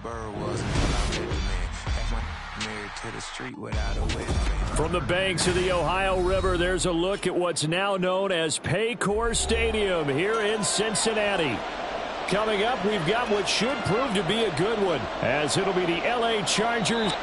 bird was until I met the man. Had my married to the street without a wedding ring. From the banks of the Ohio River, there's a look at what's now known as Paycor Stadium here in Cincinnati. Coming up, we've got what should prove to be a good one, as it'll be the LA Chargers.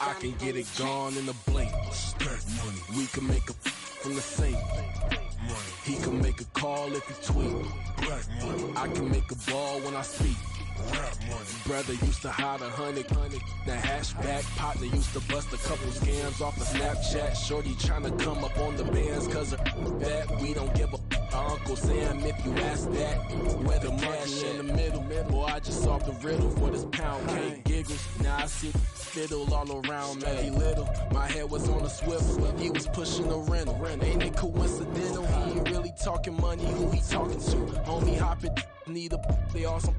I can get it gone in a blink. We can make a from the sink. He can make a call if he tweet. I can make a ball when I speak. Brother used to hide 100. The hashback partner used to bust a couple scams off of Snapchat. Shorty tryna come up on the bands cause of that. We don't give a Uncle Sam if you ask that. Where the money in the middle. Boy, I just solved the riddle for this pound cake. Giggles, now I see fiddle all around me. He little, my head was on a swivel. He was pushing a rental. Ain't it coincidental? He ain't really talking money. Who he talking to? Homie hopping, need a they awesome.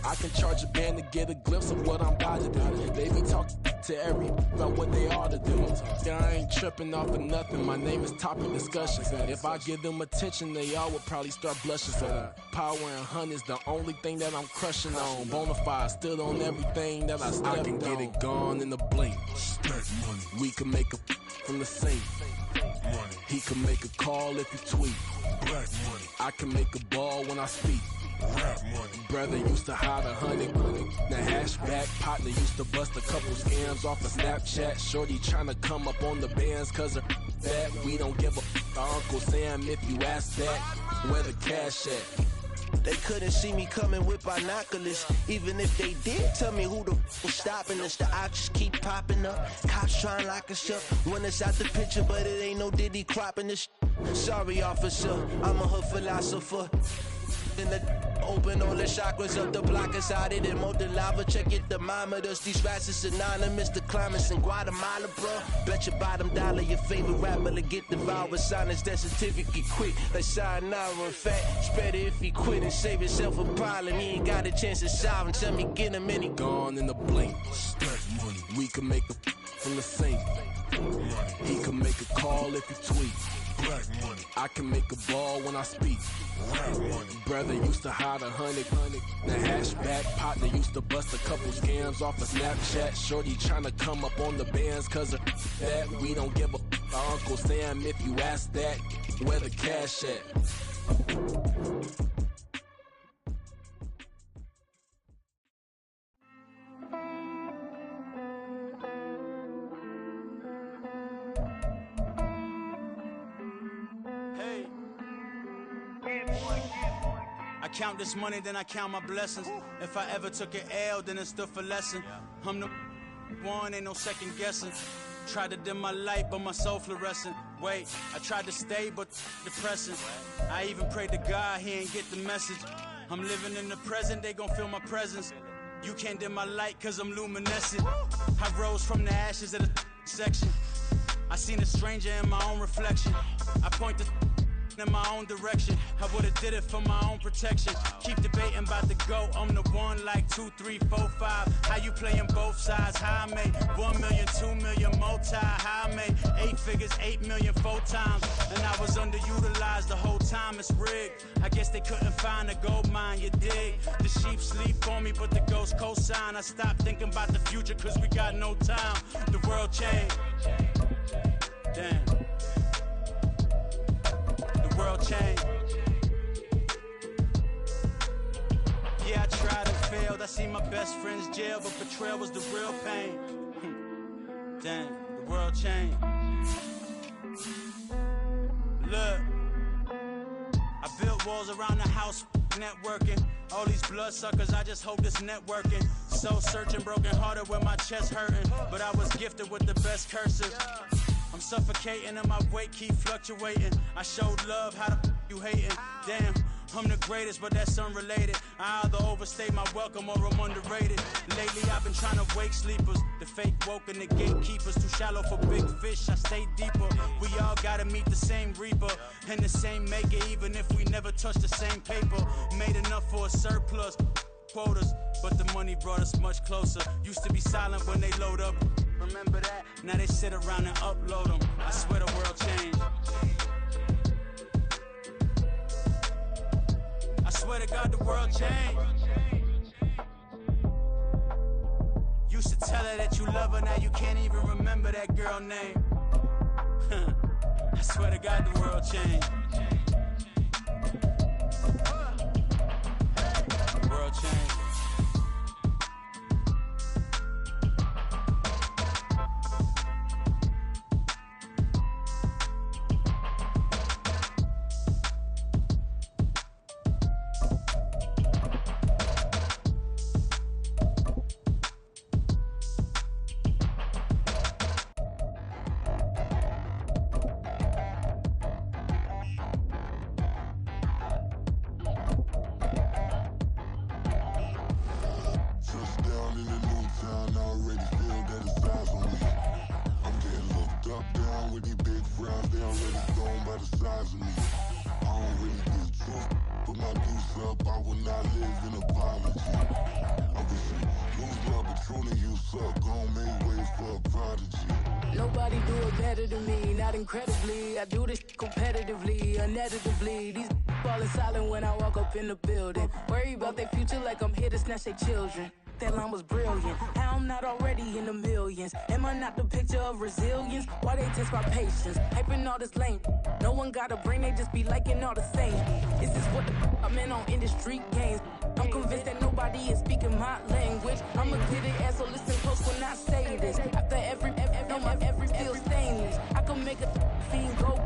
I can charge a band to get a glimpse of what I'm about to do. They be talking to every about what they ought to do. I ain't tripping off of nothing. My name is topic discussion. If I give them attention, they all would probably start blushing. So power and hunt is the only thing that I'm crushing on. Bonafide stood on everything that I stepped on. I can get it gone in a blink. We can make a from the sink. He can make a call if he tweet. I can make a ball when I speak. Brother used to hide 100. The hashback partner used to bust a couple scams off of Snapchat. Shorty tryna come up on the bands cause of that. We don't give a Uncle Sam if you ask that. Where the cash at? They couldn't see me coming with binoculars. Even if they did, tell me who the was stopping us. The options keep popping up. Cops trying to lock us up. Want us out the picture, but it ain't no Diddy cropping this. Sorry, officer, I'm a hood philosopher. In the open all the chakras of the block inside it and more the lava. Check your thermometers. These rats is anonymous. The climates in Guatemala, bro. Bet your bottom dollar your favorite rapper to get devoured. Silence that certificate quick. Like sayonara. In fact, it's better if he quit and save himself a problem. He ain't got a chance to solve him. Tell me get him any gone in a blink. We can make a from the sink. He He can make a call if he tweet. Black money. I can make a ball when I speak. Black money. Brother used to hide 100. The hatchback partner used to bust a couple scams off of Snapchat. Shorty tryna come up on the bands cause of that. We don't give a Uncle Sam if you ask that. Where the cash at? I count this money, then I count my blessings. If I ever took an L, then it stood for lesson. I'm the one, ain't no second guessing. Tried to dim my light, but my soul fluorescent. Wait, I tried to stay, but depressing. I even prayed to God, he ain't get the message. I'm living in the present, they gon' feel my presence. You can't dim my light, cause I'm luminescent. I rose from the ashes of the section. I seen a stranger in my own reflection. I point the in my own direction. I would've did it for my own protection. Keep debating about the GOAT. I'm the one like 2, 3, 4, 5. How you playing both sides? How I made 1 million, 2 million, multi. How I made 8 figures, 8 million, 4 times. And I was underutilized the whole time. It's rigged. I guess they couldn't find a gold mine, you dig? The sheep sleep on me, but the ghost cosign. I stopped thinking about the future cause we got no time. The world changed. Damn. World change. Yeah, I tried and failed. I seen my best friends jail, but betrayal was the real pain. Damn, the world changed. Look, I built walls around the house, networking. All these bloodsuckers, I just hope this networking. Soul searching, broken hearted with my chest hurting. But I was gifted with the best cursive. I'm suffocating and my weight keep fluctuating. I showed love, how the you hating? Damn, I'm the greatest, but that's unrelated. I either overstay my welcome or I'm underrated. Lately I've been trying to wake sleepers. The fake woke and the gatekeepers. Too shallow for big fish, I stay deeper. We all gotta meet the same reaper and the same maker, even if we never touch the same paper. Made enough for a surplus. Quotas, but the money brought us much closer. Used to be silent when they load up. Remember that? Now they sit around and upload them. I swear the world changed. I swear to God the world changed. Used to tell her that you love her, now you can't even remember that girl name. I swear to God the world changed. The world changed. Nobody do it better than me, not incredibly. I do this competitively, uneditably. These falling silent when I walk up in the building. Worry about their future like I'm here to snatch their children. That line was brilliant. How I'm not already in the millions? Am I not the picture of resilience? Why they test my patience? Hyping all this lame. No one got a brain, they just be liking all the same. Is this what the I'm in on industry games? I'm convinced that nobody is speaking my language. I'm a clear the air, so listen close when I say this. After every feel stainless. I can make a fiend go.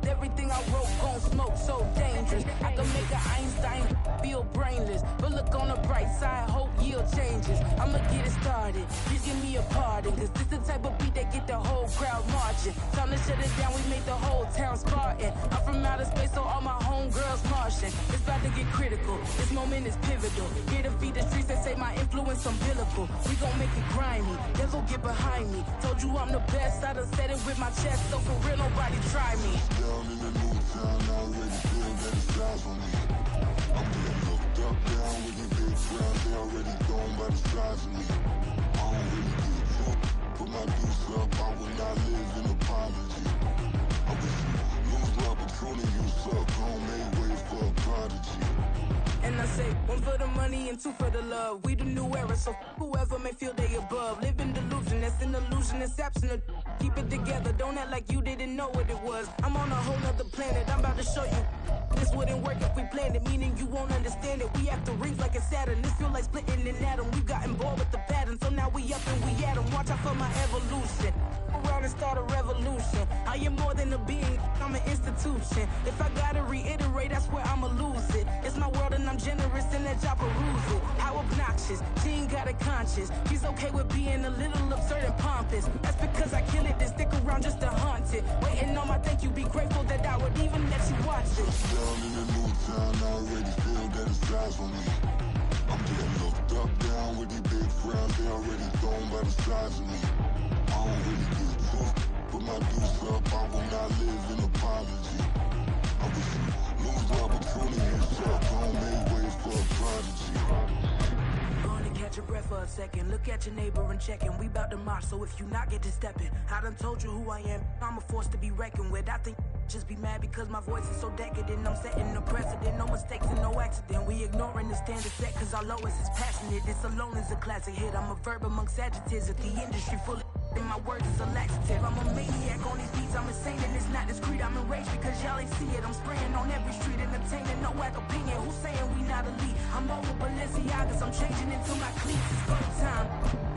Everything I wrote gon' smoke, so dangerous. I can make an Einstein feel brainless. But look on the bright side, hope yield changes. I'ma get it started, please give me a pardon. Cause this the type of beat that get the whole crowd marching. Time to shut it down, we make the whole town Spartan. I'm from outer space, so all my homegirls Martian. It's about to get critical, this moment is pivotal. Here to feed the streets that say my influence umbilical. We gon' make it grimy, devil get behind me. Told you I'm the best, I done said it with my chest. So for real, nobody try me. Down in the new town, I already feel that it's eyes on me. I'm getting looked up, down with these big crowds, they already gone by the size of me. I don't really get took, put my deuce up, I will will not live in apology. I wish you lose the opportunity, you suck, home made way for a prodigy. And I say, one for the money and two for the love. We the new era, so whoever may feel they above. Live in delusion, that's an illusion, it's absent. Keep it together, don't act like you didn't know what it was. I'm on a whole nother planet, I'm about to show you. This wouldn't work if we planned it, meaning you won't understand it. We have to rings like a Saturn, this feel like splitting an atom. We got involved with the pattern, so now we up and we at 'em. Watch out for my evolution. Around and start a revolution. I am more than a being, I'm an institution. If I gotta reiterate, that's where I'ma lose it. It's my world and I'm generous and that y'all peruse it. How obnoxious, she ain't got a conscience. She's okay with being a little absurd and pompous. That's because I kill it, then stick around just to haunt it. Waiting on my thank you, be grateful that I would even let you watch it. Down in the new town, I already feel that it's eyes on me. I'm getting looked up, down with these big frowns, they already thrown by the size of me. I don't really give a fuck, put my deuce up, I will not live in apology. I wish you lose the opportunity, you suck, home made way for a prodigy. Only catch your breath for a second. Look at your neighbor and check him. We bout to march, so if you not get to stepping, I done told you who I am. I'm a force to be reckoned with. I think just be mad because my voice is so decadent. I'm setting a precedent, no mistakes and no accident. We ignoring the standard set cause our lowest is passionate. This alone is a classic hit. I'm a verb amongst adjectives. If the industry full of and my words is a laxative. I'm a maniac on these beats, I'm insane and it's not discreet. I'm enraged because y'all ain't see it. I'm spraying on every street, entertaining, no whack opinion. Who's saying we not elite? I'm over Balenciagas, I'm changing into my cleats. It's go time,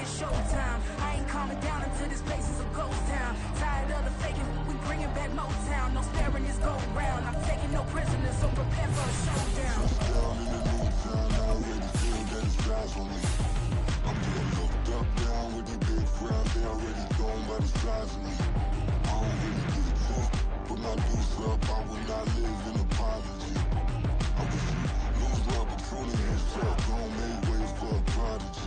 it's show time. I ain't calming down until this place is a ghost town. Tired of the faking, we bringing back Motown. No sparing this go round. I'm taking no prisoners, so prepare for a showdown. Down in the new town, I already feel that it's eyes on me. I'm getting looked up, down with these big frowns, they already thrown by the size of me. I don't really give a fuck, put my deuce up, I will not live in apology. I wish you lose the opportunity, you suck, home made way for a prodigy.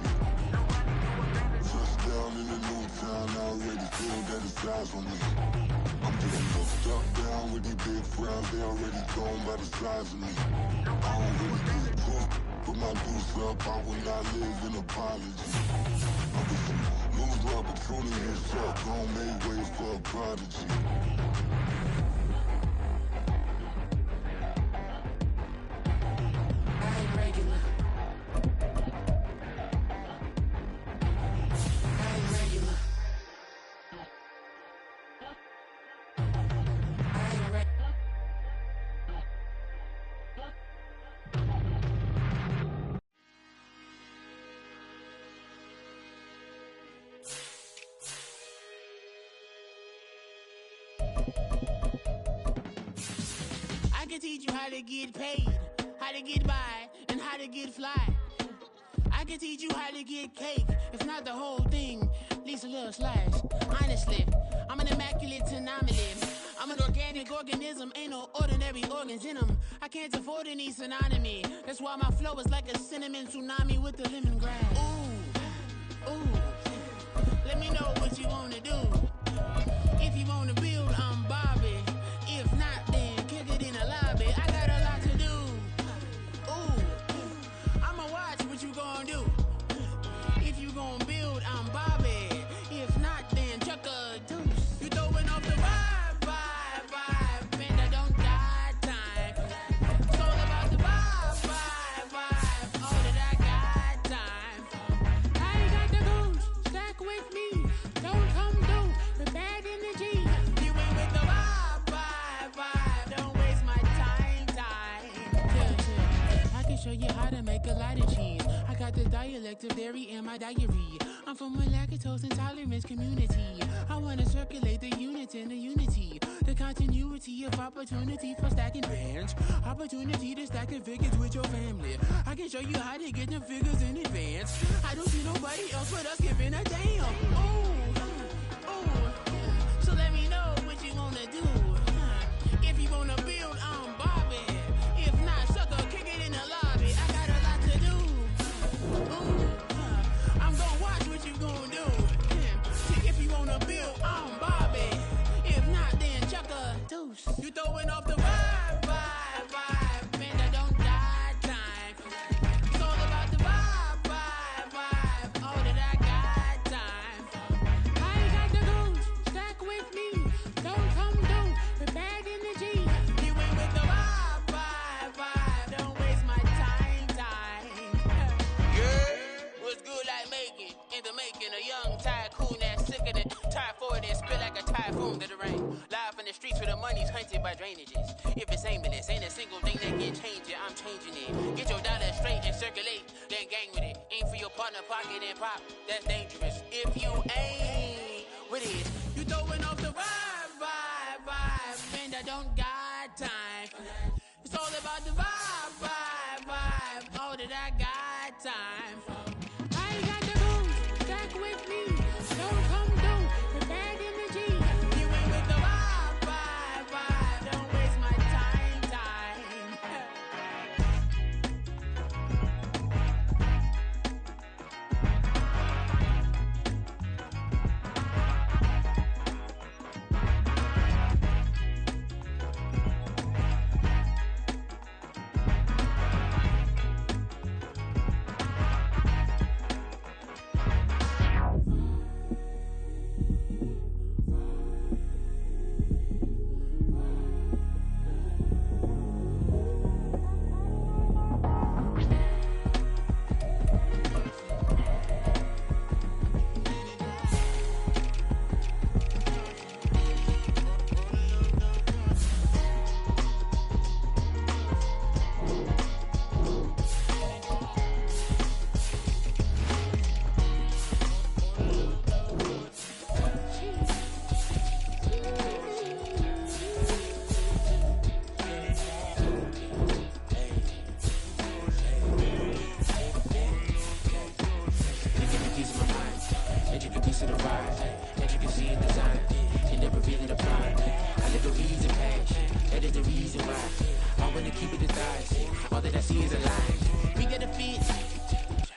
Touchdown in the new town, I already feel that it's eyes on me. I'm getting looked up, down with these big frowns, they already thrown by the size of me. I don't really give a fuck, put my deuce up, I will not live in apology. I wish you lose the opportunity, you suck, home made way for a prodigy. I ain't regular. I ain't regular. I ain't regular. I can teach you how to get paid, how to get by, and how to get fly. I can teach you how to get cake, if not the whole thing, at least a little slice. Honestly, I'm an immaculate anomaly. I'm an organic organism, ain't no ordinary organs in them. I can't afford any synonymy. That's why my flow is like a cinnamon tsunami with the lemongrass. Ooh, ooh. Let me know what you wanna do. If you wanna build, I'm Bobby. If not, then kick it in the lobby. I got a lot to do. Ooh, I'ma watch what you gonna do. If you gonna build, I'm Bobby. If not, then chuck a deuce. You throwing off the vibe, and I don't die time. It's all about the vibe, all that I got time. I ain't got the goose, stack with me. Don't come through the bad energy. You ain't with the vibe, don't waste my time. Yeah. I can show you how to make a lot of cheese. I got the dialect of dairy in my diary. I'm from a lactose intolerance community. I wanna circulate the units in the unity. The continuity of opportunity for stacking bands. Opportunity to stack the figures with your family. I can show you how to get them figures in advance. I don't see nobody else but us giving a damn. Ooh. So let me know what you wanna do. If you wanna build, I'm Bobby. If not, sucker, kick it in the lobby. I got a lot to do. I'm gonna watch what you gonna do. If you wanna build, I'm Bobby. If not, then chuck a deuce. You throwing off the vibe, and I don't die time. It's all about the vibe, all that I got time. I ain't got the goose, stack boom to the rain. Live in the streets where the money's hunted by drainages. If it's aimless, ain't a single thing that can change it. I'm changing it. Get your dollar straight and circulate, then gang with it. Aim for your partner, pocket and pop. That's dangerous. If you ain't with it, you throwing off the vibe, vibe, vibe. Man, I don't got time for that. It's all about the vibe, vibe, vibe. All that I got time for. I ain't got the booze, stack with me. Don't come through with bad energy. You ain't with the vibe, vibe, vibe. Don't waste my time, time.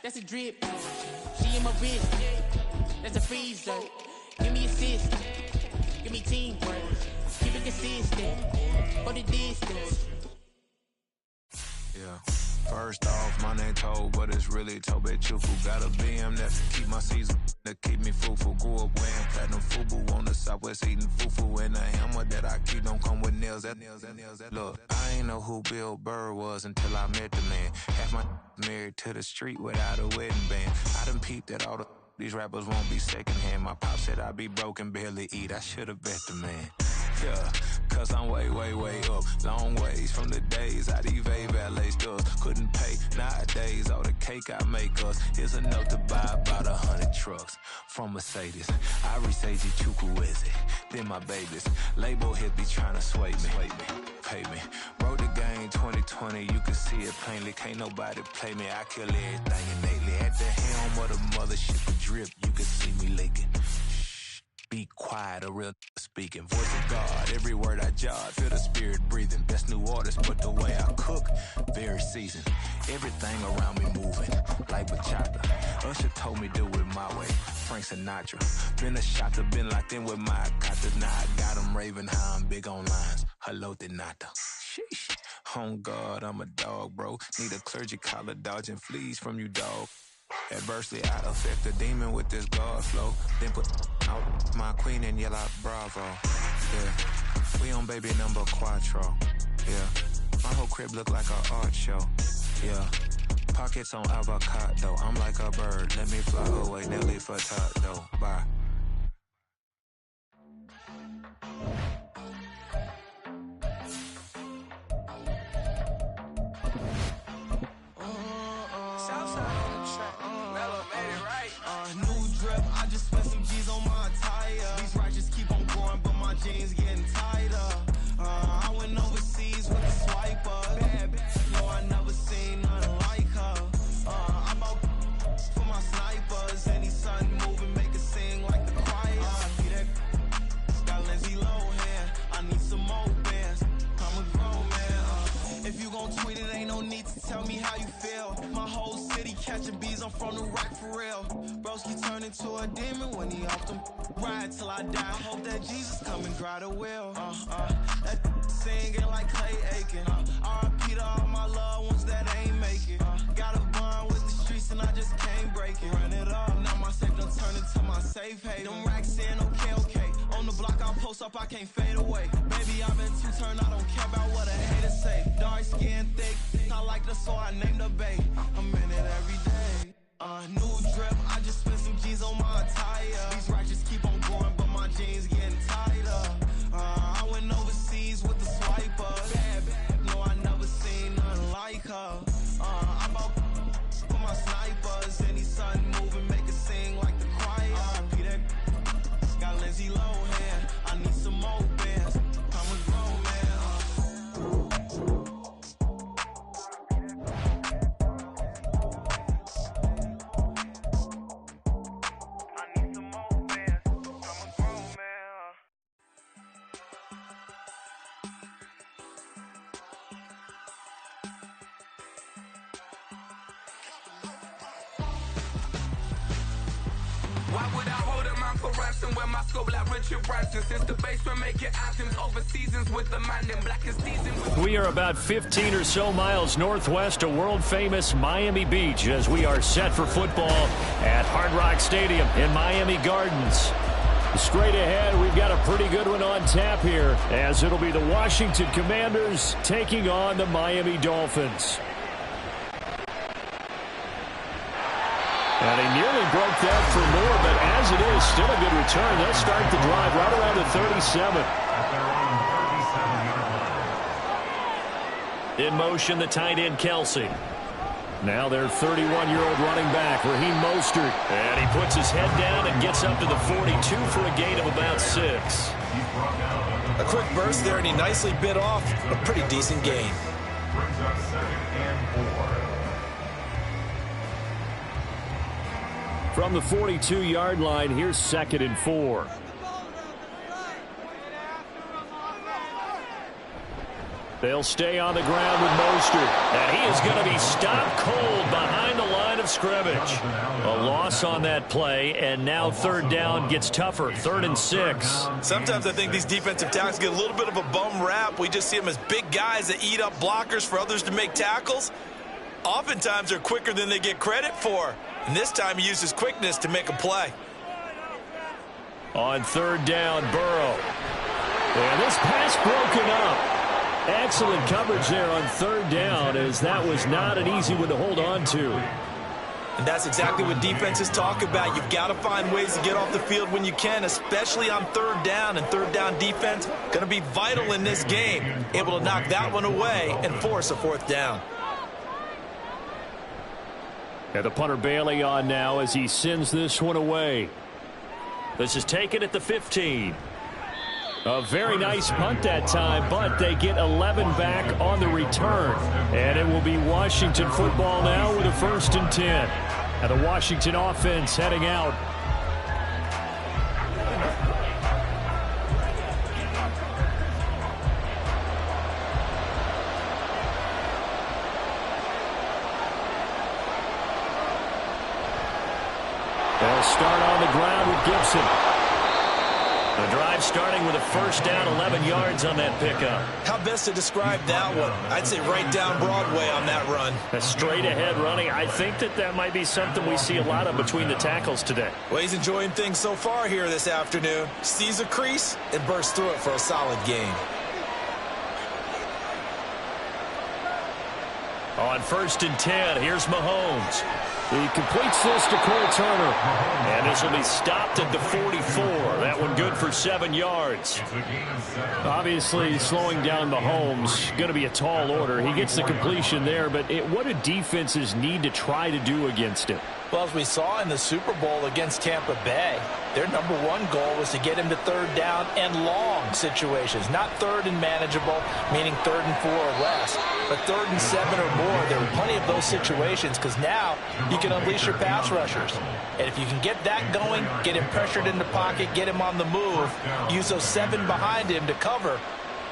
That's a drip. She in my wrist. That's a freezer. Give me assist. Give me teamwork. Keep it consistent. For the distance. Yeah. First off, my name Toe, but it's really Tobe Chufu. Got a BM that keep my season, that keep me fufu. Grew up wearing platinum fubu on the southwest eating fufu. And a hammer that I keep don't come with nails. Look, I ain't know who Bill Burr was until I met the man. Half my married to the street without a wedding band. I done peeped that all these rappers won't be secondhand. My pop said I'd be broken, barely eat. I should've bet the man. Yeah, cause I'm way, way, way up. Long ways from the days I evade valet stores. Couldn't pay nowadays. All the cake I make us is enough to buy about 100 trucks from Mercedes. I resage Chukwueze, then my babies. Label hit be trying to sway me, pay me. Wrote the game 2020, you can see it plainly. Can't nobody play me, I kill everything innately. At the helm of the mothership drip, you can see me leaking. Be quiet, a real speaking. Voice of God, every word I jot. Feel the spirit breathing. Best new artist, but the way I cook, very seasoned. Everything around me moving, like bachata. Usher told me do it my way. Frank Sinatra. Been a shotter, been locked in with my kata. Now I got them raving how I'm big on lines. Hello, Denata. Sheesh. On God, I'm a dog, bro. Need a clergy collar, dodging fleas from you, dog. Adversely, I affect the demon with this God flow. Then put out my queen and yell out bravo. Yeah, we on baby number quattro. Yeah, my whole crib look like an art show. Yeah, pockets on avocado. I'm like a bird. Let me fly away, Nelly Furtado. Bye. Jeans getting tighter. I went overseas with a swiper. Bad bitch, no, I never seen nothing like her. I bought for my snipers. Any sun moving, make it sing like the choir. See that got Lindsay Lohan. I need some more bands. I'm a grown man. If you gon' tweet it, ain't no need to tell me how you feel. My whole city catching bees, I'm from the rock for real. Broski turned into a demon when he off them. Ride till I die. Hope that Jesus come and dry the wheel. That singing like Clay Aiken. R.I.P. to all my loved ones that ain't make it. Got a bond with the streets and I just can't break it. Run it up, now my safe done turn into my safe haven. Them racks in, okay. On the block I post up, I can't fade away. Baby, I've been too turned, I don't care about what a hater say. Dark skin, thick, I like the so I named the babe. I'm in it every day. New drip, I just spent some G's on my attire. These righteous keep on going, but my jeans getting tighter. Why would I hold him on for ransom when my scope like Richard Branson? Since the basement making anthems over seasons with the man in black as season. We are about 15 or so miles northwest of world-famous Miami Beach as we are set for football at Hard Rock Stadium in Miami Gardens. Straight ahead, we've got a pretty good one on tap here as it'll be the Washington Commanders taking on the Miami Dolphins. And he nearly broke that for more, but as it is, still a good return. They'll start the drive right around the 37. In motion, the tight end, Kelsey. Now their 31-year-old running back, Raheem Mostert. And he puts his head down and gets up to the 42 for a gain of about 6. A quick burst there, and he nicely bit off a pretty decent gain. Brings us 2nd and 4. From the 42-yard line, here's 2nd and 4. They'll stay on the ground with Mostert. And he is going to be stopped cold behind the line of scrimmage. A loss on that play, and now 3rd down gets tougher. 3rd and 6. Sometimes I think these defensive tackles get a little bit of a bum rap. We just see them as big guys that eat up blockers for others to make tackles. Oftentimes they're quicker than they get credit for. And this time he uses quickness to make a play. On 3rd down, Burrow. And this pass broken up. Excellent coverage there on 3rd down, as that was not an easy one to hold on to. And that's exactly what defenses talk about. You've got to find ways to get off the field when you can, especially on 3rd down. And 3rd down defense going to be vital in this game. Able to knock that one away and force a 4th down. And the punter Bailey on now as he sends this one away. This is taken at the 15. A very nice punt that time, but they get 11 back on the return. And it will be Washington football now with a 1st and 10. And the Washington offense heading out. They'll start on the ground with Gibson. The drive starting with a 1st down, 11 yards on that pickup. How best to describe that one? I'd say right down Broadway on that run. A straight ahead running. I think that might be something we see a lot of between the tackles today. Well, he's enjoying things so far here this afternoon. Sees a crease and bursts through it for a solid gain. On 1st and 10, here's Mahomes. He completes this to Cole Turner. And this will be stopped at the 44. That one good for 7 yards. Obviously, slowing down Mahomes, going to be a tall order. He gets the completion there, but what do defenses need to try to do against him? Well, as we saw in the Super Bowl against Tampa Bay, their #1 goal was to get him to 3rd down and long situations, not 3rd and manageable, meaning 3rd and 4 or less, but 3rd and 7 or more. There were plenty of those situations because now you can unleash your pass rushers. And if you can get that going, get him pressured in the pocket, get him on the move, use those 7 behind him to cover,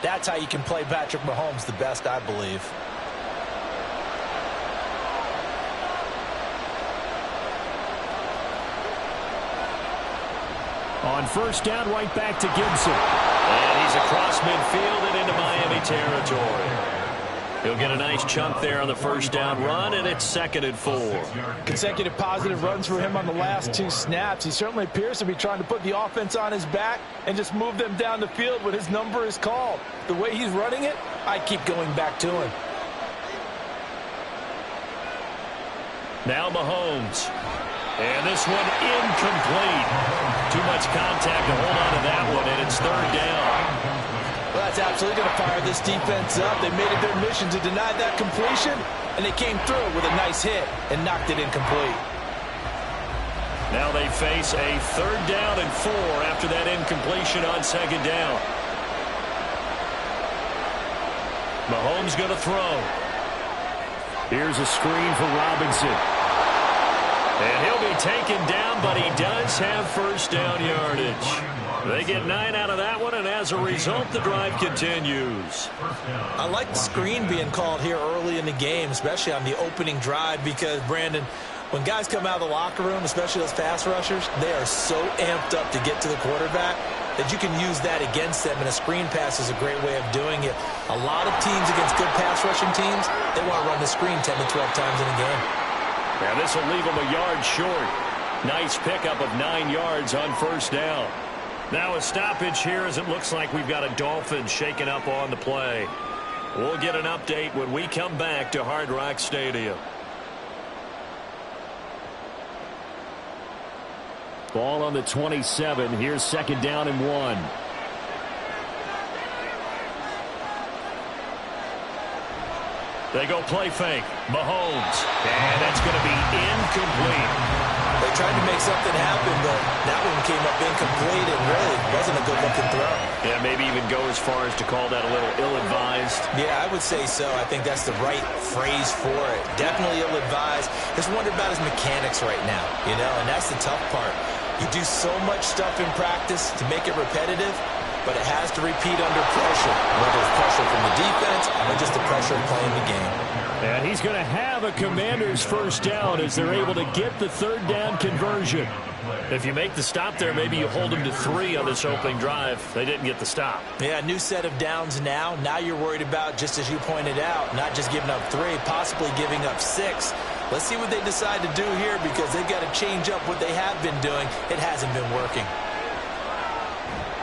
that's how you can play Patrick Mahomes the best, I believe. On 1st down, right back to Gibson. And he's across midfield and into Miami territory. He'll get a nice chunk there on the 1st down run, and it's 2nd and 4. Consecutive positive runs for him on the last 2 snaps. He certainly appears to be trying to put the offense on his back and just move them down the field when his number is called. The way he's running it, I keep going back to him. Now Mahomes. And this one incomplete. Too much contact to hold on to that one, and it's 3rd down. Well, that's absolutely going to fire this defense up. They made it their mission to deny that completion, and they came through with a nice hit and knocked it incomplete. Now they face a 3rd down and 4 after that incompletion on 2nd down. Mahomes going to throw. Here's a screen for Robinson. And he'll be taken down, but he does have 1st down yardage. They get 9 out of that one, and as a result, the drive continues. I like the screen being called here early in the game, especially on the opening drive, because, Brandon, When guys come out of the locker room, especially those pass rushers, they are so amped up to get to the quarterback that you can use that against them, and a screen pass is a great way of doing it. A lot of teams against good pass rushing teams, they want to run the screen 10 to 12 times in a game. Yeah, this will leave them a yard short. Nice pickup of 9 yards on first down. Now a stoppage here as it looks like we've got a Dolphin shaking up on the play. We'll get an update when we come back to Hard Rock Stadium. Ball on the 27. Here's second down and 1. They go play fake. Mahomes. And that's going to be incomplete. They tried to make something happen, but that one came up incomplete and really wasn't a good-looking throw. Yeah, maybe even go as far as to call that a little ill-advised. Yeah, I would say so. I think that's the right phrase for it. Definitely ill-advised. Just wonder about his mechanics right now, you know, and that's the tough part. You do so much stuff in practice to make it repetitive, but it has to repeat under pressure, whether it's pressure from the defense or just the pressure of playing the game. And he's going to have a Commanders first down as they're able to get the third down conversion. If you make the stop there, maybe you hold them to 3 on this opening drive. They didn't get the stop. Yeah, new set of downs now. Now you're worried about, just as you pointed out, not just giving up 3, possibly giving up 6. Let's see what they decide to do here because they've got to change up what they have been doing. It hasn't been working.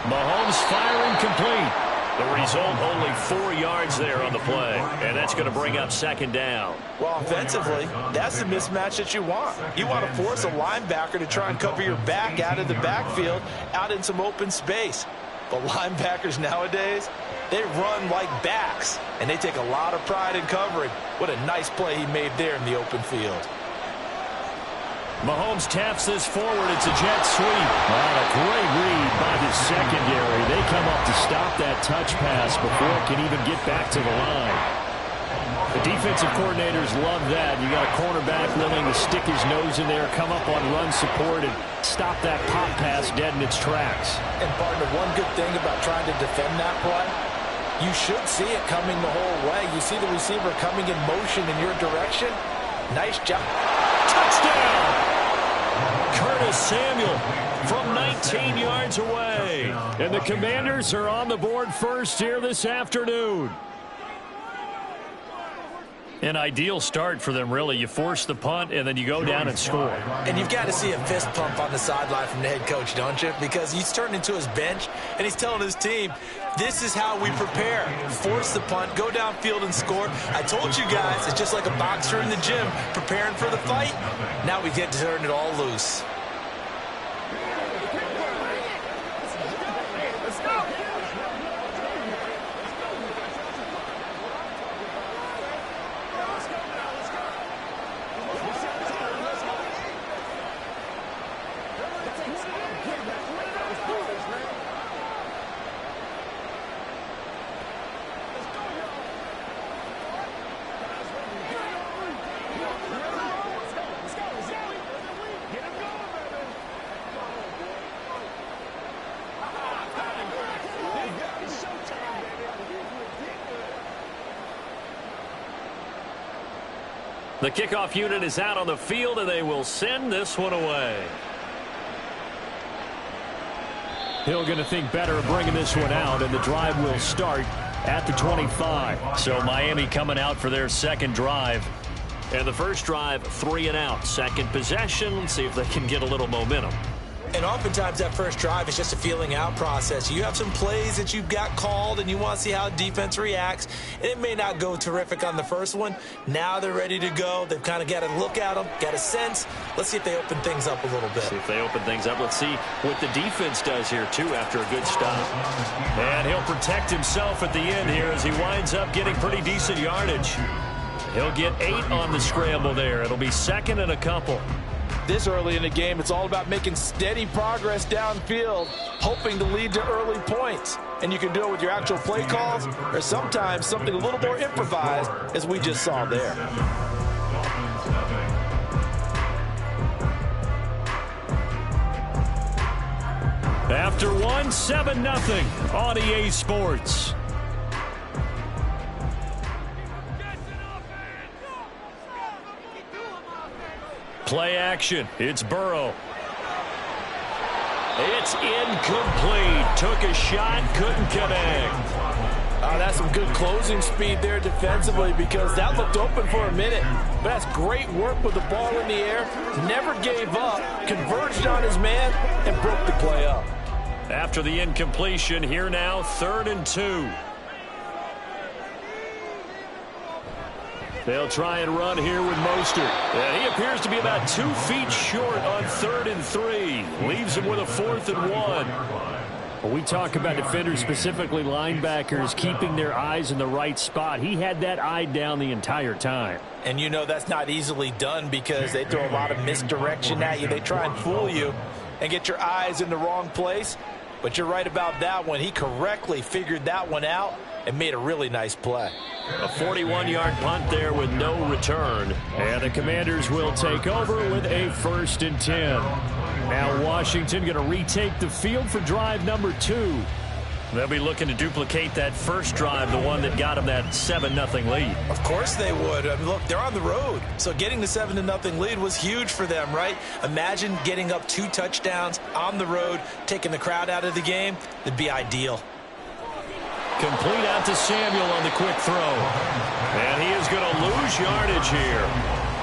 Mahomes firing complete. The result, only 4 yards there on the play. And that's going to bring up second down. Well, offensively, that's the mismatch that you want. You want to force a linebacker to try and cover your back out of the backfield, out in some open space. But linebackers nowadays, they run like backs, and they take a lot of pride in covering. What a nice play he made there in the open field. Mahomes taps this forward. It's a jet sweep. A great read by the secondary. They come up to stop that touch pass before it can even get back to the line. The defensive coordinators love that. You got a cornerback willing to stick his nose in there, come up on run support, and stop that pop pass dead in its tracks. And partner, one good thing about trying to defend that play, you should see it coming the whole way. You see the receiver coming in motion in your direction. Nice job. Touchdown! Curtis Samuel from 19 yards away. And the Commanders are on the board first here this afternoon. An ideal start for them, really. You force the punt, and then you go down and score. And you've got to see a fist pump on the sideline from the head coach, don't you? Because he's turning into his bench, and he's telling his team, this is how we prepare. Force the punt, go downfield and score. I told you guys, it's just like a boxer in the gym preparing for the fight. Now we get to turn it all loose. The kickoff unit is out on the field, and they will send this one away. Hill going to think better of bringing this one out, and the drive will start at the 25. So Miami coming out for their second drive. And the first drive, 3 and out. Second possession, let's see if they can get a little momentum. And oftentimes that first drive is just a feeling out process. You have some plays that you've got called and you want to see how defense reacts. And it may not go terrific on the first one. Now they're ready to go. They've kind of got to look at them, got a sense. Let's see if they open things up a little bit. See if they open things up. Let's see what the defense does here, too, after a good stop. And he'll protect himself at the end here as he winds up getting pretty decent yardage. He'll get 8 on the scramble there. It'll be second and a couple. This early in the game, it's all about making steady progress downfield, hoping to lead to early points. And you can do it with your actual play calls or sometimes something a little more improvised, as we just saw there. After 1, 7-0 on EA Sports. Play action. It's Burrow. It's incomplete. Took a shot, couldn't connect. That's some good closing speed there defensively because that looked open for a minute. But that's great work with the ball in the air. Never gave up, converged on his man, and broke the play up. After the incompletion, here now, 3rd and 2. They'll try and run here with Mostert. And he appears to be about 2 feet short on 3rd and 3. Leaves him with a 4th and 1. When we talk about defenders, specifically linebackers, keeping their eyes in the right spot, he had that eye down the entire time. And you know that's not easily done because they throw a lot of misdirection at you. They try and fool you and get your eyes in the wrong place. But you're right about that one. He correctly figured that one out and made a really nice play. A 41-yard punt there with no return. And the Commanders will take over with a 1st and 10. Now Washington going to retake the field for drive number 2. They'll be looking to duplicate that first drive, the one that got them that 7-0 lead. Of course they would. I mean, look, they're on the road. So getting the 7-0 lead was huge for them, right? Imagine getting up 2 touchdowns on the road, taking the crowd out of the game. It'd be ideal. Complete out to Samuel on the quick throw. And he is going to lose yardage here.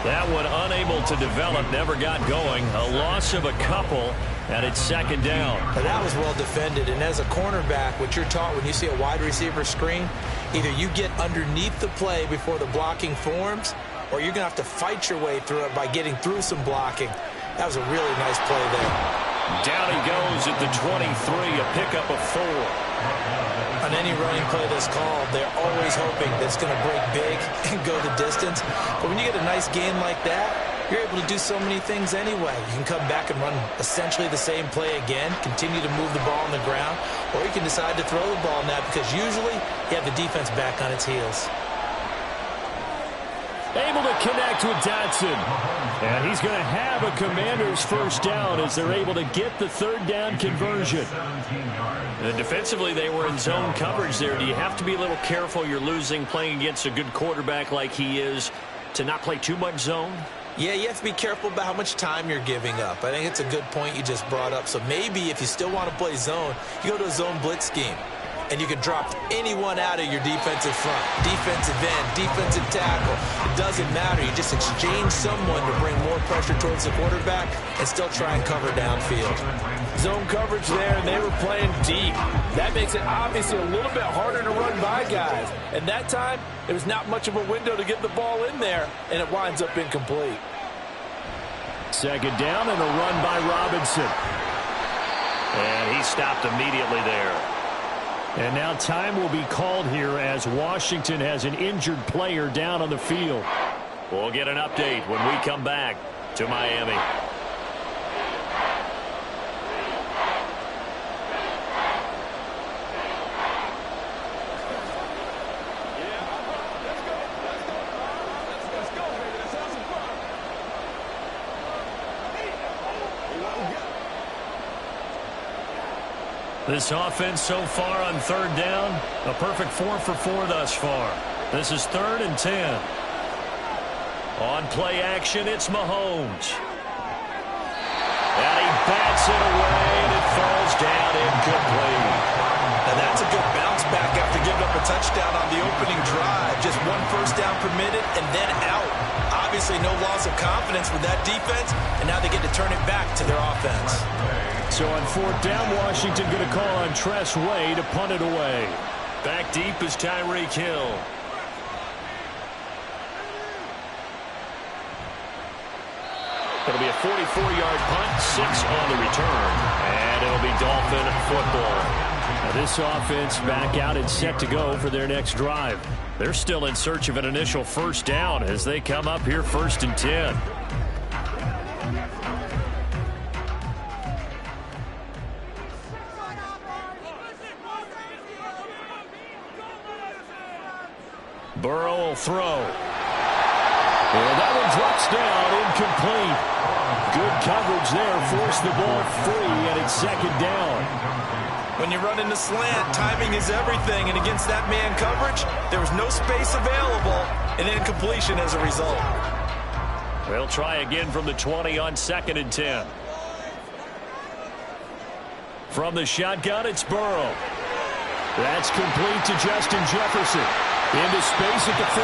That one unable to develop, never got going. A loss of a couple, and it's 2nd down. That was well defended, and as a cornerback, what you're taught when you see a wide receiver screen, either you get underneath the play before the blocking forms, or you're going to have to fight your way through it by getting through some blocking. That was a really nice play there. Down he goes at the 23, a pickup of 4. On any running play that's called, they're always hoping that it's going to break big and go the distance. But when you get a nice gain like that, you're able to do so many things anyway. You can come back and run essentially the same play again, continue to move the ball on the ground, or you can decide to throw the ball now because usually you have the defense back on its heels. Able to connect with Dotson. And he's going to have a Commanders 1st down as they're able to get the 3rd down conversion. And defensively, they were in zone coverage there. Do you have to be a little careful? You're losing playing against a good quarterback like he is to not play too much zone? Yeah, you have to be careful about how much time you're giving up. I think it's a good point you just brought up. So maybe if you still want to play zone, you go to a zone blitz scheme. And you can drop anyone out of your defensive front. Defensive end, defensive tackle. It doesn't matter. You just exchange someone to bring more pressure towards the quarterback and still try and cover downfield. Zone coverage there, and they were playing deep. That makes it obviously a little bit harder to run by guys. And that time, there was not much of a window to get the ball in there, and it winds up incomplete. 2nd down and a run by Robinson. And he stopped immediately there. And now time will be called here as Washington has an injured player down on the field. We'll get an update when we come back to Miami. This offense so far on 3rd down, a perfect 4 for 4 thus far. This is 3rd and 10. On play action, it's Mahomes. And he bats it away, and it falls down incomplete. Now that's a good bounce back after giving up a touchdown on the opening drive. Just 1 first down permitted and then out. Obviously no loss of confidence with that defense, and now they get to turn it back to their offense. So on 4th down, Washington going to call on Tress Way to punt it away. Back deep is Tyreek Hill. It'll be a 44-yard punt, 6 on the return, and it'll be Dolphin football. Now this offense back out and set to go for their next drive. They're still in search of an initial 1st down as they come up here 1st and 10. Burrow will throw. And that one drops down, incomplete. Good coverage there, forced the ball free, and it's 2nd down. When you run in the slant, timing is everything, and against that man coverage, there was no space available, and incompletion as a result. They'll try again from the 20 on 2nd and 10. From the shotgun, it's Burrow. That's complete to Justin Jefferson. Into space at the 45.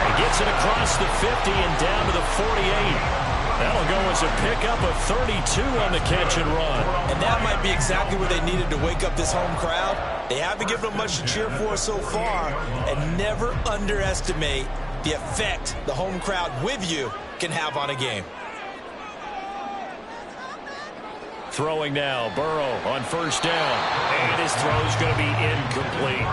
He gets it across the 50 and down to the 48. That'll go as a pickup of 32 on the catch and run. And that might be exactly what they needed to wake up this home crowd. They haven't given them much to cheer for so far. And never underestimate the effect the home crowd with you can have on a game. Throwing now, Burrow on 1st down. And his throw's going to be incomplete.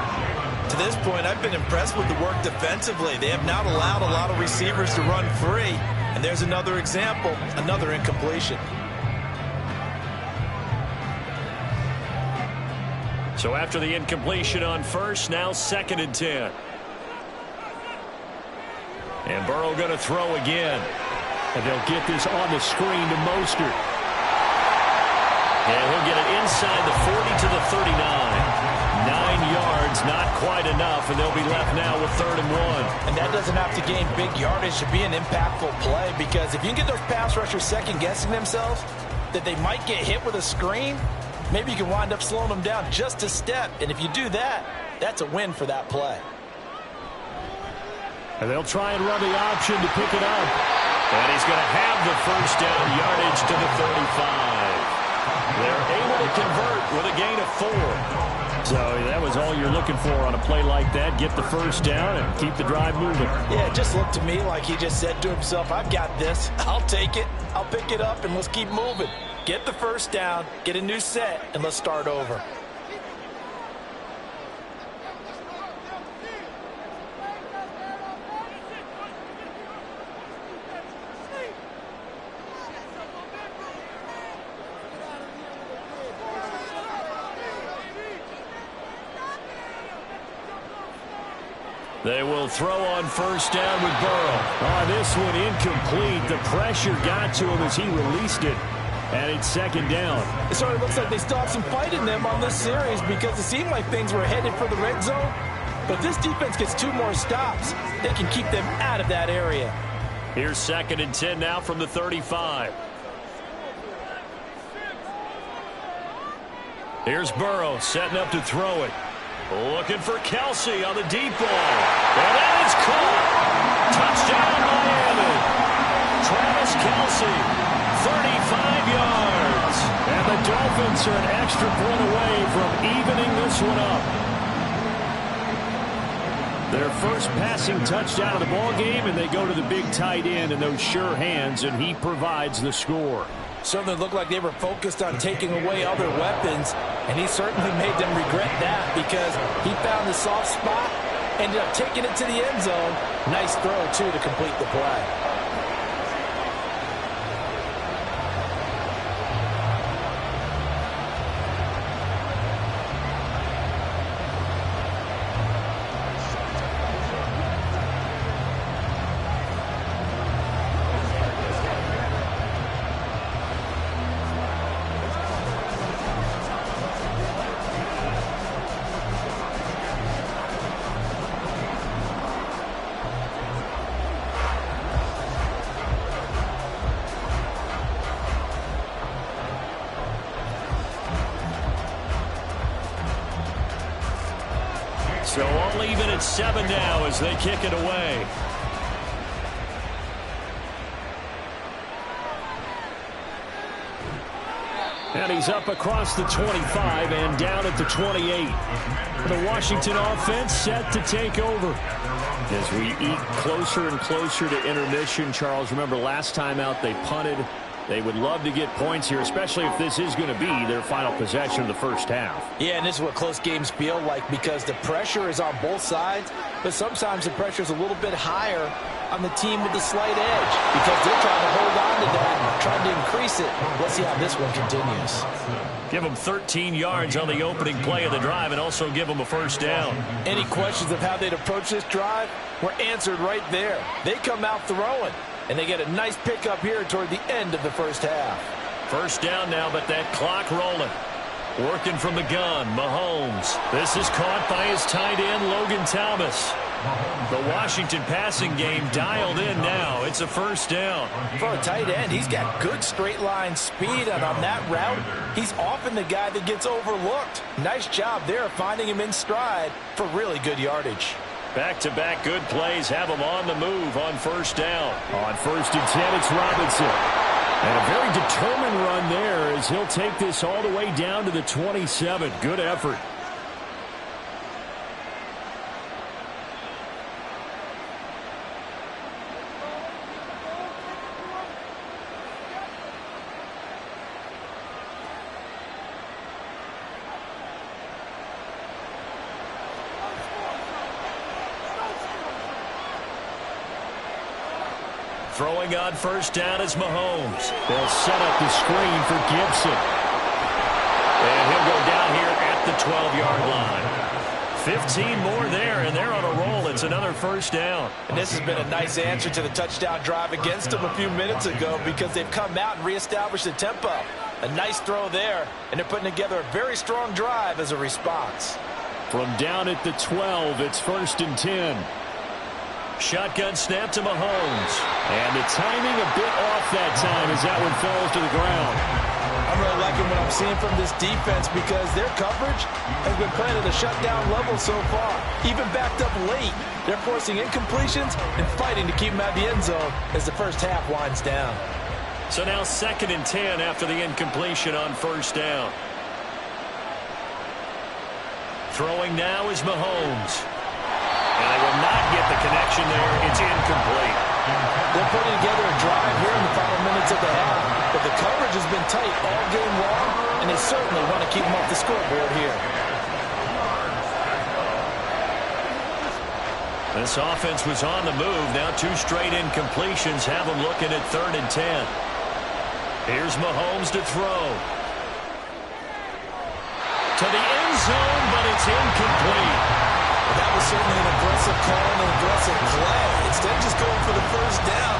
To this point, I've been impressed with the work defensively. They have not allowed a lot of receivers to run free. And there's another example, another incompletion. So after the incompletion on 1st, now 2nd and 10. And Burrow going to throw again. And they'll get this on the screen to Mostert. And he'll get it inside the 40 to the 39. 9 yards, not quite enough, and they'll be left now with 3rd and 1. And that doesn't have to gain big yardage to be an impactful play, because if you can get those pass rushers second-guessing themselves that they might get hit with a screen, maybe you can wind up slowing them down just a step. And if you do that, that's a win for that play. And they'll try and run the option to pick it up. And he's going to have the 1st down yardage to the 35. They're able to convert with a gain of 4. So that was all you're looking for on a play like that. Get the 1st down and keep the drive moving. Yeah, it just looked to me like he just said to himself, I've got this. I'll take it. I'll pick it up, and let's keep moving. Get the 1st down, get a new set, and let's start over. They will throw on 1st down with Burrow. This one incomplete. The pressure got to him as he released it. And it's 2nd down. It sort of looks like they still have some fight in them on this series, because it seemed like things were headed for the red zone. But if this defense gets 2 more stops, they can keep them out of that area. Here's 2nd and 10 now from the 35. Here's Burrow setting up to throw it. Looking for Kelsey on the deep ball. And that is caught. Touchdown, Miami. Travis Kelsey, 35 yards. And the Dolphins are an extra point away from evening this one up. Their first passing touchdown of the ball game, and they go to the big tight end in those sure hands, and he provides the score. Certainly looked like they were focused on taking away other weapons, and he certainly made them regret that, because he found the soft spot, ended up taking it to the end zone. Nice throw, too, to complete the play. So all even at 7 now as they kick it away. And he's up across the 25 and down at the 28. The Washington offense set to take over. As we eat closer and closer to intermission, Charles, remember last time out they punted. They would love to get points here, especially if this is going to be their final possession of the first half. Yeah, and this is what close games feel like, because the pressure is on both sides, but sometimes the pressure is a little bit higher on the team with the slight edge, because they're trying to hold on to that, trying to increase it. Let's see how this one continues. Give them 13 yards on the opening play of the drive and also give them a first down. Any questions of how they'd approach this drive were answered right there. They come out throwing, and they get a nice pickup here toward the end of the first half. First down now, but that clock rolling. Working from the gun, Mahomes. This is caught by his tight end, Logan Thomas. The Washington passing game dialed in now. It's a first down. For a tight end, he's got good straight line speed, and on that route, he's often the guy that gets overlooked. Nice job there finding him in stride for really good yardage. Back-to-back good plays have him on the move on first down. On 1st and 10, it's Robinson. And a very determined run there as he'll take this all the way down to the 27. Good effort. Throwing on first down is Mahomes. They'll set up the screen for Gibson. And he'll go down here at the 12-yard line. 15 more there, and they're on a roll. It's another first down. And this has been a nice answer to the touchdown drive against them a few minutes ago because they've come out and reestablished the tempo. A nice throw there, and they're putting together a very strong drive as a response. From down at the 12, it's 1st and 10. Shotgun snap to Mahomes. And the timing a bit off that time as that one falls to the ground. I'm really liking what I'm seeing from this defense because their coverage has been playing at a shutdown level so far. Even backed up late, they're forcing incompletions and fighting to keep them out of the end zone as the first half winds down. So now 2nd and 10 after the incompletion on first down. Throwing now is Mahomes. And they will not get the connection there. It's incomplete. They're putting together a drive here in the final minutes of the half. But the coverage has been tight all game long, and they certainly want to keep them off the scoreboard here. This offense was on the move. Now 2 straight incompletions have them looking at 3rd and 10. Here's Mahomes to throw. To the end zone, but it's incomplete. That was certainly an aggressive call and an aggressive play. Instead of just going for the first down,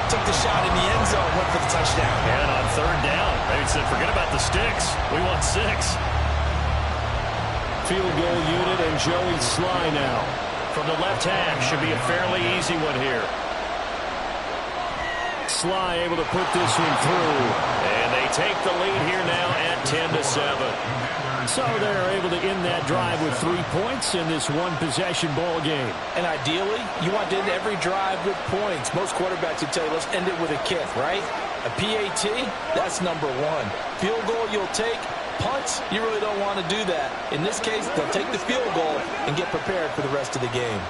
took the shot in the end zone, went for the touchdown. And on 3rd down, they said, forget about the sticks. We want 6. Field goal unit and Joey Sly now. From the left hash, should be a fairly easy one here. Sly able to put this one through. And they take the lead here now at 10-7. So they're able to end that drive with 3 points in this one-possession ball game. And ideally, you want to end every drive with points. Most quarterbacks would tell you, let's end it with a kick, right? A PAT, that's number 1. Field goal you'll take. Punts, you really don't want to do that. In this case, they'll take the field goal and get prepared for the rest of the game.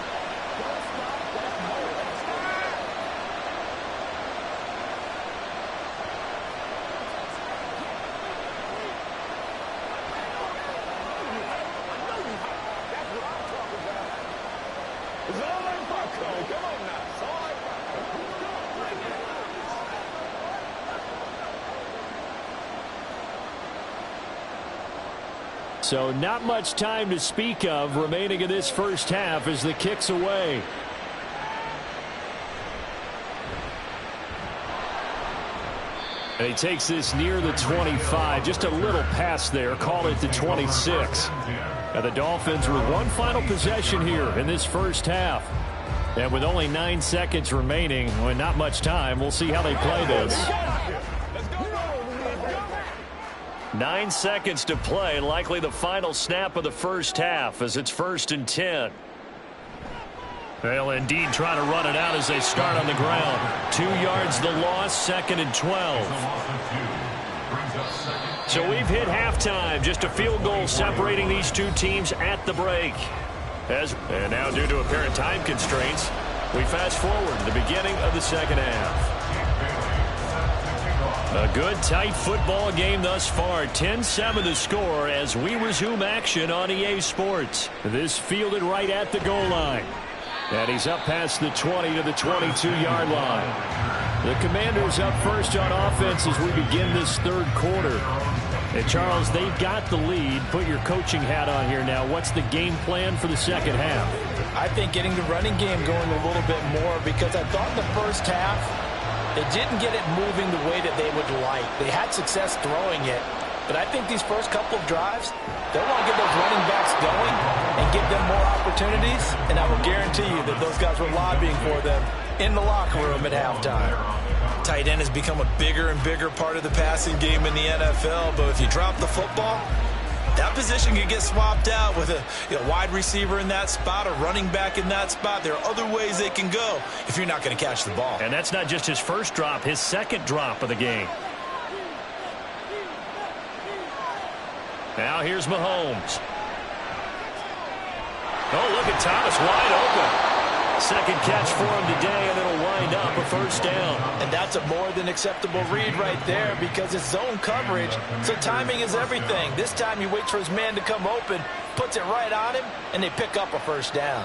So not much time to speak of remaining in this first half as the kick's away. And he takes this near the 25, just a little past there, call it the 26. Now the Dolphins with one final possession here in this first half. And with only 9 seconds remaining, well, not much time, we'll see how they play this. 9 seconds to play, likely the final snap of the first half as it's 1st and 10. They'll indeed try to run it out as they start on the ground. 2 yards the loss, 2nd and 12. So we've hit halftime, just a field goal separating these two teams at the break. And now due to apparent time constraints, we fast forward to the beginning of the second half. A good, tight football game thus far. 10-7 to score as we resume action on EA Sports. This fielded right at the goal line. And he's up past the 20 to the 22-yard line. The Commanders up first on offense as we begin this third quarter. And Charles, they've got the lead. Put your coaching hat on here now. What's the game plan for the second half? I think getting the running game going a little bit more because I thought in the first half they didn't get it moving the way that they would like. They had success throwing it. But I think these first couple of drives, they want to get those running backs going and give them more opportunities, and I will guarantee you that those guys were lobbying for them in the locker room at halftime. Tight end has become a bigger and bigger part of the passing game in the NFL, but if you drop the football, that position can get swapped out with a wide receiver in that spot, a running back in that spot. There are other ways they can go if you're not going to catch the ball. And that's not just his first drop, his second drop of the game. Now here's Mahomes. Oh, look at Thomas wide open. Second catch for him today, and it'll wind up a first down. And that's a more than acceptable read right there because it's zone coverage, so timing is everything. This time he waits for his man to come open, puts it right on him, and they pick up a first down.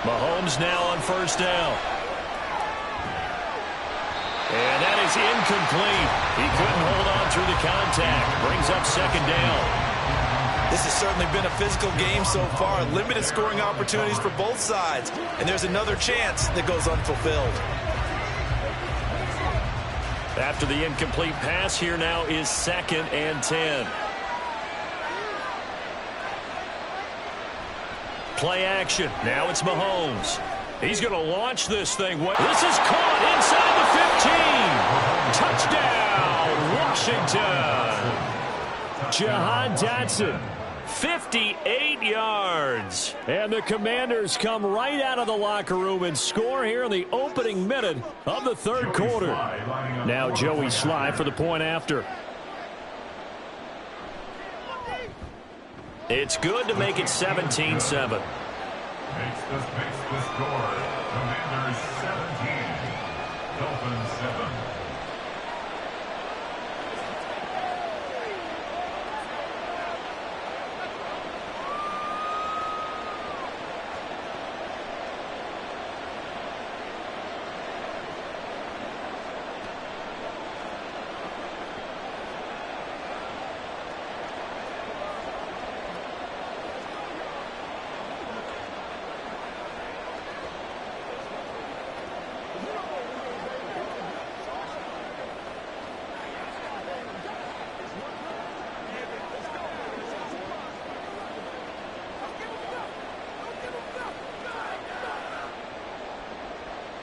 Mahomes now on first down. And that is incomplete. He couldn't hold on through the contact. Brings up second down. This has certainly been a physical game so far. Limited scoring opportunities for both sides. And there's another chance that goes unfulfilled. After the incomplete pass, here now is 2nd and 10. Play action. Now it's Mahomes. He's going to launch this thing. This is caught inside the 15. Touchdown, Washington. Jahan Dotson, 58 yards. And the Commanders come right out of the locker room and score here in the opening minute of the third quarter. Now Joey Sly for the point after. It's good to make it 17-7. Makes the score. Commanders 17, Dolphins 7.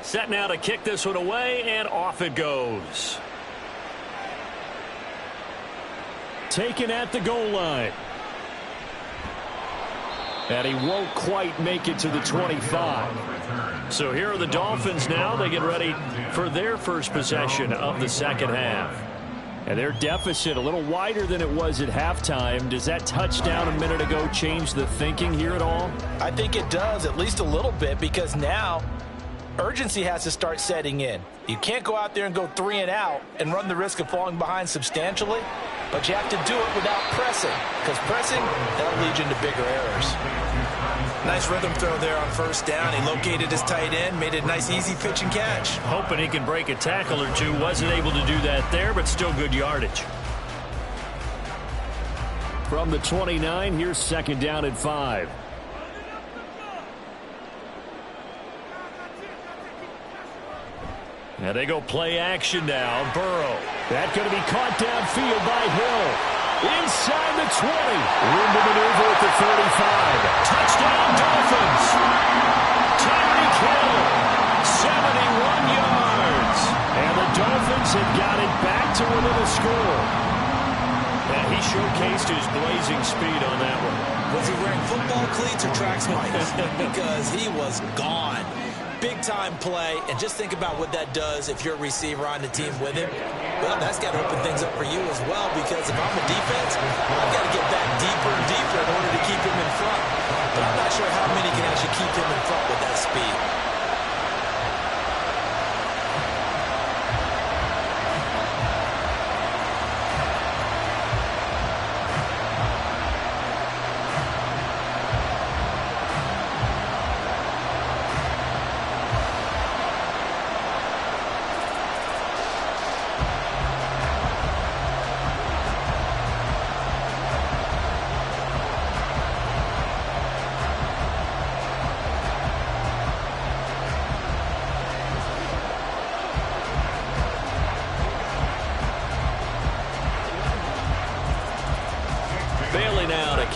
Set now to kick this one away, and off it goes. Taken at the goal line. And he won't quite make it to the 25. So here are the Dolphins now. They get ready for their first possession of the second half. And their deficit a little wider than it was at halftime. Does that touchdown a minute ago change the thinking here at all? I think it does, at least a little bit, because now urgency has to start setting in. You can't go out there and go 3 and out and run the risk of falling behind substantially, but you have to do it without pressing, because pressing, that'll lead you into bigger errors. Nice rhythm throw there on first down. He located his tight end, made it a nice, easy pitch and catch. Hoping he can break a tackle or two. Wasn't able to do that there, but still good yardage. From the 29, here's second down at 5. Now they go play action now. Burrow. That's going to be caught downfield by Hill. Inside the 20. Room to maneuver at the 35. Touchdown Dolphins. Tyreek Hill. 71 yards. And the Dolphins have got it back to within a score. And he showcased his blazing speed on that one. Was he wearing football cleats or track spikes? Because he was gone. Big-time play, and just think about what that does if you're a receiver on the team with him. Well, that's got to open things up for you as well, because if I'm a defense, I've got to get back deeper and deeper in order to keep him in front. But I'm not sure how many can actually keep him in front with that speed.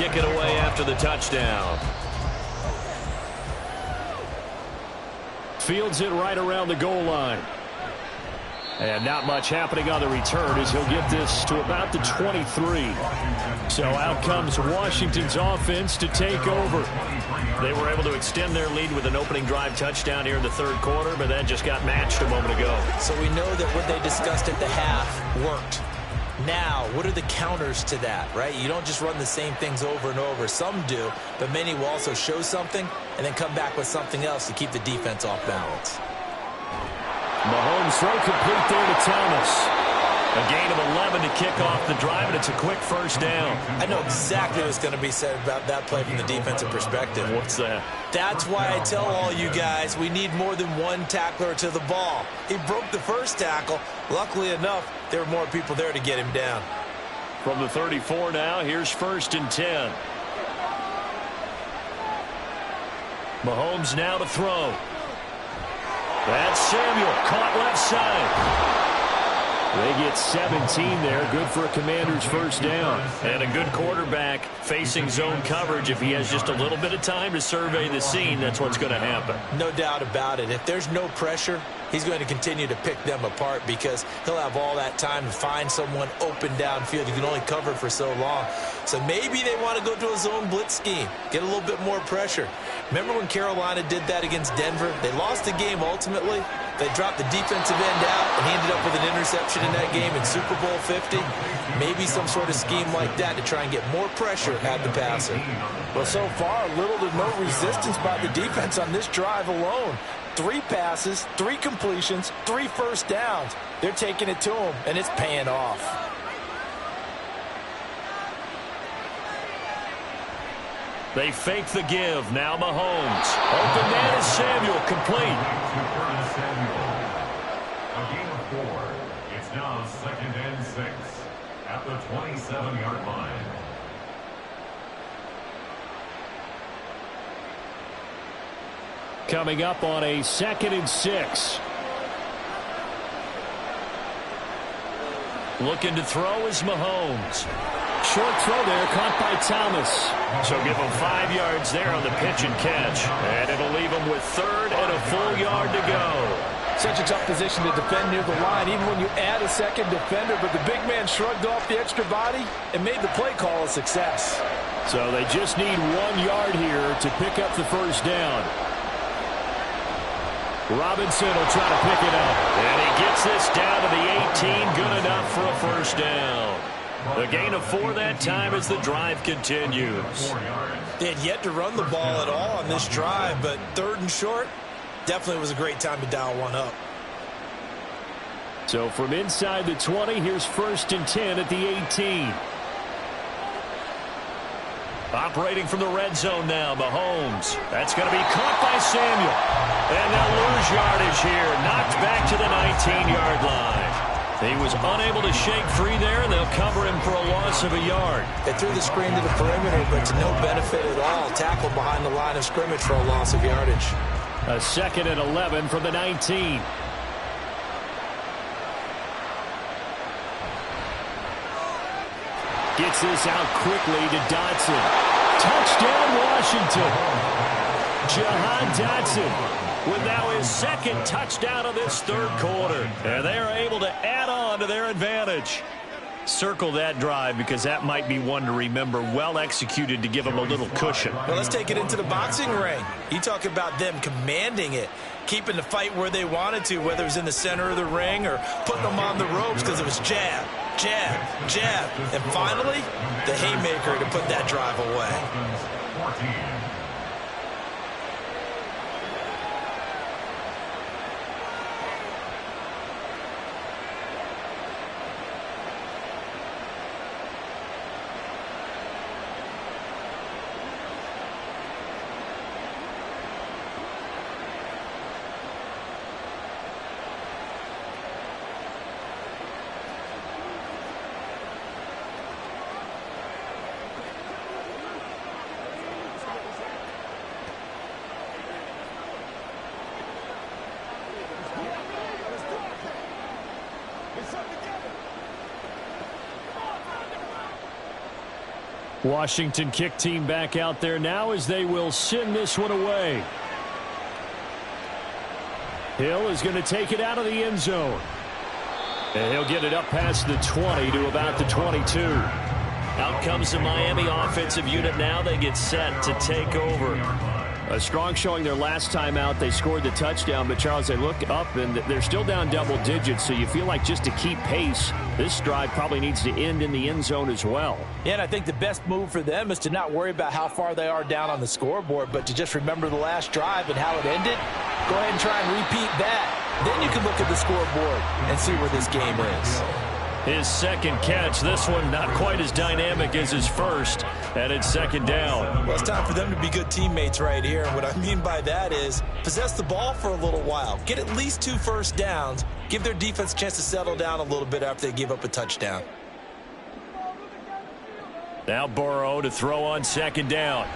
kick it away after the touchdown. Fields it right around the goal line. And not much happening on the return as he'll get this to about the 23. So out comes Washington's offense to take over. They were able to extend their lead with an opening drive touchdown here in the third quarter, but that just got matched a moment ago. So we know that what they discussed at the half worked. Now, what are the counters to that, right? You don't just run the same things over and over. Some do, but many will also show something and then come back with something else to keep the defense off balance. Mahomes throw complete there to Thomas. A gain of 11 to kick off the drive, and it's a quick first down. I know exactly what's going to be said about that play from the defensive perspective. What's that? That's why I tell all you guys we need more than one tackler to the ball. He broke the first tackle. Luckily enough, there were more people there to get him down. From the 34 now, here's 1st and 10. Mahomes now to throw. That's Samuel, caught left side. They get 17 there, good for a Commander's first down. And a good quarterback facing zone coverage. If he has just a little bit of time to survey the scene, that's what's going to happen. No doubt about it. If there's no pressure, he's going to continue to pick them apart because he'll have all that time to find someone open downfield. You can only cover for so long. So maybe they want to go to a zone blitz scheme, get a little bit more pressure. Remember when Carolina did that against Denver? They lost the game ultimately. They dropped the defensive end out, and he ended up with an interception in that game in Super Bowl 50. Maybe some sort of scheme like that to try and get more pressure at the passer. Well, so far, little to no resistance by the defense on this drive alone. 3 passes, 3 completions, 3 first downs. They're taking it to him, and it's paying off. They fake the give. Now Mahomes. Open man is Samuel. Complete. A gain of 4. It's now 2nd and 6 at the 27-yard line. Coming up on a 2nd and 6. Looking to throw is Mahomes. Short throw there, caught by Thomas. So give him 5 yards there on the pitch and catch. And it'll leave him with 3rd and a full yard to go. Such a tough position to defend near the line, even when you add a second defender. But the big man shrugged off the extra body and made the play call a success. So they just need 1 yard here to pick up the first down. Robinson will try to pick it up. And he gets this down to the 18. Good enough for a first down. A gain of 4 that time as the drive continues. They had yet to run the ball at all on this drive, but 3rd and short, definitely was a great time to dial one up. So from inside the 20, here's 1st and 10 at the 18. Operating from the red zone now, Mahomes. That's going to be caught by Samuel. And they'll lose yardage here. Knocked back to the 19-yard line. He was unable to shake free there, and they'll cover him for a loss of a yard. They threw the screen to the perimeter, but to no benefit at all. Tackled behind the line of scrimmage for a loss of yardage. A 2nd and 11 from the 19. Gets this out quickly to Dotson. Touchdown, Washington. Jahan Dotson with now his 2nd touchdown of this 3rd quarter. And they are able to add on to their advantage. Circle that drive because that might be one to remember. Well executed to give them a little cushion. Well, let's take it into the boxing ring. You talk about them commanding it, keeping the fight where they wanted to, whether it was in the center of the ring or putting them on the ropes because it was jab, jab, jab. And finally, the haymaker to put that drive away. 14. Washington kick team back out there now as they will send this one away. Hill is going to take it out of the end zone. And he'll get it up past the 20 to about the 22. Out comes the Miami offensive unit now. They get set to take over. A strong showing their last time out. They scored the touchdown, but Charles, they look up and they're still down double digits, so you feel like just to keep pace, this drive probably needs to end in the end zone as well. Yeah, and I think the best move for them is to not worry about how far they are down on the scoreboard, but to just remember the last drive and how it ended. Go ahead and try and repeat that. Then you can look at the scoreboard and see where this game is. His second catch, this one not quite as dynamic as his first, and it's second down. Well, it's time for them to be good teammates right here. And what I mean by that is possess the ball for a little while. Get at least 2 first downs. Give their defense a chance to settle down a little bit after they give up a touchdown. Now Burrow to throw on second down.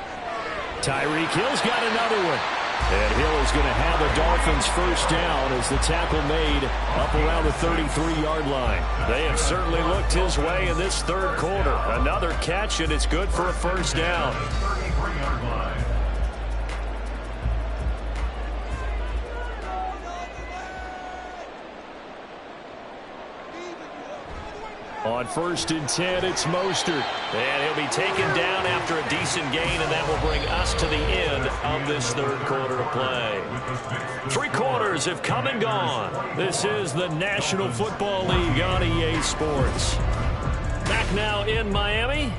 Tyreek Hill's got another one. And Hill is going to have a Dolphins first down as the tackle made up around the 33-yard line. They have certainly looked his way in this third quarter. Another catch, and it's good for a first down. On 1st and 10, it's Mostert. And he'll be taken down after a decent gain, and that will bring us to the end of this third quarter of play. 3 quarters have come and gone. This is the National Football League on EA Sports. Back now in Miami.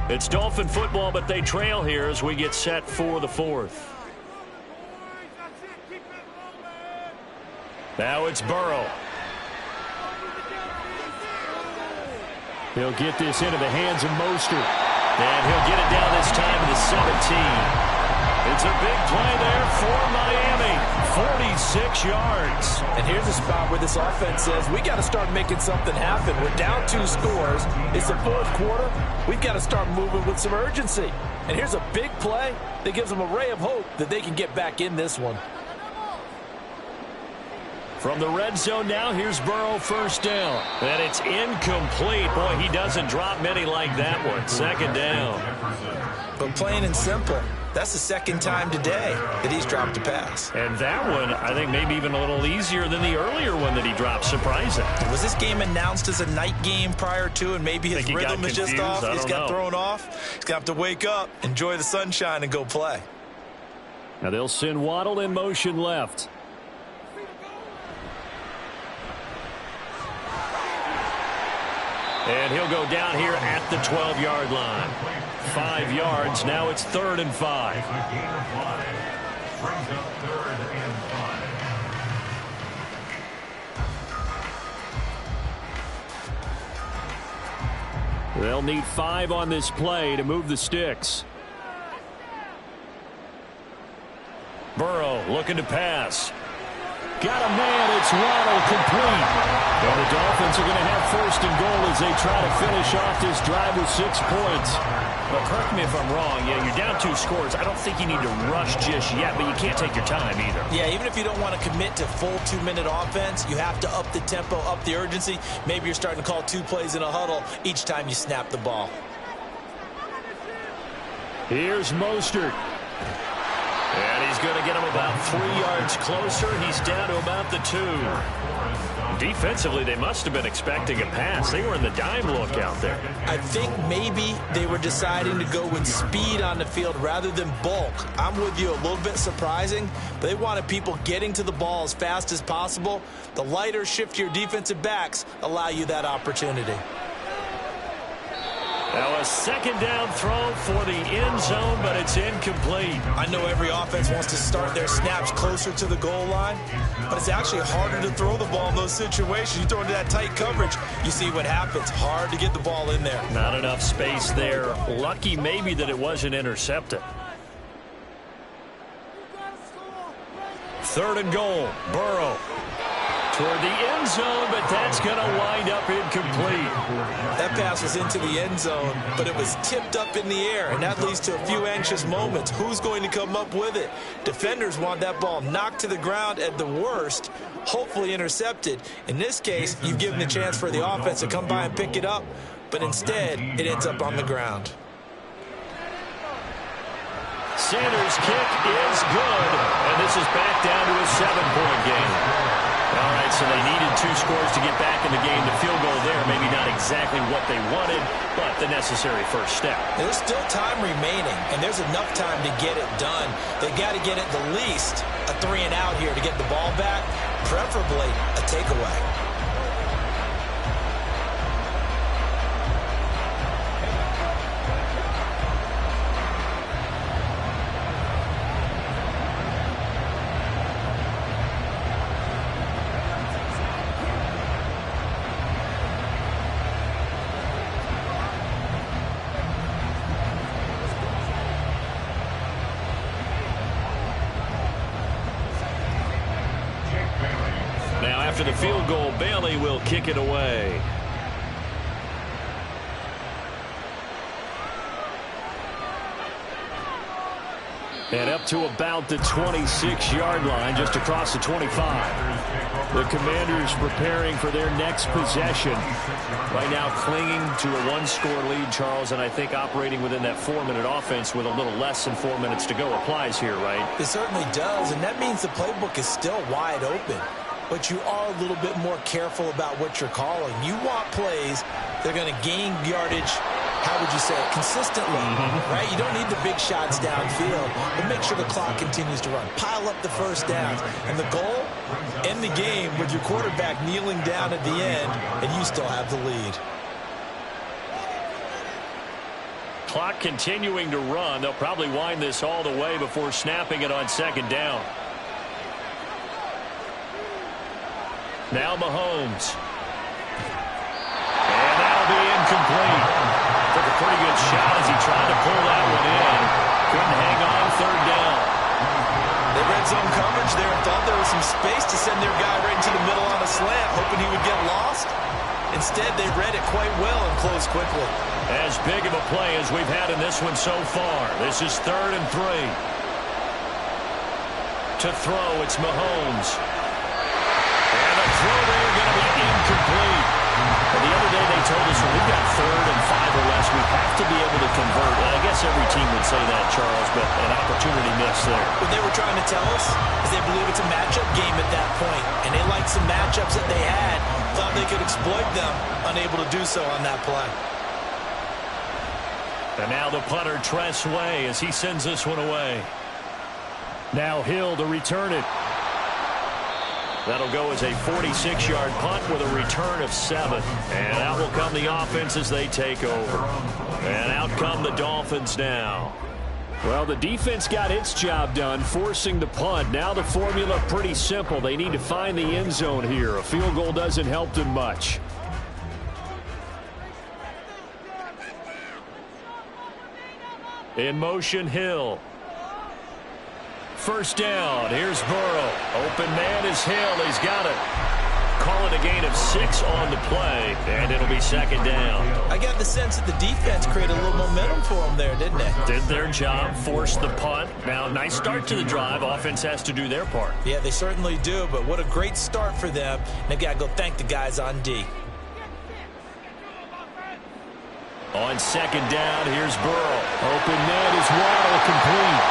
It's Dolphin football, but they trail here as we get set for the 4th. Now it's Burrow. He'll get this into the hands of Mostert. And he'll get it down this time to the 17. It's a big play there for Miami. 46 yards. And here's a spot where this offense says, we got to start making something happen. We're down 2 scores. It's the 4th quarter. We've got to start moving with some urgency. And here's a big play that gives them a ray of hope that they can get back in this one. From the red zone now, here's Burrow first down. And it's incomplete. Boy, he doesn't drop many like that one. Second down. But plain and simple, that's the second time today that he's dropped a pass. And that one, I think, maybe even a little easier than the earlier one that he dropped. Surprising. Was this game announced as a night game prior to, and maybe his rhythm is just off? He's got thrown off. He's got to wake up, enjoy the sunshine, and go play. Now they'll send Waddle in motion left. And he'll go down here at the 12-yard line. 5 yards. Now it's 3rd and 5. Brings up 3rd and 5. They'll need 5 on this play to move the sticks. Burrow looking to pass. Got a man. It's Waddle complete. And the Dolphins are going to have 1st and goal as they try to finish off this drive with 6 points. But correct me if I'm wrong. Yeah, you're down 2 scores. I don't think you need to rush just yet, but you can't take your time either. Yeah, even if you don't want to commit to full 2-minute offense, you have to up the tempo, up the urgency. Maybe you're starting to call 2 plays in a huddle each time you snap the ball. Here's Mostert. And he's going to get him about 3 yards closer. He's down to about the 2. Defensively, they must have been expecting a pass. They were in the dime look out there. I think maybe they were deciding to go with speed on the field rather than bulk. I'm with you, a little bit surprising. But they wanted people getting to the ball as fast as possible. The lighter, shiftier defensive backs allow you that opportunity. Now a second down throw for the end zone, but it's incomplete. I know every offense wants to start their snaps closer to the goal line, but it's actually harder to throw the ball in those situations. You throw into that tight coverage, you see what happens. Hard to get the ball in there. Not enough space there. Lucky maybe that it wasn't intercepted. 3rd and goal. Burrow toward the end zone, but that's going to wind up incomplete. That pass was into the end zone, but it was tipped up in the air, and that leads to a few anxious moments. Who's going to come up with it? Defenders want that ball knocked to the ground at the worst, hopefully intercepted. In this case, you've given the chance for the offense to come by and pick it up. but instead it ends up on the ground. Sanders' kick is good, and this is back down to a 7-point game. All right, so they needed 2 scores to get back in the game. The field goal there, maybe not exactly what they wanted, but the necessary first step. There's still time remaining, and there's enough time to get it done. They got to get at the least a 3-and-out here to get the ball back, preferably a takeaway. After the field goal, Bailey will kick it away. And up to about the 26-yard line, just across the 25. The Commanders preparing for their next possession. Right now clinging to a 1-score lead, Charles, and I think operating within that 4-minute offense with a little less than 4 minutes to go applies here, right? It certainly does, and that means the playbook is still wide open. But you are a little bit more careful about what you're calling. You want plays that are going to gain yardage, how would you say it, consistently, right? You don't need the big shots downfield, but make sure the clock continues to run. Pile up the first downs. And the goal, end the game with your quarterback kneeling down at the end, and you still have the lead. Clock continuing to run. They'll probably wind this all the way before snapping it on 2nd down. Now Mahomes. And that'll be incomplete. Took a pretty good shot as he tried to pull that one in. Couldn't hang on 3rd down. They red zone coverage there. Thought there was some space to send their guy right into the middle on a slant, hoping he would get lost. Instead, they read it quite well and closed quickly. As big of a play as we've had in this one so far. This is 3rd and 3. To throw, it's Mahomes. And the throw there going to be incomplete. But the other day they told us when we've got 3rd and 5 or less, we have to be able to convert. And I guess every team would say that, Charles, but an opportunity missed there. What they were trying to tell us is they believe it's a matchup game at that point, and they liked some matchups that they had, thought they could exploit them, unable to do so on that play. And now the punter, Tress Way, as he sends this one away. Now Hill to return it. That'll go as a 46-yard punt with a return of 7. And out will come the offense as they take over. And out come the Dolphins now. Well, the defense got its job done, forcing the punt. Now the formula pretty simple. They need to find the end zone here. A field goal doesn't help them much. In motion, Hill. 1st down. Here's Burrow. Open man is Hill. He's got it. Call it a gain of 6 on the play, and it'll be 2nd down. I got the sense that the defense created a little momentum for them there, didn't they? Did their job, forced the punt. Now, nice start to the drive. Offense has to do their part. Yeah, they certainly do, but what a great start for them. They've got to go thank the guys on D. On 2nd down, here's Burrow. Open man is Waddle, complete.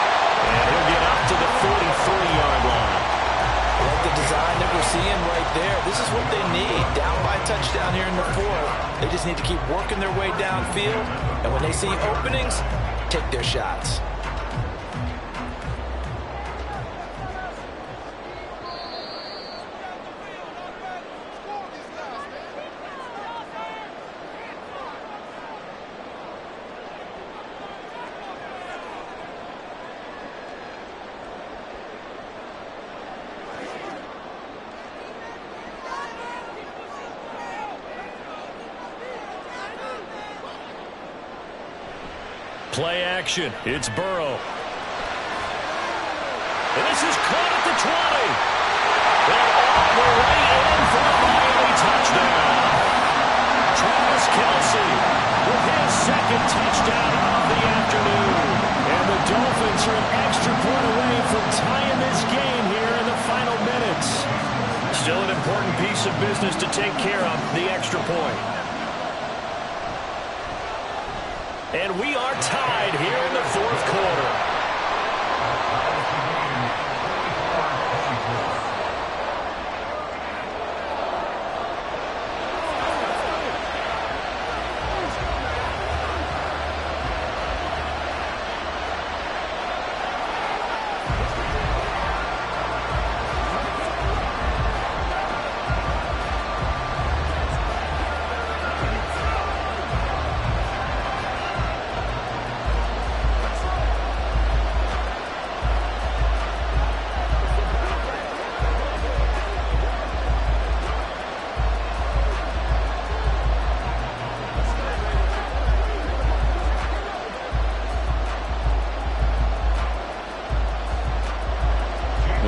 And he'll get up to the 43-yard line. I like the design that we're seeing right there. This is what they need. Down by a touchdown here in the 4th. They just need to keep working their way downfield. And when they see openings, take their shots. Play action. It's Burrow. And this is caught at the 20. And all the way in for a Miami touchdown. Travis Kelce with his 2nd touchdown of the afternoon. And the Dolphins are an extra point away from tying this game here in the final minutes. Still an important piece of business to take care of, the extra point. And we are tied here in the fourth quarter.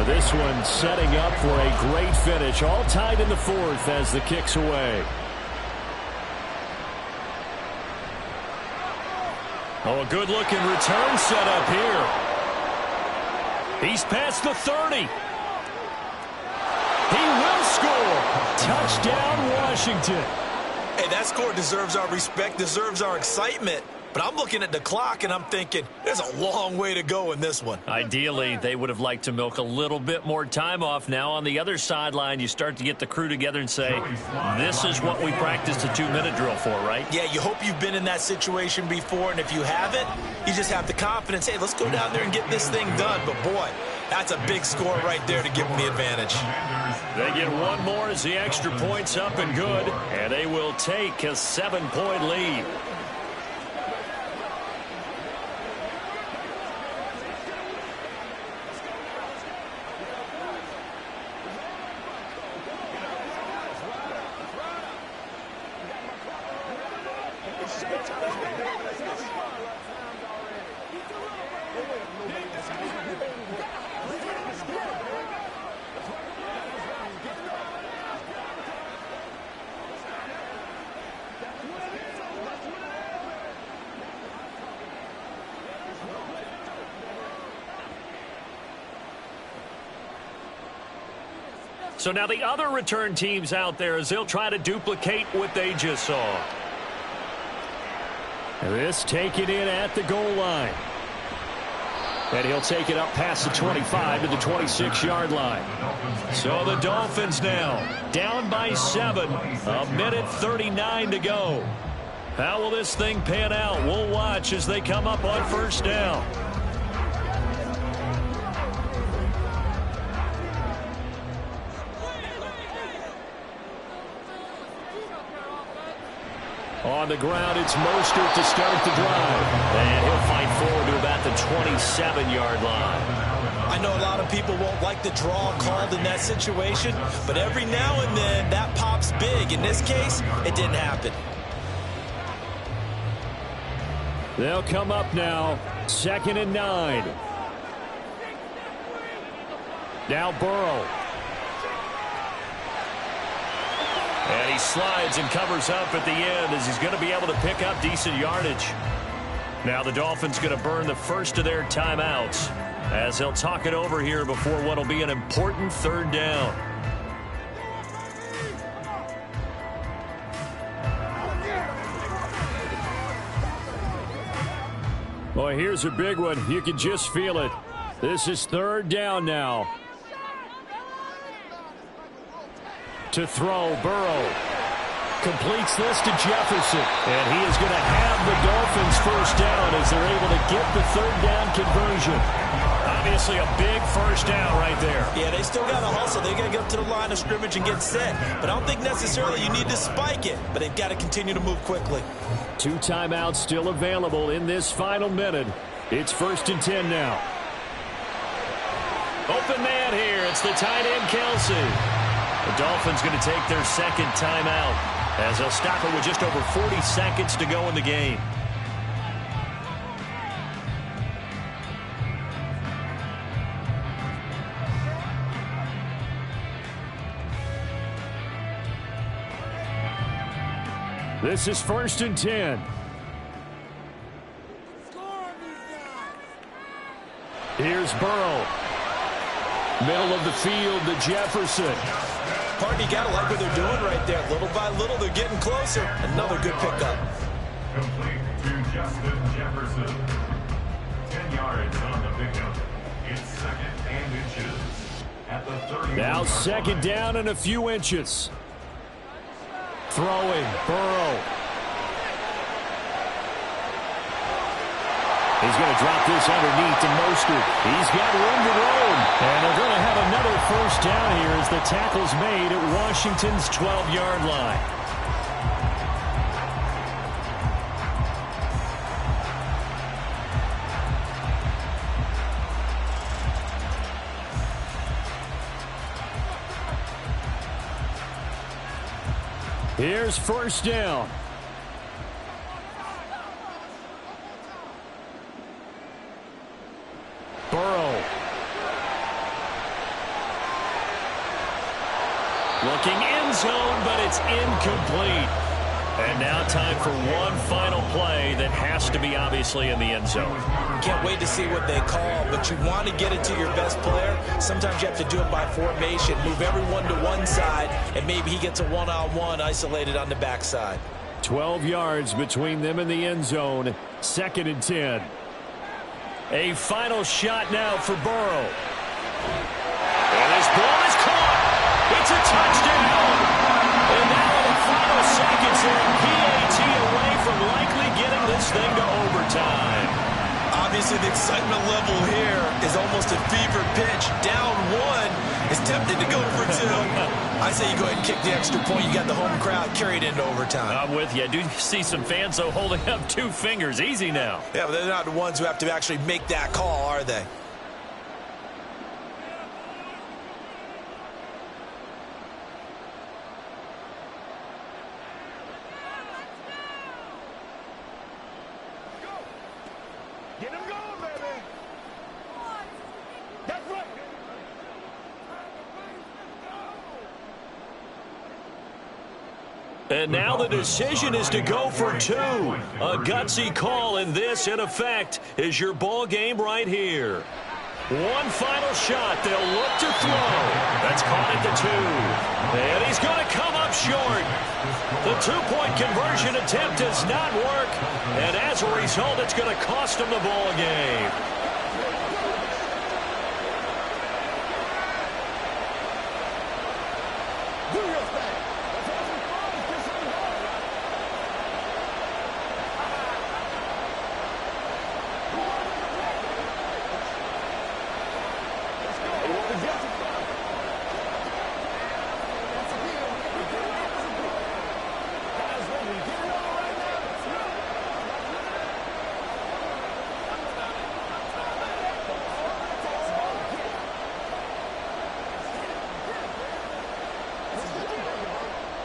This one setting up for a great finish. All tied in the fourth as the kick's away. Oh, a good-looking return set up here. He's past the 30. He will score. Touchdown, Washington. Hey, that score deserves our respect, deserves our excitement. But I'm looking at the clock, and I'm thinking, there's a long way to go in this one. Ideally, they would have liked to milk a little bit more time off. Now, on the other sideline, you start to get the crew together and say, this is what we practiced a 2-minute drill for, right? Yeah, you hope you've been in that situation before, and if you haven't, you just have the confidence, hey, let's go down there and get this thing done. But, boy, that's a big score right there to give them the advantage. They get one more as the extra point's up and good, and they will take a 7-point lead. So now the other return teams out there as they'll try to duplicate what they just saw. This taken in at the goal line. And he'll take it up past the 25 to the 26-yard line. So the Dolphins now down by 7. A minute 39 to go. How will this thing pan out? We'll watch as they come up on first down. On the ground, it's Mostert to start the drive. And he'll fight forward to about the 27-yard line. I know a lot of people won't like the draw called in that situation, but every now and then that pops big. In this case, it didn't happen. They'll come up now, 2nd and 9. Now Burrow. And he slides and covers up at the end as he's going to be able to pick up decent yardage. Now the Dolphins going to burn the first of their timeouts as they'll talk it over here before what will be an important 3rd down. Boy, here's a big one. You can just feel it. This is 3rd down now. To throw, Burrow completes this to Jefferson, and he is going to have the Dolphins first down as they're able to get the 3rd down conversion. Obviously a big first down right there. Yeah, they still got to hustle. They got to get up to the line of scrimmage and get set. But I don't think necessarily you need to spike it, but they've got to continue to move quickly. 2 timeouts still available in this final minute. It's 1st and 10 now. Open man here. It's the tight end, Kelsey. The Dolphins going to take their 2nd timeout as they'll stop it with just over 40 seconds to go in the game. This is 1st and 10. Here's Burrow. Middle of the field to Jefferson. Partner, you got to like what they're doing right there. Little by little, they're getting closer. Another good pickup. Complete to Justin Jefferson. 10 yards on the pickup. It's 2nd and inches. At the 30. Now 2nd down and a few inches. Throwing, Burrow. He's going to drop this underneath to Mostert. He's got room to roam. And they're going to have another 1st down here as the tackle's made at Washington's 12-yard line. Here's 1st down. Burrow. Looking end zone, but it's incomplete. And now time for one final play that has to be obviously in the end zone. Can't wait to see what they call, but you want to get it to your best player. Sometimes you have to do it by formation. Move everyone to one side, and maybe he gets a one-on-one isolated on the backside. 12 yards between them and the end zone. 2nd and 10. A final shot now for Burrow. And his ball is caught. It's a touchdown. And now in the final seconds, they're a PAT away from likely getting this thing to overtime. Obviously, the excitement level here is almost a fever pitch. Down 1. It's tempted to go for 2. I say you go ahead and kick the extra point. You got the home crowd carried into overtime. I'm with you. I do see some fans, though, holding up 2 fingers. Easy now. Yeah, but they're not the ones who have to actually make that call, are they? Get him going, baby. That's right. And now the decision is to go for 2. A gutsy call, and this, in effect, is your ball game right here. One final shot. They'll look to throw. That's caught at the 2. And he's going to come up short. The 2-point conversion attempt does not work. And as a result, it's going to cost him the ball game.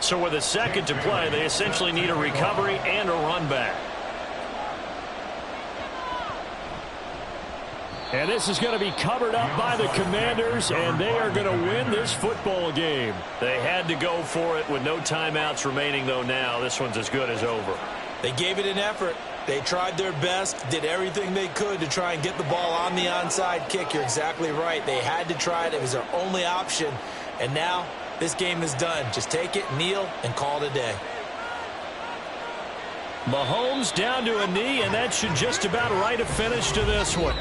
So with a 2nd to play, they essentially need a recovery and a run back. And this is going to be covered up by the Commanders, and they are going to win this football game. They had to go for it with no timeouts remaining, though now this one's as good as over. They gave it an effort. They tried their best, did everything they could to try and get the ball on the onside kick. You're exactly right. They had to try it. It was their only option. And now this game is done. Just take it, kneel, and call it a day. Mahomes down to a knee, and that should just about write a finish to this one.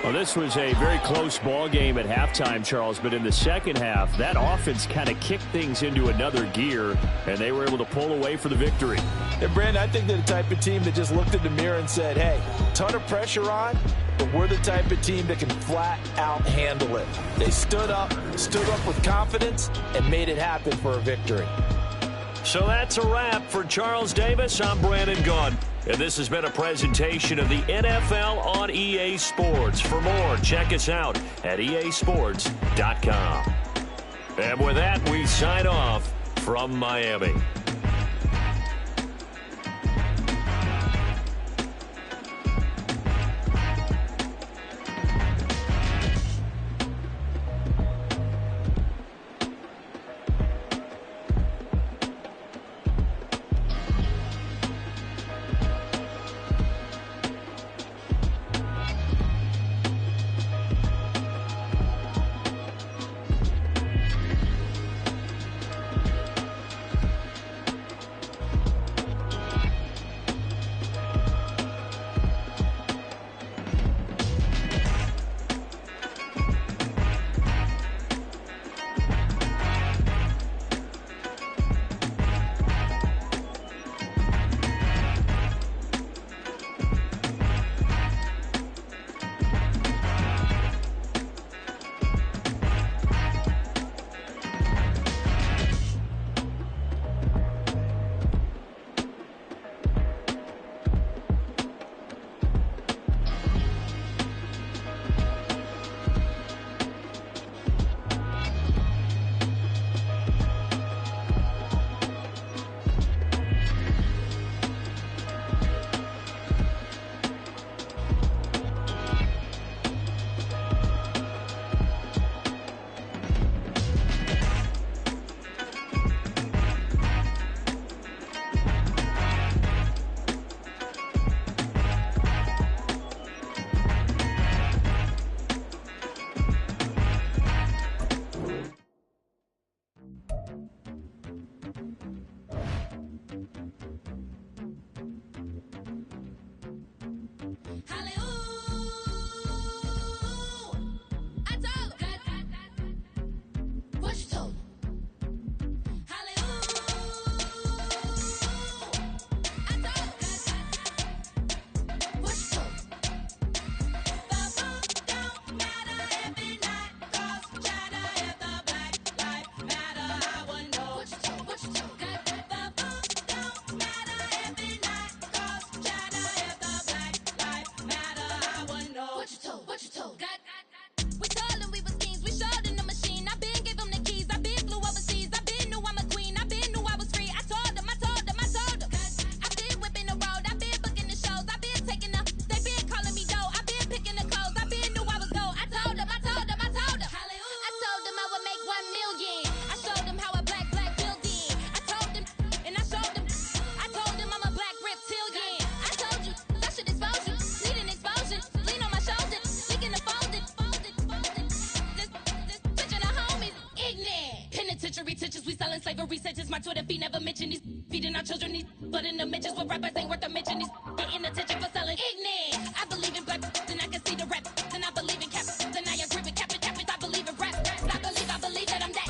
Well, this was a very close ball game at halftime, Charles, but in the second half, that offense kind of kicked things into another gear, and they were able to pull away for the victory. And, Brandon, I think they're the type of team that just looked in the mirror and said, hey, ton of pressure on, but we're the type of team that can flat out handle it. They stood up with confidence, and made it happen for a victory. So that's a wrap for Charles Davis. I'm Brandon Gunn. And this has been a presentation of the NFL on EA Sports. For more, check us out at easports.com. And with that, we sign off from Miami. selling slavery sentence. My Twitter feed never mentioned these feeding our children these, but in the mentions with rappers ain't worth a mention. These getting attention for selling ignorant. I believe in black, and I can see the rap, and I believe in cap, and I agree with cap. I believe in rap. I believe that I'm that.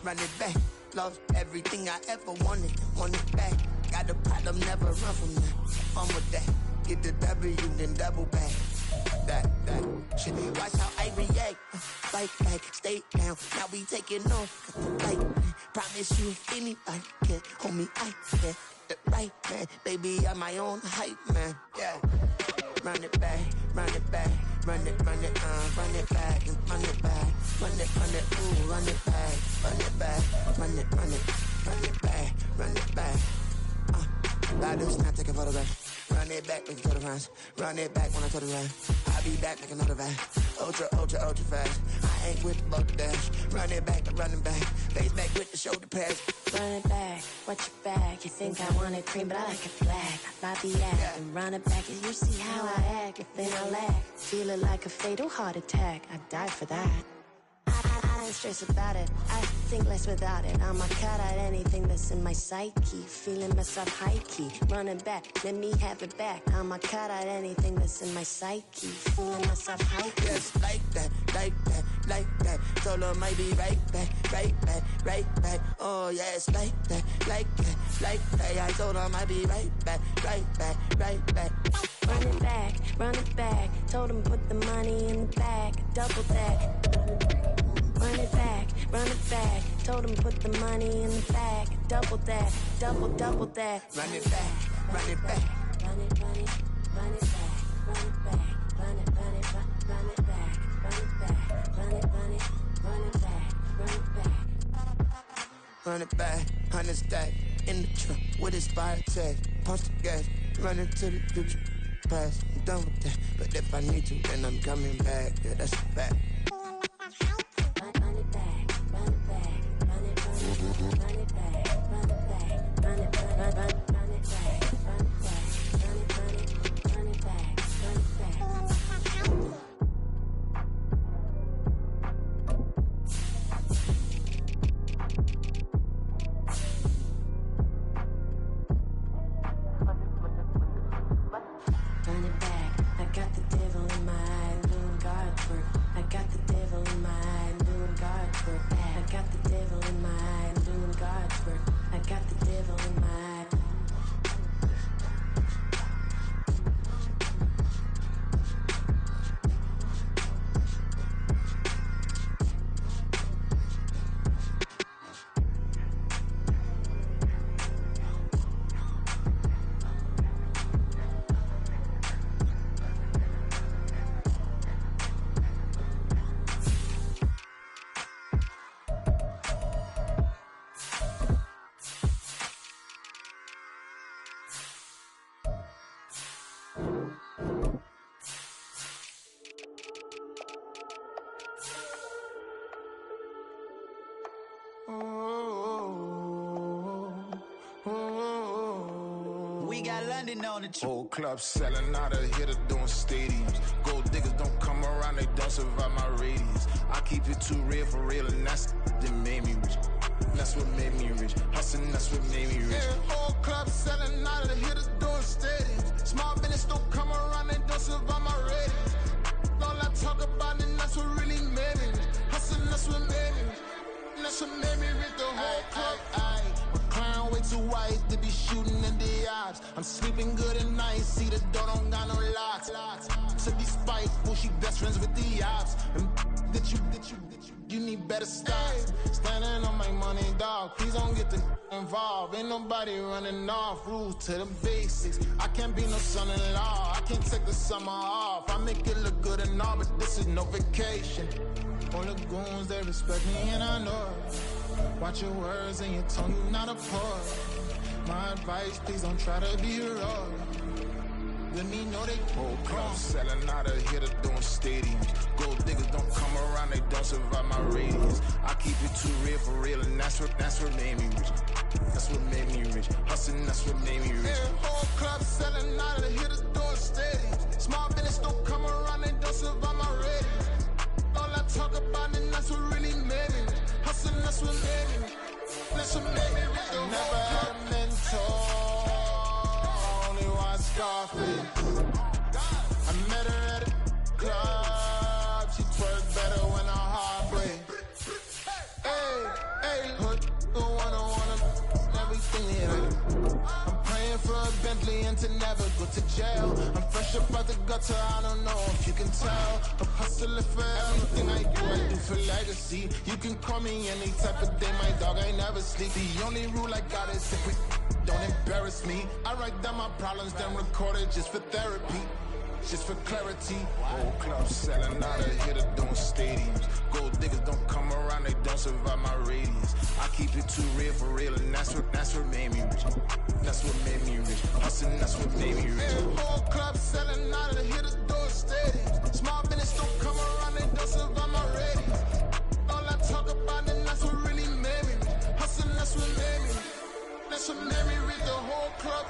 Run it back, lost everything I ever wanted it back. Got a problem, never run from that. I'm with that, get the W, then double back. That shit, watch how I react. Fight back, stay down, now we taking off. Like, promise you if anybody can hold me, I can. The right man, baby, I'm my own hype man. Yeah, run it back, run it back. Run it back, run it back, run it, ooh, run it back, run it back, run it back, run it back. Light up, snap, take a photograph. Run it back, make it to the front. Run it back when I to the right. I'll be back, make another back. Ultra fast. I ain't with the buck dash. Run it back, running back. Face back with the shoulder pads. Run it back, watch your back. You think I want it cream, but I like it black. Bobby act and run it back, and you see how I act. If then I lack, feel it like a fatal heart attack. I'd die for that. I ain't stressed about it, I think less without it. I'ma cut out anything that's in my psyche. Feeling myself high key, running back, let me have it back. I'ma cut out anything that's in my psyche. Feeling myself high key. Yes, like that. Told her might be right back. Oh yes, like that. I told her might be right back. Run it back. Told him put the money in the bag, double that. Run it back. Told him put the money in the bag, double that, double that. Run it back. Run it back. Run it back. Run it back. Run it back. Run it back. Run it back, 100 stack in the trunk with his fire tag. Punch the gas, running to the future. Past, I'm done with that. But if I need to, then I'm coming back. Yeah, that's a fact. We got London on the whole club selling out of hitter doing stadiums. Gold diggers don't come around, they don't survive my radius. I keep it too real for real, and that's that made me rich. That's what made me rich. Hustling, that's what made me rich. Yeah, whole club selling out of hitters doing stadiums. Small business don't come around, they don't survive my radius. All I talk about, and that's what really made me rich. Hustling, that's what made me rich. That's what made me rich. The whole club. Clown way too wise to be shooting in the eyes. I'm sleeping good at night, see the door don't got no locks. To be spiteful, she best friends with the ops. And that you You need better stocks. Standing on my money, dog. Please don't get the involved. Ain't nobody running off. Rules to the basics. I can't be no son-in-law. I can't take the summer off. I make it look good and all, but this is no vacation. All the goons, they respect me and I know it. Watch your words and your tone, you not a poet. My advice, please don't try to be heroic. Let me know they whole club selling out of here to doing stadiums. Gold diggers don't come around, they don't survive my radius. I keep it too real for real, and that's what made me rich. That's what made me rich. Hustling, that's what made me rich. Yeah, whole club selling out of here to doing stadiums. Small business don't come around, they don't survive my radius. All I talk about, and that's what really made me rich. Hustling, that's what made me rich. That's what made me rich. Never had a mentor. Scarface. I met her at a club. She twerk better when her heart breaks. Hey, hood, the one I wanna, everything that I do. I'm praying for a Bentley and to never go to jail. I'm fresh up out the gutter, I don't know if you can tell. I'm hustling for everything I do for legacy. You can call me any type of day, my dog, I never sleep. The only rule I got is if we don't embarrass me. I write down my problems, then record it just for therapy, just for clarity. Whole club selling out of here to doing stadiums. Gold diggers don't come around, they don't survive my radius. I keep it too real for real, and that's what made me rich. That's what made me rich. Hustling, that's what made me rich. Yeah, whole club selling out of here to doing stadiums. Small business don't come around, they don't survive my radius. All I talk about, and that's what really made me rich. Hustling, that's what made me rich. That's what made me read the whole club.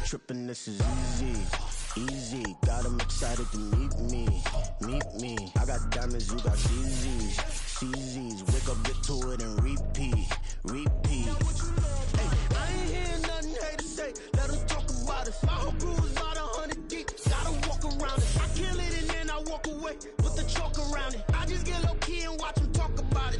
ain't tripping, this is easy. Easy, got them excited to meet me. I got diamonds, you got CZs. Wake up, get to it, and repeat. Hey, I ain't hearing nothing haters say. Let them talk about us. My whole crew is about 100 deep. Gotta walk around it. I kill it and then I walk away. Put the chalk around it. I just get low key and watch them talk about it.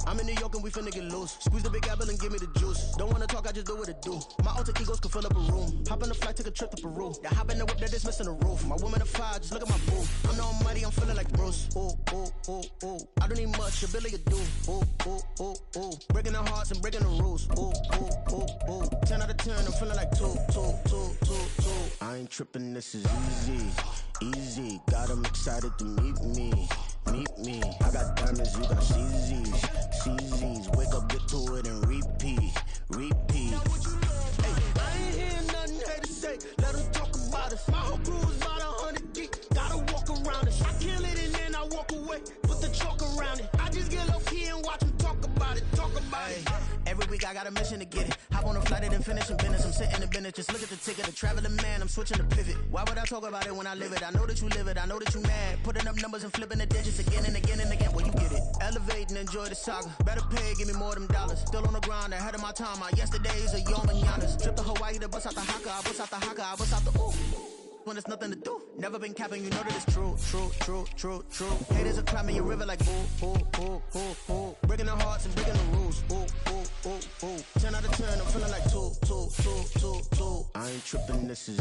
I'm in New York and we finna get loose. Squeeze the big apple and give me the juice. Don't wanna talk, I just do what it do. My alter egos can fill up a room. Hop on the flight, take a trip to Peru. Yeah, hop in the whip, that is missing the roof. My woman a fire, just look at my boo. I'm the almighty, I'm feeling like Bruce. Ooh. I don't need much, ability to do. Ooh. Breaking the hearts and breaking the rules. Ooh. 10 out of 10, I'm feeling like 2. I ain't tripping, this is easy. Got them excited to meet me. I got diamonds, you got CZs. Wake up, get to it, and repeat. Hey, I ain't hearing nothing haters say. Let them talk about us. My whole crew is about 100 deep. Gotta walk around it. I kill it and then I walk away. Put the chalk around it. I just get low key and watch them talk about it. Every week I got a mission to get it. Hop on a flight and then finish in business. I'm sitting in business, just look at the ticket. A traveling man, I'm switching to pivot. Why would I talk about it when I live it? I know that you live it, I know that you mad. Putting up numbers and flipping the digits again and again. Well, you get it. Elevate and enjoy the saga. Better pay, give me more them dollars. Still on the grind, ahead of my time. My yesterdays are yom and yanas. Trip to Hawaii to bust out the haka. I bust out the haka, I bust out the ooh. When there's nothing to do. Never been capping, you know that it's true. Haters are climbing your river like ooh. Breaking their hearts and breaking the rules. Ooh. 10 out of 10, I'm feeling like 2. I ain't tripping, this is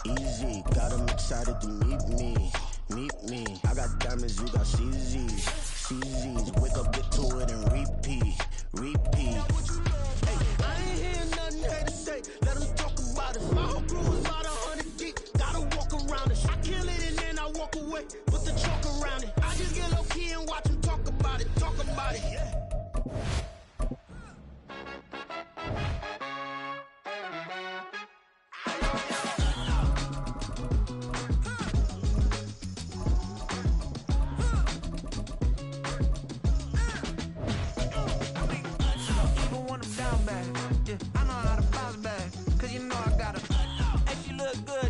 easy. Got them excited to meet me. I got diamonds, you got CZs. Wake up, get to it, and repeat. Hey, I ain't hearing nothing haters say. Let them talk about us. My whole crew is about 100 deep. Gotta walk around it. I kill it and then I walk away. Put the chalk around it. I just get low key and watch them talk about it. Yeah.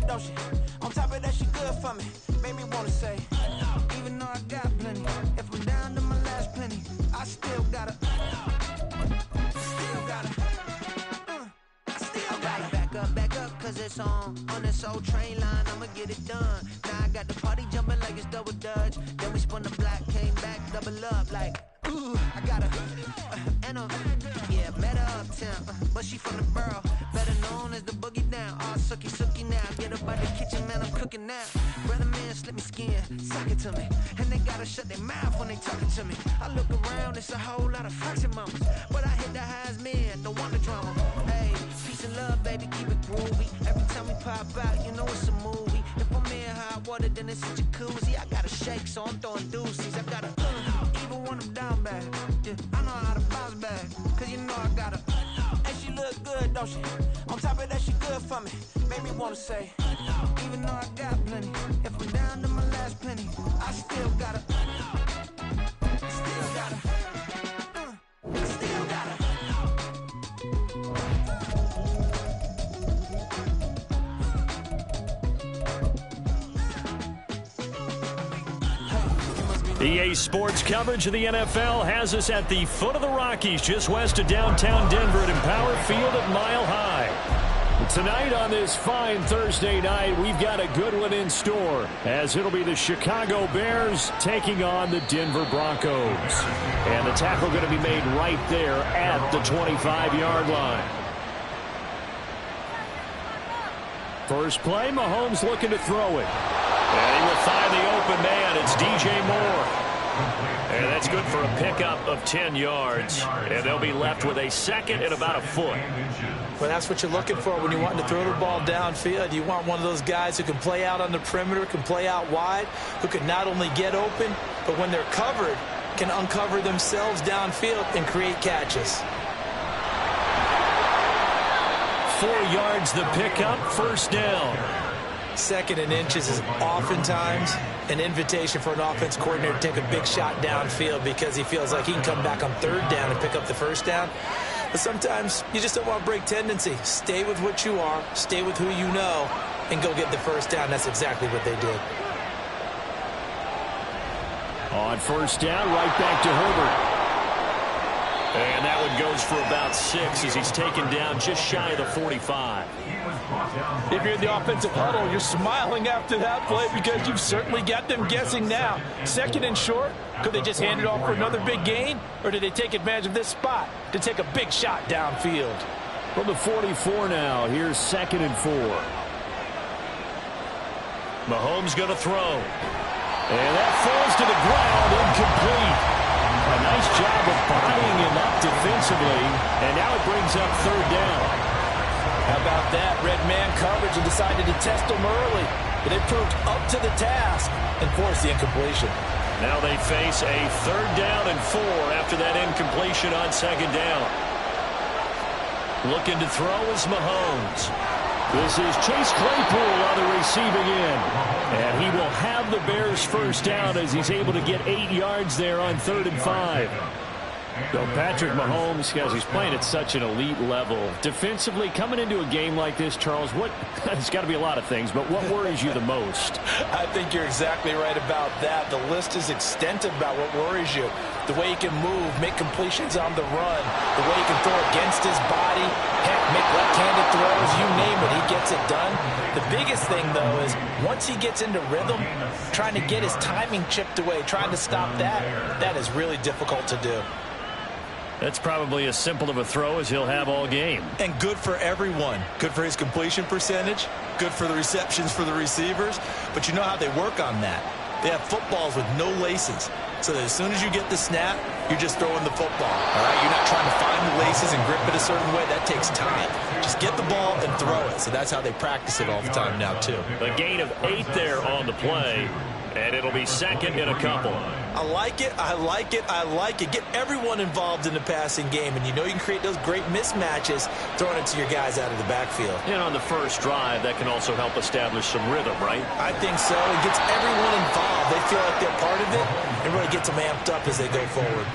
Don't she? On top of that, she good for me. Made me wanna say, even though I got plenty, if I'm down to my last penny, I still gotta. Back up, cause it's on this old train line, I'ma get it done. Now I got the party jumping like it's double dutch. Then we spun the block, came back, double up like, ooh, I got her, and met her uptown, but she from the borough, better known as the boogie down. All sucky now, get up out the kitchen, man, I'm cooking now. Brother man, slip me skin, suck it to me, and they gotta shut their mouth when they talking to me. I look around, it's a whole lot of flirting mamas, but I hit the highs, man, don't want the drama. Hey, peace and love, baby, keep it groovy. Every time we pop out, you know it's a movie. If I'm in hot water, then it's a jacuzzi. I gotta shake, so I'm throwing deuces. I gotta even when I'm down bad. Yeah, I know how to bounce back, cause you know I gotta. And she look good, don't she? On top of that, she good for me. Made me wanna say, even though I got plenty, if I'm down to my last penny, I still gotta. EA Sports coverage of the NFL has us at the foot of the Rockies, just west of downtown Denver at Empower Field at Mile High. Tonight on this fine Thursday night, we've got a good one in store, as it'll be the Chicago Bears taking on the Denver Broncos. And the tackle going to be made right there at the 25-yard line. First play, Mahomes looking to throw it. And he will find the open man. It's DJ Moore. And that's good for a pickup of 10 yards. And they'll be left with a second and about a foot. Well, that's what you're looking for when you want to throw the ball downfield. You want one of those guys who can play out on the perimeter, can play out wide, who can not only get open, but when they're covered, can uncover themselves downfield and create catches. 4 yards the pickup, first down. Second and inches is oftentimes an invitation for an offense coordinator to take a big shot downfield because he feels like he can come back on third down and pick up the first down. But sometimes you just don't want to break tendency. Stay with what you are, stay with who you know, and go get the first down. That's exactly what they did. On first down, right back to Herbert. And that one goes for about 6 as he's taken down just shy of the 45. If you're in the offensive huddle, you're smiling after that play because you've certainly got them guessing now. Second and short, could they just hand it off for another big gain? Or did they take advantage of this spot to take a big shot downfield? From the 44 now, here's 2nd and 4. Mahomes going to throw. And that falls to the ground, incomplete. A nice job of bodying him up defensively, and now it brings up 3rd down. How about that? Red man coverage and decided to test him early, but they proved up to the task and forced the incompletion. Now they face a 3rd down and 4 after that incompletion on 2nd down. Looking to throw is Mahomes. This is Chase Claypool on the receiving end. And he will have the Bears first down as he's able to get 8 yards there on 3rd and 5. So Patrick Mahomes, guys, he's playing at such an elite level. Defensively, coming into a game like this, Charles, it's got to be a lot of things, but what worries you the most? I think you're exactly right about that. The list is extensive about what worries you. The way he can move, make completions on the run, the way he can throw against his body, heck, make left-handed throws, you name it, he gets it done. The biggest thing, though, is once he gets into rhythm, trying to get his timing chipped away, trying to stop that is really difficult to do. That's probably as simple of a throw as he'll have all game. And good for everyone. Good for his completion percentage. Good for the receptions for the receivers. But you know how they work on that. They have footballs with no laces. So that as soon as you get the snap, you're just throwing the football. All right? You're not trying to find the laces and grip it a certain way. That takes time. Just get the ball and throw it. So that's how they practice it all the time now, too. A gain of 8 there on the play. And it'll be 2nd and a couple. I like it. I like it. I like it. Get everyone involved in the passing game. And you know you can create those great mismatches throwing it to your guys out of the backfield. And on the first drive, that can also help establish some rhythm, right? I think so. It gets everyone involved. They feel like they're part of it and really gets them amped up as they go forward.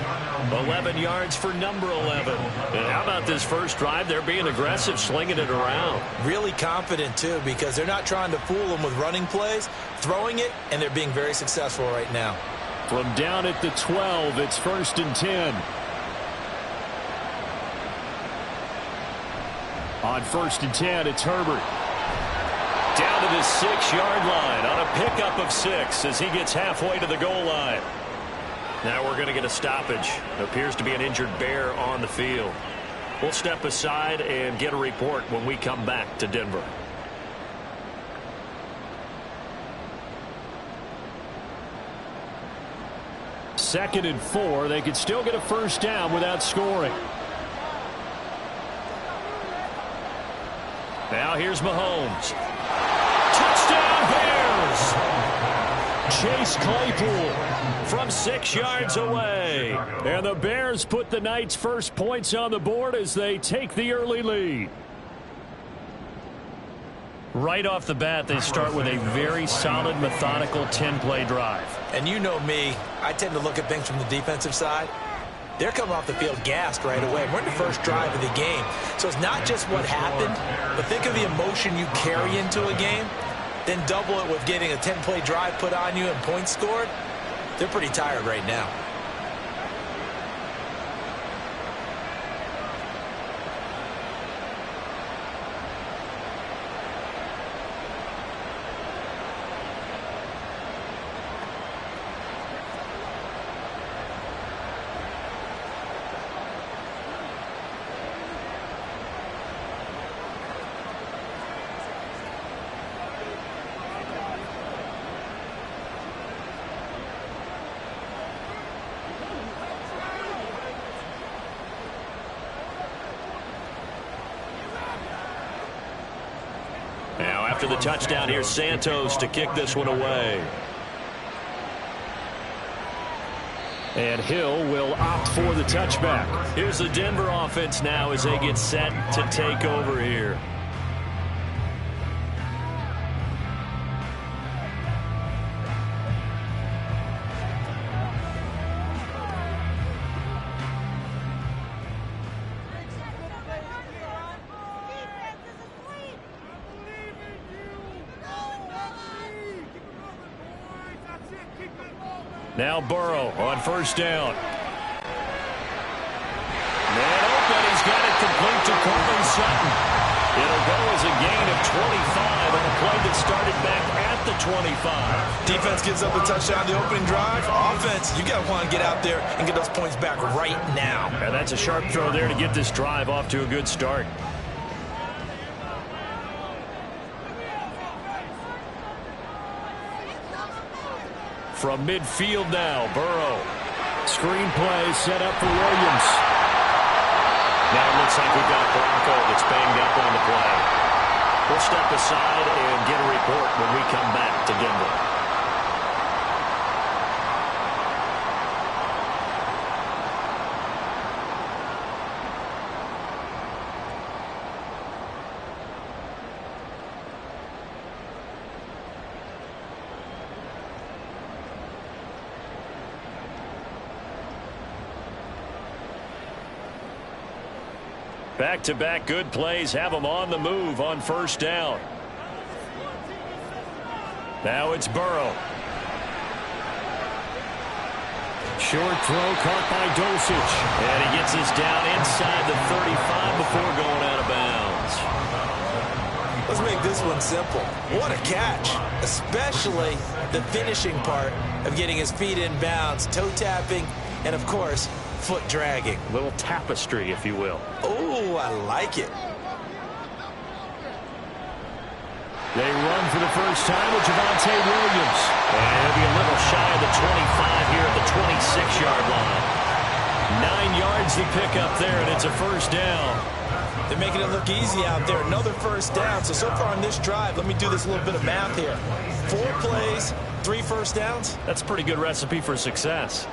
11 yards for number 11. And how about this first drive? They're being aggressive, slinging it around. Really confident, too, because they're not trying to fool them with running plays, throwing it, and they're being very successful right now. From down at the 12, it's 1st and 10. On 1st and 10, it's Herbert. Down to the 6-yard line on a pickup of 6 as he gets halfway to the goal line. Now we're going to get a stoppage. Appears to be an injured Bear on the field. We'll step aside and get a report when we come back to Denver. Second and 4. They could still get a first down without scoring. Now here's Mahomes. Touchdown Bears! Chase Claypool from 6 yards away. And the Bears put the night's first points on the board as they take the early lead. Right off the bat, they start with a very solid, methodical 10-play drive. And you know me, I tend to look at things from the defensive side. They're coming off the field gassed right away. We're in the first drive of the game. So it's not just what happened, but think of the emotion you carry into a game. Then double it with getting a 10-play drive put on you and points scored. They're pretty tired right now. Now after the touchdown, here's Santos to kick this one away. And Hill will opt for the touchback. Here's the Denver offense now as they get set to take over here. Now Burrow on first down. Man open, he's got it complete to Cortland Sutton. It'll go as a gain of 25 on a play that started back at the 25. Defense gives up the touchdown the opening drive. Offense, you got to want to get out there and get those points back right now. And that's a sharp throw there to get this drive off to a good start. From midfield now, Burrow. Screen play set up for Williams. Now it looks like we've got a Bronco that's banged up on the play. We'll step aside and get a report when we come back to Denver. Back-to-back good plays have them on the move on first down. Now it's Burrow. Short throw caught by Dulcich. And he gets us down inside the 35 before going out of bounds. Let's make this one simple. What a catch, especially the finishing part of getting his feet in bounds, toe tapping, and of course, foot dragging. A little tapestry, if you will. Oh, I like it. They run for the first time with Javonte Williams. And he'll be a little shy of the 25 here at the 26-yard line. 9 yards the pickup there, and it's a first down. They're making it look easy out there. Another first down. So far on this drive, let me do this little bit of math here. 4 plays, 3 first downs. That's a pretty good recipe for success.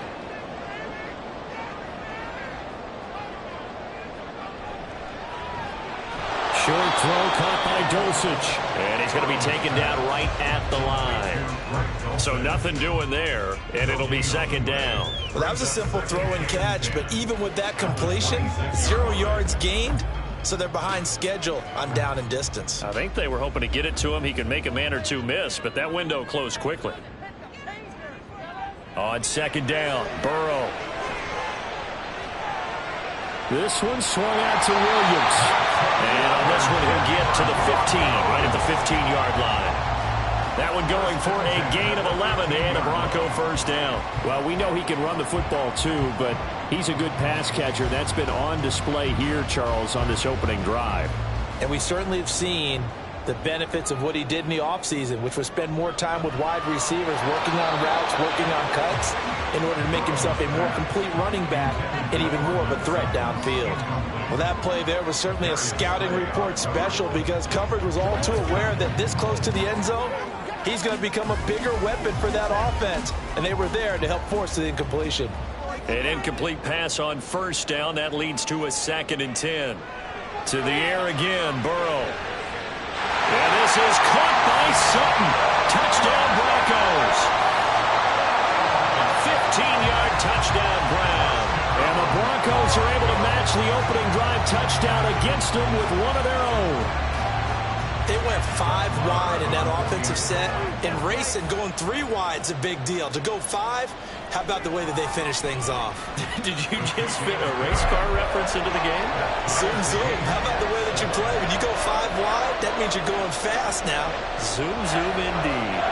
Short throw caught by Dulcich. And he's going to be taken down right at the line. So nothing doing there, and it'll be second down. Well, that was a simple throw and catch, but even with that completion, 0 yards gained, so they're behind schedule on down and distance. I think they were hoping to get it to him. He could make a man or two miss, but that window closed quickly. On second down, Burrow. This one swung out to Williams. And on this one, he'll get to the 15, right at the 15-yard line. That one going for a gain of 11 and a Bronco first down. Well, we know he can run the football too, but he's a good pass catcher. That's been on display here, Charles, on this opening drive. And we certainly have seen the benefits of what he did in the offseason, which was spend more time with wide receivers, working on routes, working on cuts, in order to make himself a more complete running back and even more of a threat downfield. Well, that play there was certainly a scouting report special because coverage was all too aware that this close to the end zone, he's going to become a bigger weapon for that offense, and they were there to help force the incompletion. An incomplete pass on first down. That leads to a 2nd and 10. To the air again, Burrow. And this is caught by Sutton. Touchdown, Broncos. 15-yard touchdown, Brown. And the Broncos are able to match the opening drive touchdown against them with one of their own. They went 5 wide in that offensive set, and racing going 3 wide's a big deal. To go 5, how about the way that they finish things off? Did you just fit a race car reference into the game? Zoom, zoom. How about the way that you play? When you go 5 wide, that means you're going fast now. Zoom, zoom indeed.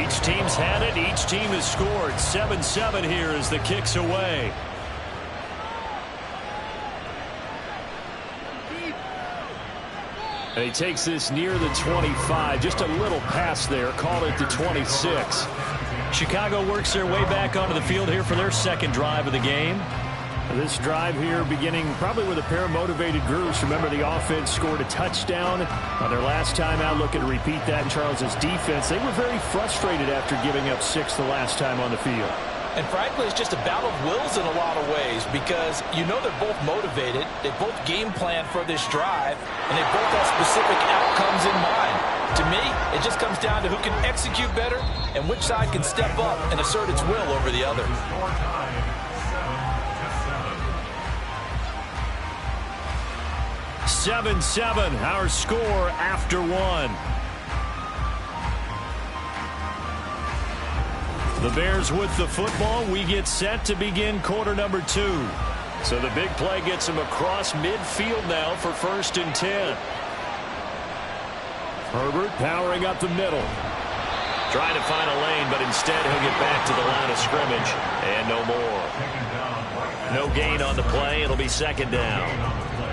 Each team's had it. Each team has scored. 7-7 here as the kick's away. And he takes this near the 25. Just a little pass there. Called it the 26. Chicago works their way back onto the field here for their second drive of the game. This drive here beginning probably with a pair of motivated groups. Remember, the offense scored a touchdown on their last time out, looking to repeat that in Charles's defense. They were very frustrated after giving up 6 the last time on the field. And frankly, it's just a battle of wills in a lot of ways because you know they're both motivated. They both game plan for this drive, and they both have specific outcomes in mind. To me, it just comes down to who can execute better and which side can step up and assert its will over the other. 7-7, our score after 1. The Bears with the football. We get set to begin quarter number 2. So the big play gets him across midfield now for 1st and 10. Herbert powering up the middle. Trying to find a lane, but instead he'll get back to the line of scrimmage. And no more. No gain on the play. It'll be 2nd down.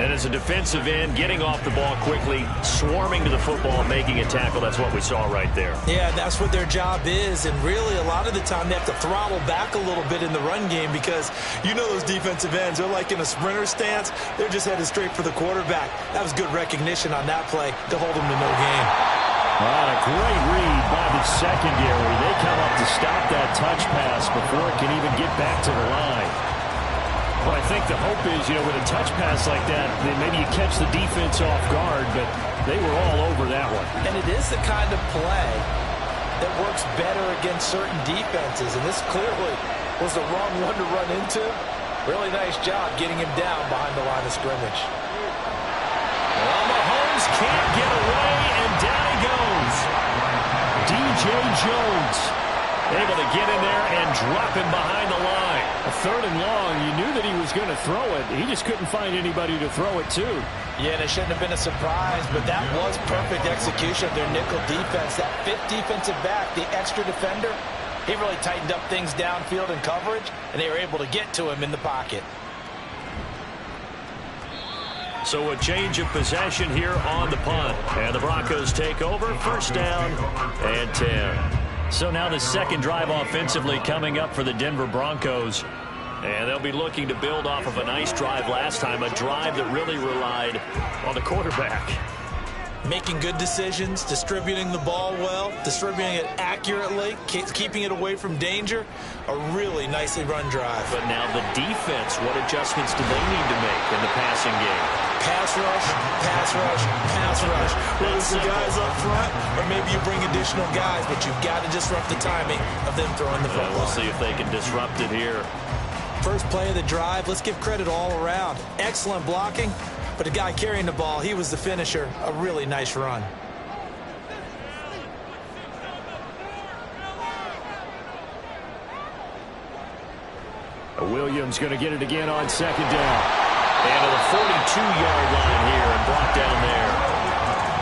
And as a defensive end, getting off the ball quickly, swarming to the football, making a tackle, that's what we saw right there. Yeah, that's what their job is. And really, a lot of the time, they have to throttle back a little bit in the run game because you know those defensive ends, they're like in a sprinter stance. They're just headed straight for the quarterback. That was good recognition on that play to hold them to no gain. A great read by the secondary. They come up to stop that touch pass before it can even get back to the line. Well, I think the hope is, with a touch pass like that, then maybe you catch the defense off guard, but they were all over that one. And it is the kind of play that works better against certain defenses, and this clearly was the wrong one to run into. Really nice job getting him down behind the line of scrimmage. Well, Mahomes can't get away, and down he goes. DJ Jones able to get in there and drop him behind the line. A 3rd and long. You knew that he was going to throw it. He just couldn't find anybody to throw it to. Yeah, and it shouldn't have been a surprise, but that was perfect execution of their nickel defense. That 5th defensive back, the extra defender, he really tightened up things downfield in coverage, and they were able to get to him in the pocket. So a change of possession here on the punt. And the Broncos take over. 1st down and 10. So now the 2nd drive offensively coming up for the Denver Broncos. And they'll be looking to build off of a nice drive last time, a drive that really relied on the quarterback. Making good decisions, distributing the ball well, distributing it accurately, keeping it away from danger. A really nicely run drive. But now the defense, what adjustments do they need to make in the passing game? Pass rush, pass rush, pass rush. Whether it's the guys up front or maybe you bring additional guys, but you've got to disrupt the timing of them throwing the football. We'll see if they can disrupt it here. First play of the drive, let's give credit all around. Excellent blocking, but the guy carrying the ball, he was the finisher. A really nice run. Williams going to get it again on 2nd down. And to the 42-yard line here and brought down there.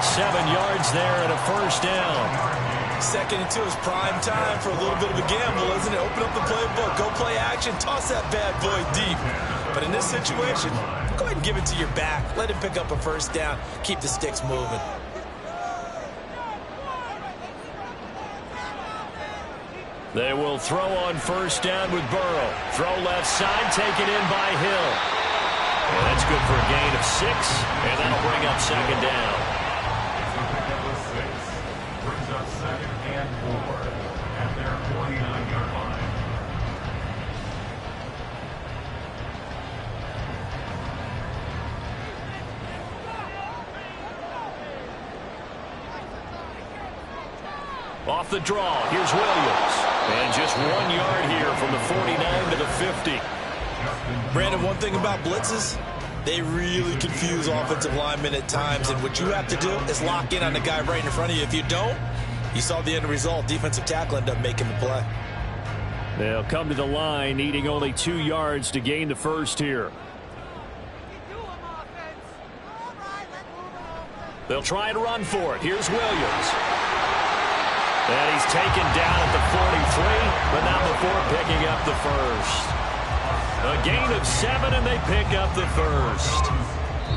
7 yards there and a 1st down. 2nd and 2 is prime time for a little bit of a gamble, isn't it? Open up the playbook, go play action, toss that bad boy deep. But in this situation, go ahead and give it to your back. Let him pick up a 1st down. Keep the sticks moving. They will throw on 1st down with Burrow. Throw left side, taken in by Hill. And that's good for a gain of 6, and that'll bring up 2nd down. Brings up 2nd and 4 at their 49-yard line. Off the draw, here's Williams. And just 1 yard here from the 49 to the 50. Brandon, one thing about blitzes, they really confuse offensive linemen at times, and what you have to do is lock in on the guy right in front of you. If you don't, you saw the end result. Defensive tackle ended up making the play. They'll come to the line, needing only 2 yards to gain the 1st here. They'll try to run for it. Here's Williams. And he's taken down at the 43, but not before picking up the 1st. A gain of 7, and they pick up the 1st.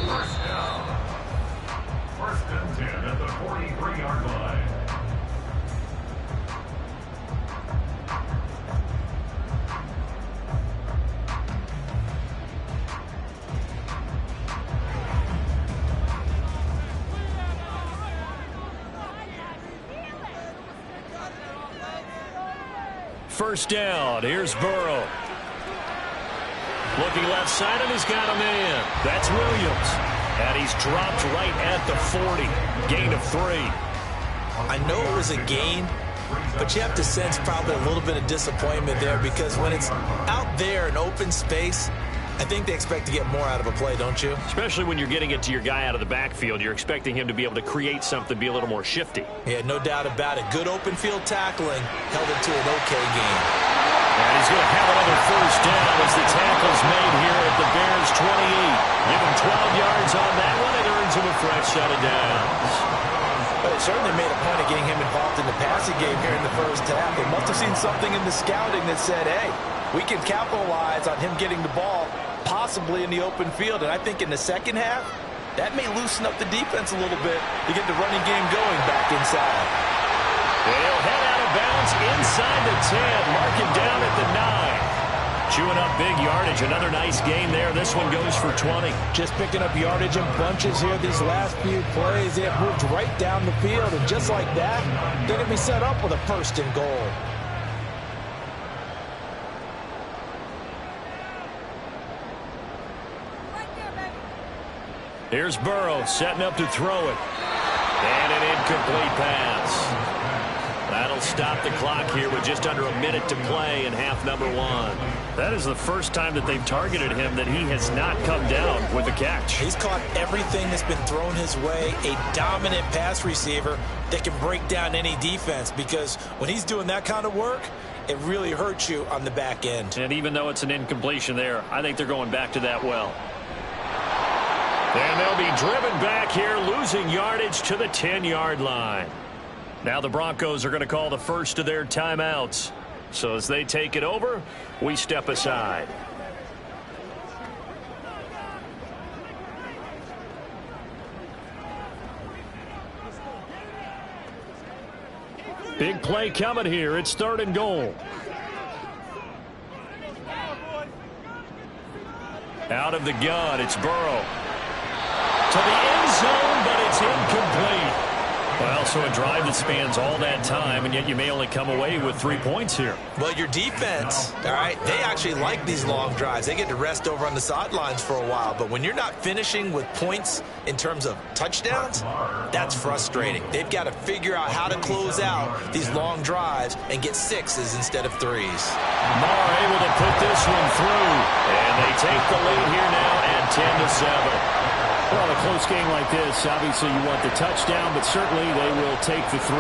1st down. 1st and 10 at the 43-yard line. First down. Here's Burrow. Looking left side, and he's got a man. That's Williams. And he's dropped right at the 40. Gain of 3. I know it was a gain, but you have to sense probably a little bit of disappointment there, because when it's out there in open space, I think they expect to get more out of a play, don't you? Especially when you're getting it to your guy out of the backfield. You're expecting him to be able to create something, be a little more shifty. Yeah, no doubt about it. Good open field tackling held it to an okay game. And he's going to have another first down as the tackle's made here at the Bears 28. Give him 12 yards on that one. It earns him a fresh set of downs. But it certainly made a point of getting him involved in the passing game here in the first half. They must have seen something in the scouting that said, hey, we can capitalize on him getting the ball, possibly in the open field. And I think in the second half, that may loosen up the defense a little bit to get the running game going back inside. They'll head out of bounds inside the 10. Mark it down at the 9. Chewing up big yardage. Another nice gain there. This one goes for 20. Just picking up yardage in bunches here these last few plays. They have moved right down the field. And just like that, they're going to be set up with a first and goal. Here's Burrow setting up to throw it. And an incomplete pass. That'll stop the clock here with just under a minute to play in half number 1. That is the first time that they've targeted him that he has not come down with a catch. He's caught everything that's been thrown his way. A dominant pass receiver that can break down any defense, because when he's doing that kind of work, it really hurts you on the back end. And even though it's an incompletion there, I think they're going back to that well. And they'll be driven back here, losing yardage to the 10-yard line. Now the Broncos are going to call the first of their timeouts. So as they take it over, we step aside. Big play coming here. It's 3rd and goal. Out of the gun, it's Burrow. To the end zone, but it's incomplete. Well, so a drive that spans all that time, and yet you may only come away with 3 points here. Well, your defense, all right, they actually like these long drives. They get to rest over on the sidelines for a while. But when you're not finishing with points in terms of touchdowns, that's frustrating. They've got to figure out how to close out these long drives and get 6s instead of 3s. Marr able to put this one through, and they take the lead here now at 10-7. Well, a close game like this, obviously you want the touchdown, but certainly they will take the 3.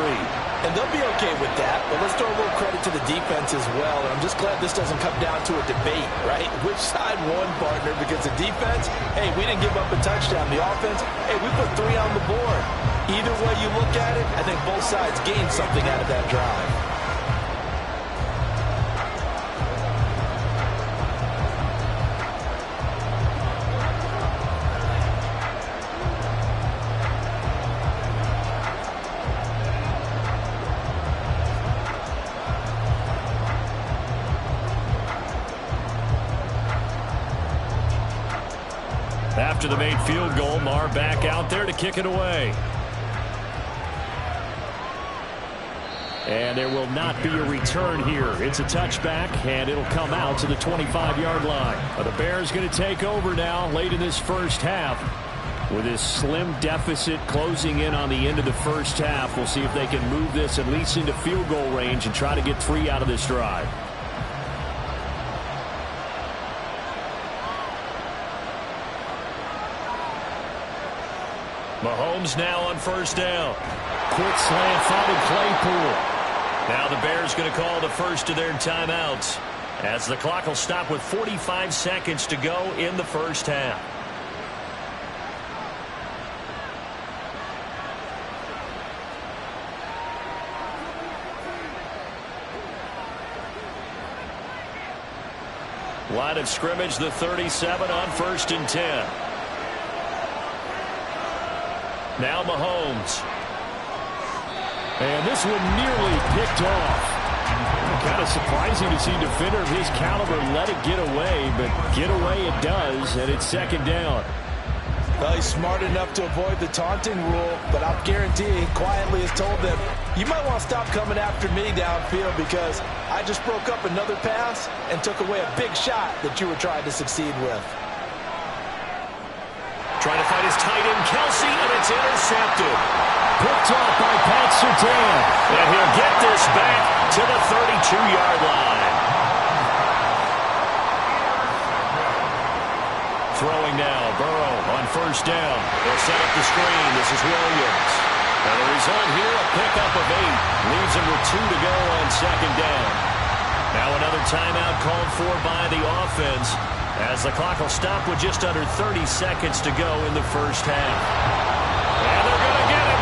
And they'll be okay with that, but let's throw a little credit to the defense as well. And I'm just glad this doesn't come down to a debate, right? Which side won, partner? Because the defense, hey, we didn't give up a touchdown. The offense, hey, we put 3 on the board. Either way you look at it, I think both sides gained something out of that drive. After the made field goal, Marr back out there to kick it away. And there will not be a return here. It's a touchback, and it'll come out to the 25-yard line. The Bears going to take over now late in this first half. With this slim deficit closing in on the end of the first half, we'll see if they can move this at least into field goal range and try to get 3 out of this drive. Mahomes now on first down. Quick slant, finding Claypool. Now the Bears going to call the first of their timeouts, as the clock will stop with 45 seconds to go in the first half. Line of scrimmage, the 37 on 1st and 10. Now Mahomes. And this one nearly picked off. Kind of surprising to see a defender of his caliber let it get away, but get away it does, and it's 2nd down. Well, he's smart enough to avoid the taunting rule, but I'll guarantee he quietly has told them, you might want to stop coming after me downfield because I just broke up another pass and took away a big shot that you were trying to succeed with. Trying to find his tight end, Kelsey, and it's intercepted. Picked off by Pat Surtain. And he'll get this back to the 32-yard line. Throwing now, Burrow on first down. They'll set up the screen. This is Williams. And the result here, a pickup of 8. Leaves him with 2 to go on second down. Now another timeout called for by the offense, as the clock will stop with just under 30 seconds to go in the first half. And they're going to get him.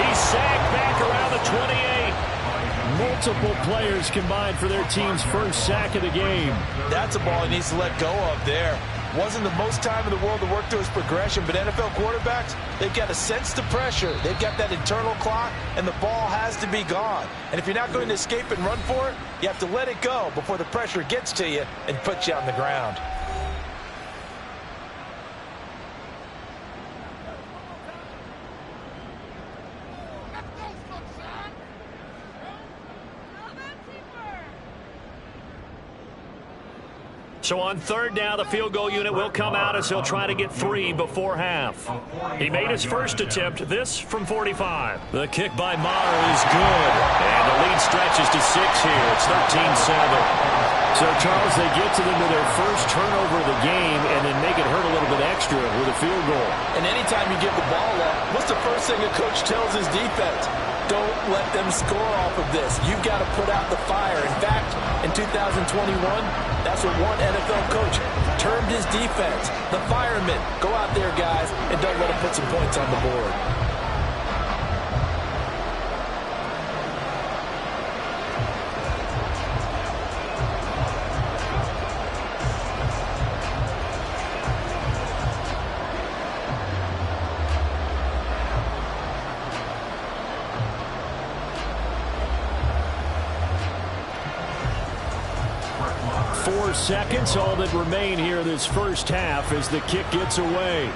He's sacked back around the 28. Multiple players combined for their team's first sack of the game. That's a ball he needs to let go of there. Wasn't the most time in the world to work through his progression, but NFL quarterbacks, they've got to sense the pressure. They've got that internal clock, and the ball has to be gone. And if you're not going to escape and run for it, you have to let it go before the pressure gets to you and puts you on the ground. So on third down, the field goal unit will come out as he'll try to get 3 before half. He made his first attempt, this from 45. The kick by Maher is good. And the lead stretches to 6 here. It's 13-7. So, Charles, they get to them with their first turnover of the game and then make it hurt a little bit extra with a field goal. And anytime you give the ball up, what's the first thing a coach tells his defense? Don't let them score off of this. You've got to put out the fire. In fact, in 2021, that's what one NFL coach termed his defense. The firemen. Go out there, guys, and don't let them put some points on the board. 4 seconds, all that remain here this first half as the kick gets away.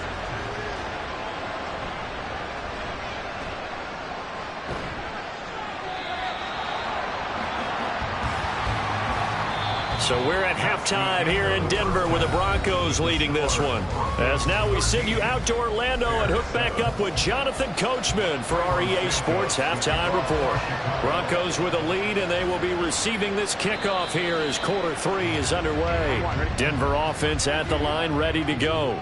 So we're at halftime here in Denver with the Broncos leading this one. As now we send you out to Orlando and hook back up with Jonathan Coachman for our EA Sports Halftime Report. Broncos with a lead, and they will be receiving this kickoff here as quarter 3 is underway. Denver offense at the line, ready to go.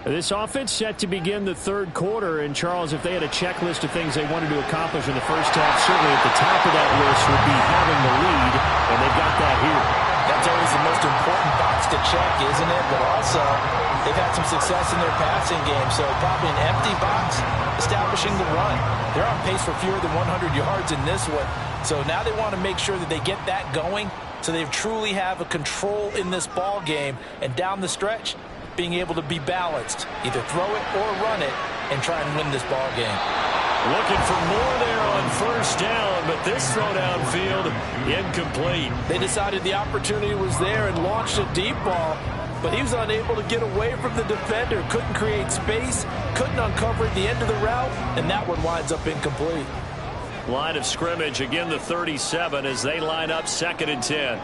This offense set to begin the third quarter, and Charles, if they had a checklist of things they wanted to accomplish in the first half, certainly at the top of that list would be having the lead, and they've got that here. That's always the most important box to check, isn't it? But also, they've had some success in their passing game, so probably an empty box, establishing the run. They're on pace for fewer than 100 yards in this one, so now they want to make sure that they get that going so they truly have a control in this ball game, and down the stretch, being able to be balanced, either throw it or run it, and try and win this ball game. Looking for more there on first down, but this throw downfield incomplete. They decided the opportunity was there and launched a deep ball, but he was unable to get away from the defender, couldn't create space, couldn't uncover the end of the route, and that one winds up incomplete. Line of scrimmage, again the 37 as they line up 2nd and 10.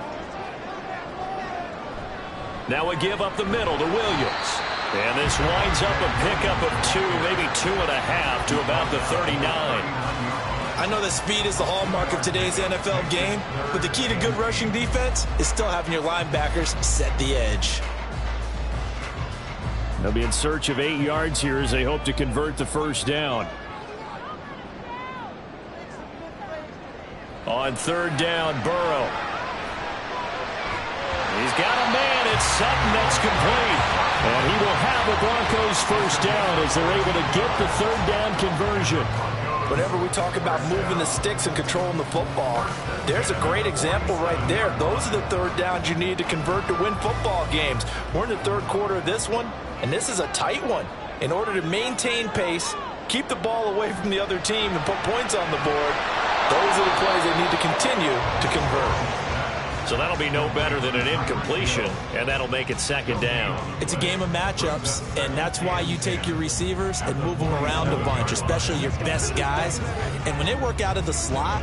Now a give up the middle to Williams. And this winds up a pickup of 2, maybe 2.5 to about the 39. I know that speed is the hallmark of today's NFL game, but the key to good rushing defense is still having your linebackers set the edge. They'll be in search of 8 yards here as they hope to convert the first down. On third down, Burrow. He's got a man. It's Sutton that's complete. And he will have the Broncos first down as they're able to get the third down conversion. Whenever we talk about moving the sticks and controlling the football, there's a great example right there. Those are the third downs you need to convert to win football games. We're in the third quarter of this one, and this is a tight one. In order to maintain pace, keep the ball away from the other team, and put points on the board, those are the plays they need to continue to convert. So that'll be no better than an incompletion, and that'll make it second down. It's a game of matchups, and that's why you take your receivers and move them around a bunch, especially your best guys. And when they work out of the slot,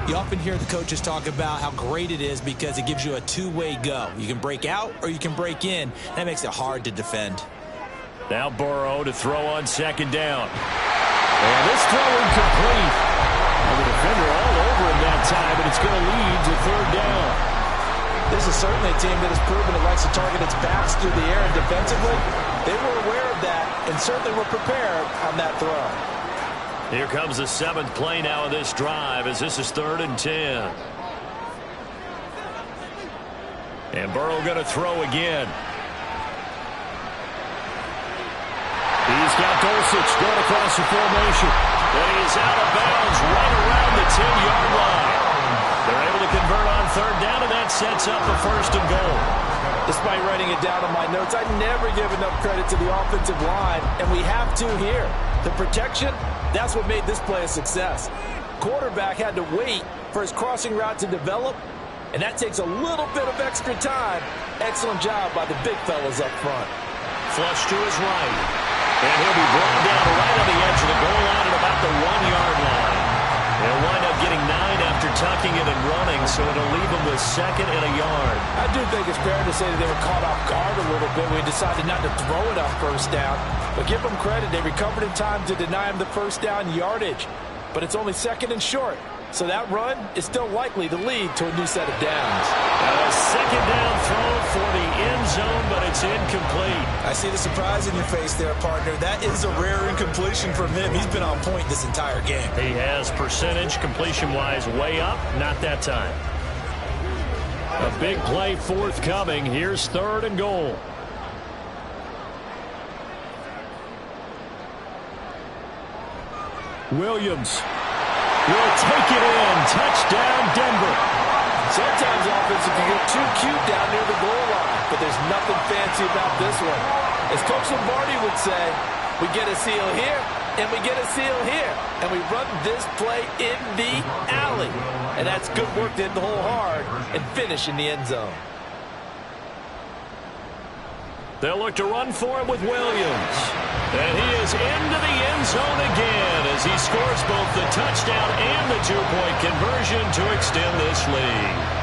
you often hear the coaches talk about how great it is because it gives you a two-way go. You can break out or you can break in. That makes it hard to defend. Now Burrow to throw on second down. And this throw incomplete. And the defender all over him that time, and it's going to lead to third down. This is certainly a team that has proven it likes to target its backs through the air, and defensively, they were aware of that and certainly were prepared on that throw. Here comes the 7th play now of this drive as this is 3rd and 10. And Burrow going to throw again. He's got Dulcich going across the formation. And he's out of bounds right around the 10-yard line. They're able to convert on third down, and that sets up a 1st and goal. Despite writing it down on my notes, I never give enough credit to the offensive line, and we have to here. The protection, that's what made this play a success. Quarterback had to wait for his crossing route to develop, and that takes a little bit of extra time. Excellent job by the big fellas up front. Flush to his right, and he'll be brought down right on the edge of the goal line at about the 1-yard line. They'll wind up getting 9 after tucking it and running, so it'll leave them with 2nd and a yard. I do think it's fair to say that they were caught off guard a little bit when we decided not to throw it on 1st down. But give them credit, they recovered in time to deny him the 1st down yardage. But it's only 2nd and short, so that run is still likely to lead to a new set of downs. A 2nd down throw for the end zone, but it's incomplete. I see the surprise in your face there, partner. That is a rare incompletion from him. He's been on point this entire game. He has percentage completion-wise way up, not that time. A big play forthcoming. Here's 3rd and goal. Williams will take it in. Touchdown, Denver. Sometimes offense can get too cute down near the goal line, but there's nothing fancy about this one. As Coach Lombardi would say, we get a seal here, and we get a seal here, and we run this play in the alley. And that's good work to hit the hole hard and finish in the end zone. They'll look to run for it with Williams. And he is into the end zone again as he scores both the touchdown and the 2-point conversion to extend this lead.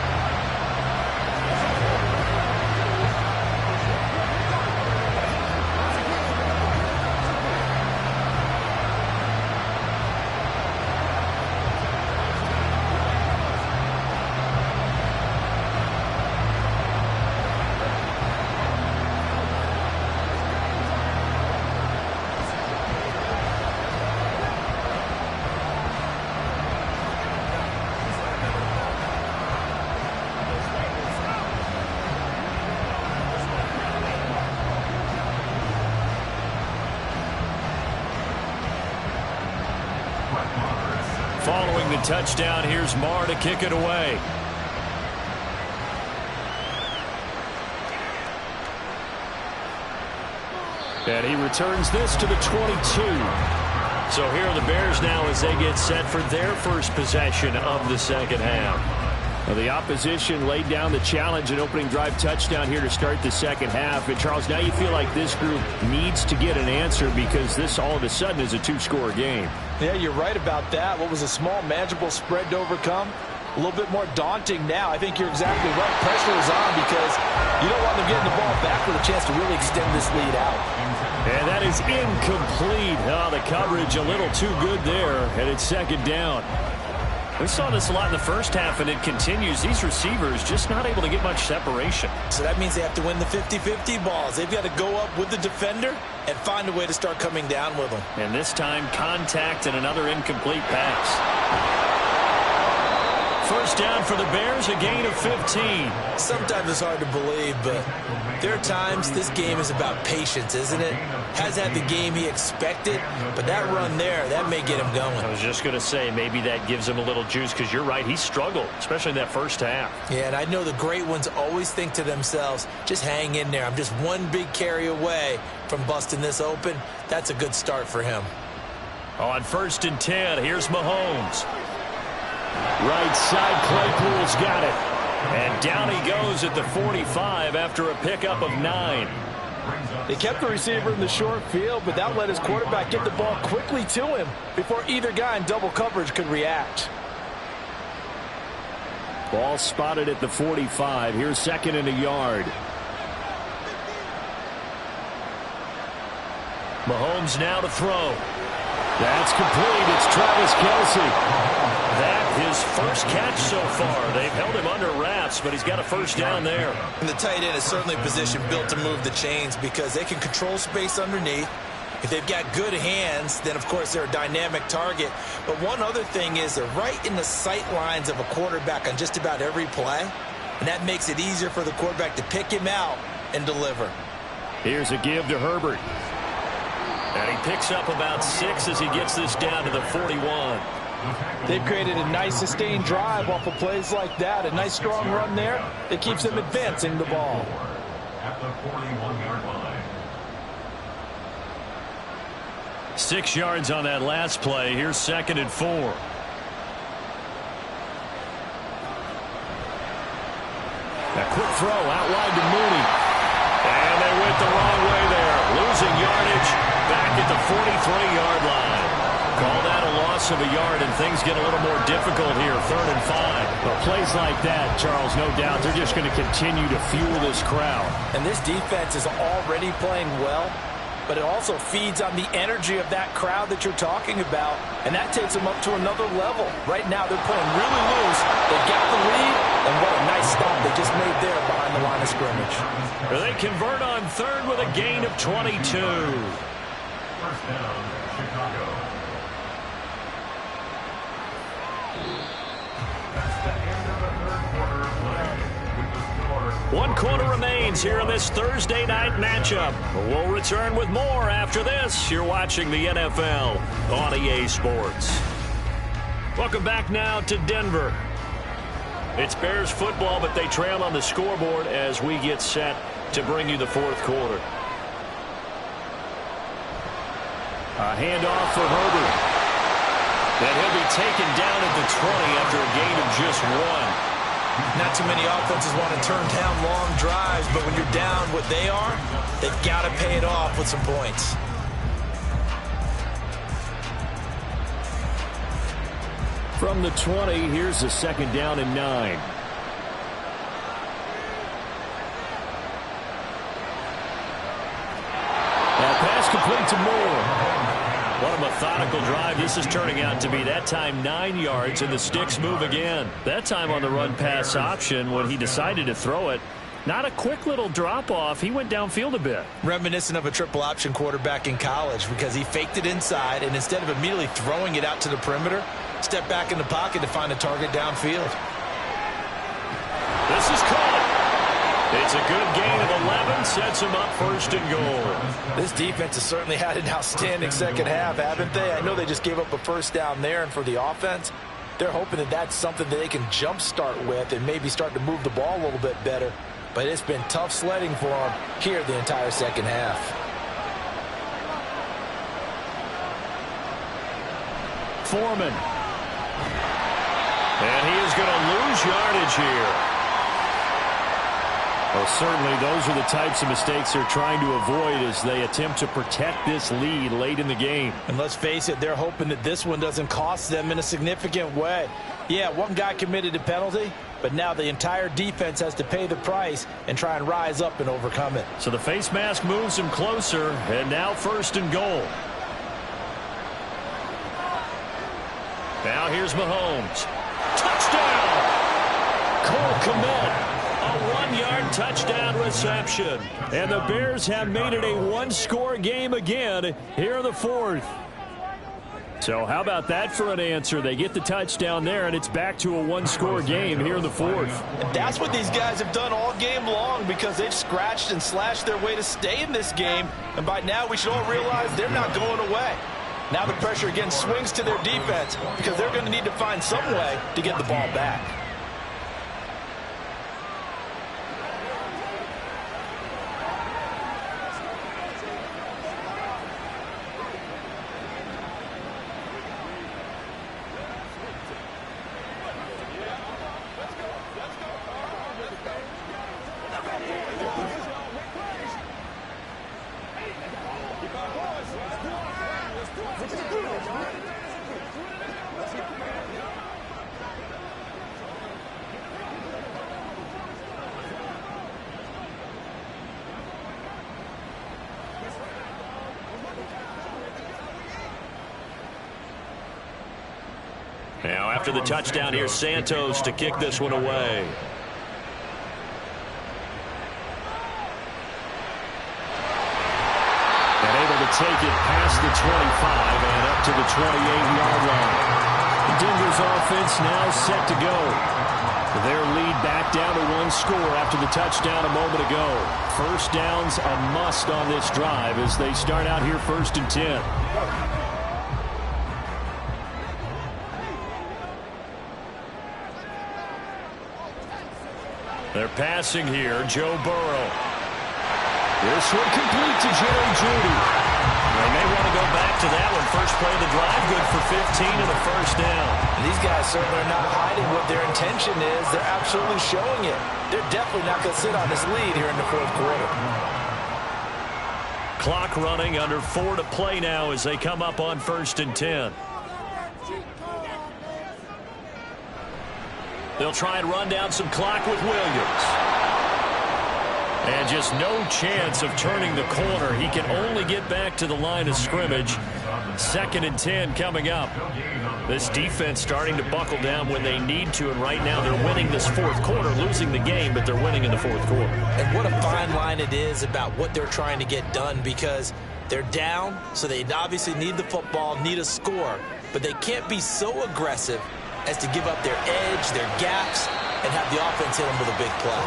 Following the touchdown, here's Marr to kick it away. And he returns this to the 22. So here are the Bears now as they get set for their first possession of the second half. Well, the opposition laid down the challenge and opening drive touchdown here to start the second half. And, Charles, now you feel like this group needs to get an answer because this all of a sudden is a 2-score game. Yeah, you're right about that. What was a small, manageable spread to overcome, a little bit more daunting now. I think you're exactly right. Pressure is on because you don't want them getting the ball back with a chance to really extend this lead out. And that is incomplete. Oh, the coverage a little too good there, and it's second down. We saw this a lot in the first half, and it continues. These receivers just not able to get much separation. So that means they have to win the 50-50 balls. They've got to go up with the defender and find a way to start coming down with them. And this time, contact and another incomplete pass. First down for the Bears, a gain of 15. Sometimes it's hard to believe, but there are times this game is about patience, isn't it? Has had the game he expected, but that run there, that may get him going. I was just going to say, maybe that gives him a little juice, because you're right, he struggled, especially in that first half. Yeah, and I know the great ones always think to themselves, just hang in there. I'm just one big carry away from busting this open. That's a good start for him. On 1st and 10, here's Mahomes. Right side, Claypool's got it. And down he goes at the 45 after a pickup of 9. They kept the receiver in the short field, but that let his quarterback get the ball quickly to him before either guy in double coverage could react. Ball spotted at the 45. Here's 2nd and a yard. Mahomes now to throw. That's complete. It's Travis Kelce. That his first catch so far. They've held him under wraps, but he's got a first down there. And the tight end is certainly a position built to move the chains because they can control space underneath. If they've got good hands, then of course they're a dynamic target. But one other thing is they're right in the sight lines of a quarterback on just about every play. And that makes it easier for the quarterback to pick him out and deliver. Here's a give to Herbert. And he picks up about 6 as he gets this down to the 41. They've created a nice sustained drive off of plays like that. A nice strong run there that keeps them advancing the ball. At the 41-yard line. 6 yards on that last play. Here's 2nd and 4. A quick throw out wide to Mooney. And they went the wrong way there. Losing yardage back at the 43-yard line. Call that a loss of a yard, and things get a little more difficult here. 3rd and 5. But plays like that, Charles, no doubt, they're just going to continue to fuel this crowd. And this defense is already playing well, but it also feeds on the energy of that crowd that you're talking about, and that takes them up to another level. Right now, they're playing really loose. They've got the lead, and what a nice stop they just made there behind the line of scrimmage. They convert on 3rd with a gain of 22. First down, Chicago. That's the end of the 3rd quarter play. With the score. 1 quarter remains here in this Thursday night matchup. We'll return with more after this. You're watching the NFL on EA Sports. Welcome back now to Denver. It's Bears football, but they trail on the scoreboard as we get set to bring you the 4th quarter. A handoff for Herbert. And he'll be taken down at the 20 after a gain of just 1. Not too many offenses want to turn down long drives, but when you're down what they are, they've got to pay it off with some points. From the 20, here's a 2nd down and 9. That pass complete to Moore. What a methodical drive this is turning out to be. That time 9 yards, and the sticks move again. That time on the run-pass option when he decided to throw it. Not a quick little drop-off. He went downfield a bit. Reminiscent of a triple option quarterback in college because he faked it inside, and instead of immediately throwing it out to the perimeter, stepped back in the pocket to find a target downfield. This is caught. It's a good gain of 11, sets him up 1st and goal. This defense has certainly had an outstanding second half, haven't they? I know they just gave up a first down there, and for the offense, they're hoping that that's something that they can jumpstart with and maybe start to move the ball a little bit better. But it's been tough sledding for them here the entire second half. Foreman. And he is going to lose yardage here. Well, certainly those are the types of mistakes they're trying to avoid as they attempt to protect this lead late in the game. And let's face it, they're hoping that this one doesn't cost them in a significant way. Yeah, one guy committed a penalty, but now the entire defense has to pay the price and try and rise up and overcome it. So the face mask moves him closer, and now 1st and goal. Now here's Mahomes. Touchdown! Cole Kmet. A 1-yard touchdown reception. And the Bears have made it a 1-score game again here in the 4th. So how about that for an answer? They get the touchdown there, and it's back to a 1-score game here in the 4th. And that's what these guys have done all game long because they've scratched and slashed their way to stay in this game. And by now we should all realize they're not going away. Now the pressure again swings to their defense because they're going to need to find some way to get the ball back. after the touchdown. Here's Santos to kick this one away. And able to take it past the 25 and up to the 28-yard line. Denver's offense now set to go. Their lead back down to one score after the touchdown a moment ago. First down's a must on this drive as they start out here 1st and 10. They're passing here. Joe Burrow. This one complete to Jerry Jeudy. They may want to go back to that one. First play of the drive, good for 15 and a first down. And these guys certainly are not hiding what their intention is. They're absolutely showing it. They're definitely not going to sit on this lead here in the 4th quarter. Clock running, under 4 to play now as they come up on 1st and 10. They'll try and run down some clock with Williams. And just no chance of turning the corner. He can only get back to the line of scrimmage. 2nd and 10 coming up. This defense starting to buckle down when they need to, and right now they're winning this 4th quarter, losing the game, but they're winning in the 4th quarter. And what a fine line it is about what they're trying to get done, because they're down, so they obviously need the football, need a score, but they can't be so aggressive as to give up their edge, their gaps, and have the offense hit them with a big play.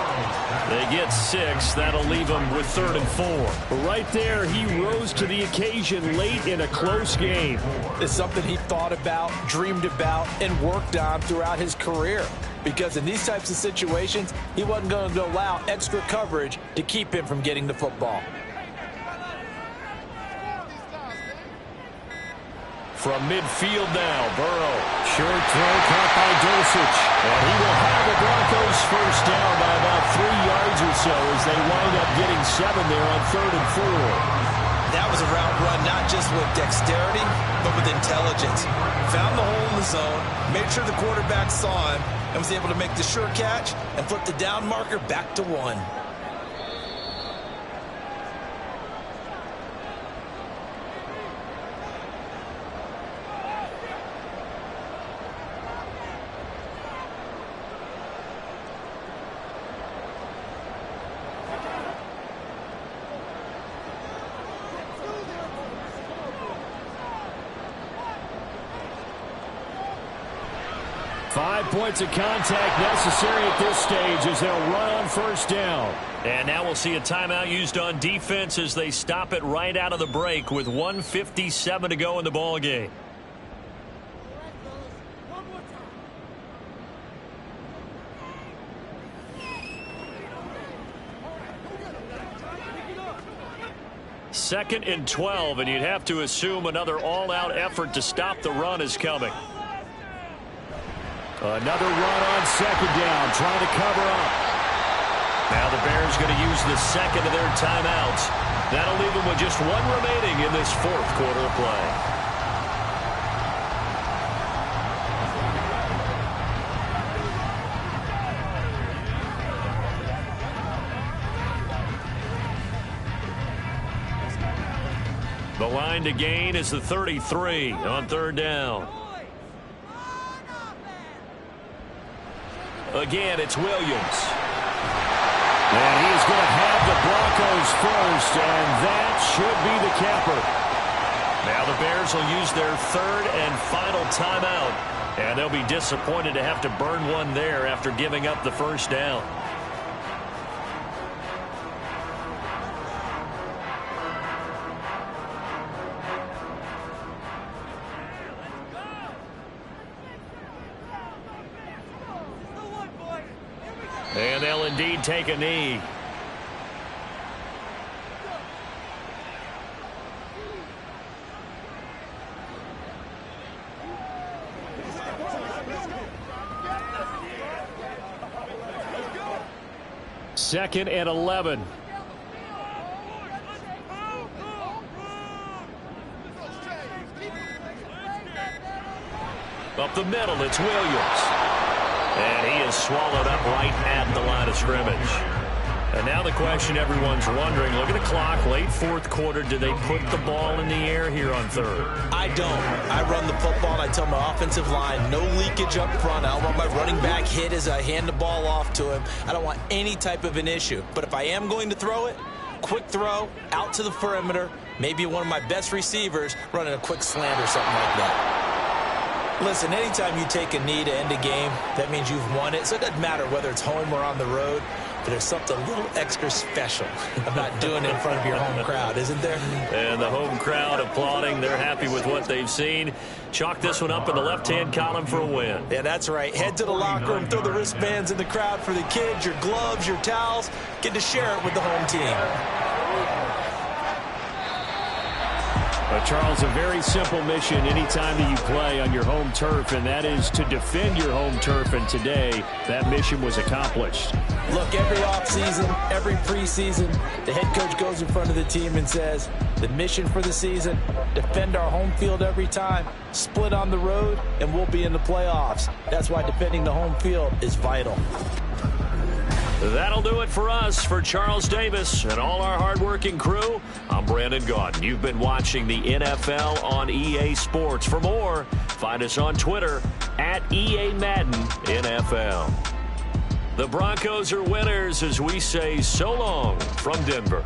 They get 6. That'll leave them with 3rd and 4. Right there, he rose to the occasion late in a close game. It's something he thought about, dreamed about, and worked on throughout his career. Because in these types of situations, he wasn't going to allow extra coverage to keep him from getting the football. From midfield now, Burrow. Short throw caught by Dulcich. And he will have the Broncos first down by about 3 yards or so as they wind up getting 7 there on 3rd and 4. That was a route run not just with dexterity, but with intelligence. Found the hole in the zone, made sure the quarterback saw him, and was able to make the sure catch and flip the down marker back to 1. Points of contact necessary at this stage as they'll run on first down. And now we'll see a timeout used on defense as they stop it right out of the break with 1:57 to go in the ball game. Second and 12, and you'd have to assume another all-out effort to stop the run is coming. Another run on 2nd down, trying to cover up. Now the Bears going to use the second of their timeouts. That'll leave them with just 1 remaining in this 4th quarter of play. The line to gain is the 33 on 3rd down. Again, it's Williams. And he's going to have the Broncos first, and that should be the capper. Now the Bears will use their 3rd and final timeout, and they'll be disappointed to have to burn one there after giving up the first down. And they'll indeed take a knee. Second and 11. Up the middle, it's Williams. And he is swallowed up right at the line of scrimmage. And now the question everyone's wondering, look at the clock, late fourth quarter, do they put the ball in the air here on third? I don't. I run the football, and I tell my offensive line, no leakage up front. I don't want my running back hit as I hand the ball off to him. I don't want any type of an issue. But if I am going to throw it, quick throw, out to the perimeter, maybe one of my best receivers running a quick slant or something like that. Listen, anytime you take a knee to end a game, that means you've won it. So it doesn't matter whether it's home or on the road. But there's something a little extra special about doing it in front of your home crowd, isn't there? And the home crowd applauding. They're happy with what they've seen. Chalk this one up in the left-hand column for a win. Yeah, that's right. Head to the locker room, throw the wristbands in the crowd for the kids, your gloves, your towels. Get to share it with the home team. Charles, a very simple mission anytime that you play on your home turf, and that is to defend your home turf, and today that mission was accomplished. Look, every offseason, every preseason, the head coach goes in front of the team and says, the mission for the season, defend our home field every time, split on the road, and we'll be in the playoffs. That's why defending the home field is vital. That'll do it for us. For Charles Davis and all our hardworking crew, I'm Brandon Gaudin. You've been watching the NFL on EA Sports. For more, find us on Twitter at EA Madden NFL. The Broncos are winners as we say so long from Denver.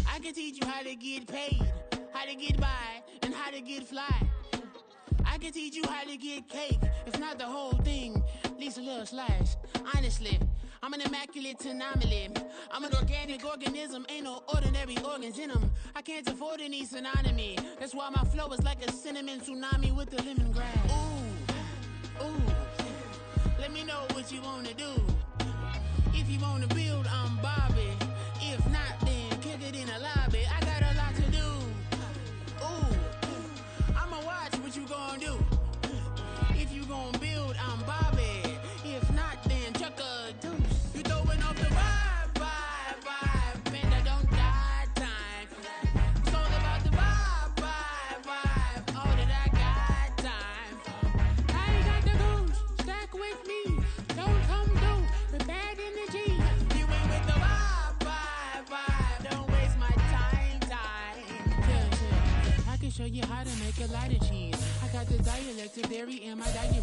I can teach you how to get paid, how to get by, and how to get fly. I can teach you how to get cake, if not the whole thing, at least a little slice. Honestly, I'm an immaculate anomaly. I'm an organic organism, ain't no ordinary organs in them. I can't afford any synonymy. That's why my flow is like a cinnamon tsunami with the lemongrass. Ooh, ooh, let me know what you wanna do. If you wanna build, I'm Bobby. If not, then kick it in the lobby. I got a lot to do. Ooh, I'ma watch what you gonna do. If you gonna build, I'm Bobby. If not, then chuck a deuce. You throwing off the vibe, man, I don't die time. It's all about the vibe, all that I got time. I ain't got the goose, stack with me. Don't come through with bad energy. You ain't with the vibe, don't waste my time. Yeah. I can show you how to make a lot of cheese. I got the dialect of dairy in my diary.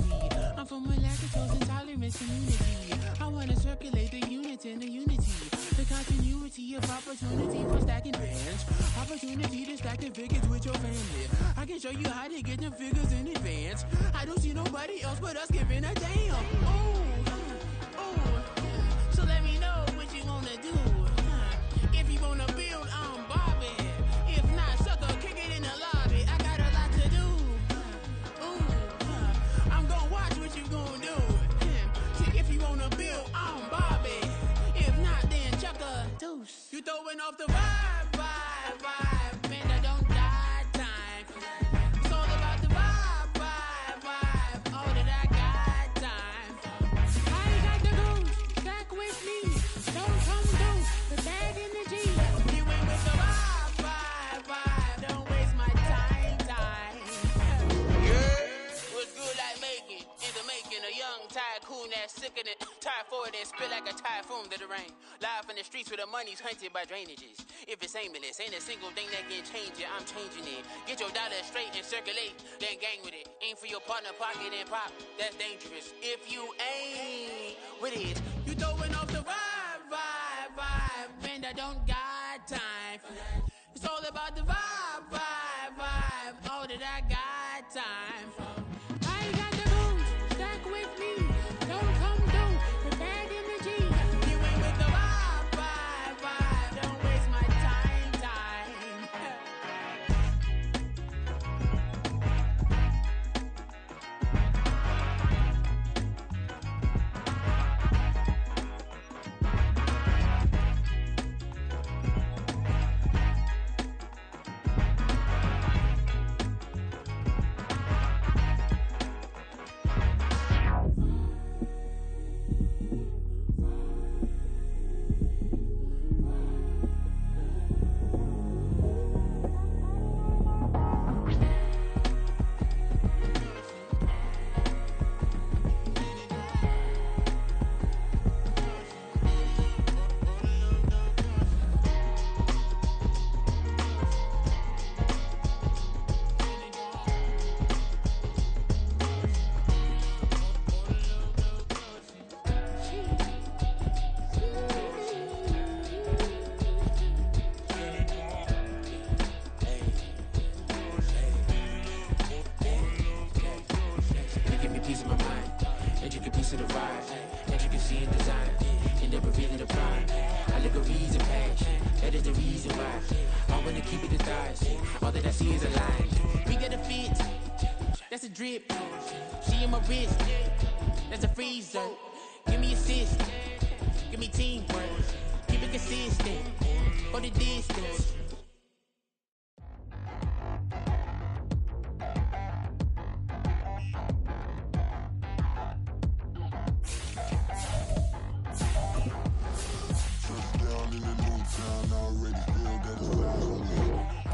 I'm from a lactose intolerance community. I wanna circulate the units in the unity. The continuity of opportunity for stacking bands. Opportunity to stack the figures with your family. I can show you how to get them figures in advance. I don't see nobody else but us giving a damn. Ooh, so let me know what you wanna do. If you wanna build, I'm Bobby. If not, sucker, kick it in the lobby. I got a lot to do. I'm gonna watch what you gonna do. If you wanna build, I'm Bobby. If not, then chuck a deuce. You throwing off the vibe, man, I don't die time. It's all about the vibe, all that I got time. I ain't got the goose, stack with me. Don't come through with bad energy. You ain't with the vibe, don't waste my time. Yeah, what's good like making? In the making, a young tycoon that's sickening. Tired for it and spit like a typhoon to the rain. Live in the streets where the money's hunted by drainages. If it's aimless, ain't a single thing that can change it. I'm changing it. Get your dollar straight and circulate, then gang with it. Aim for your partner, pocket and pop. That's dangerous. If you ain't with it, you throwing off the vibe, man, I don't got time for that. It's all about the vibe, all that I got time for. I ain't got the goose, stack with me. Don't come through with bad energy. You ain't drive. All when to keep it the thighs. All that I see is a lie. We got a fit. That's a drip. She in my wrist. That's a freezer. Give me assist. Give me teamwork. Keep it consistent. Go the distance. Touchdown in the new town, I already feel that it's eyes on me.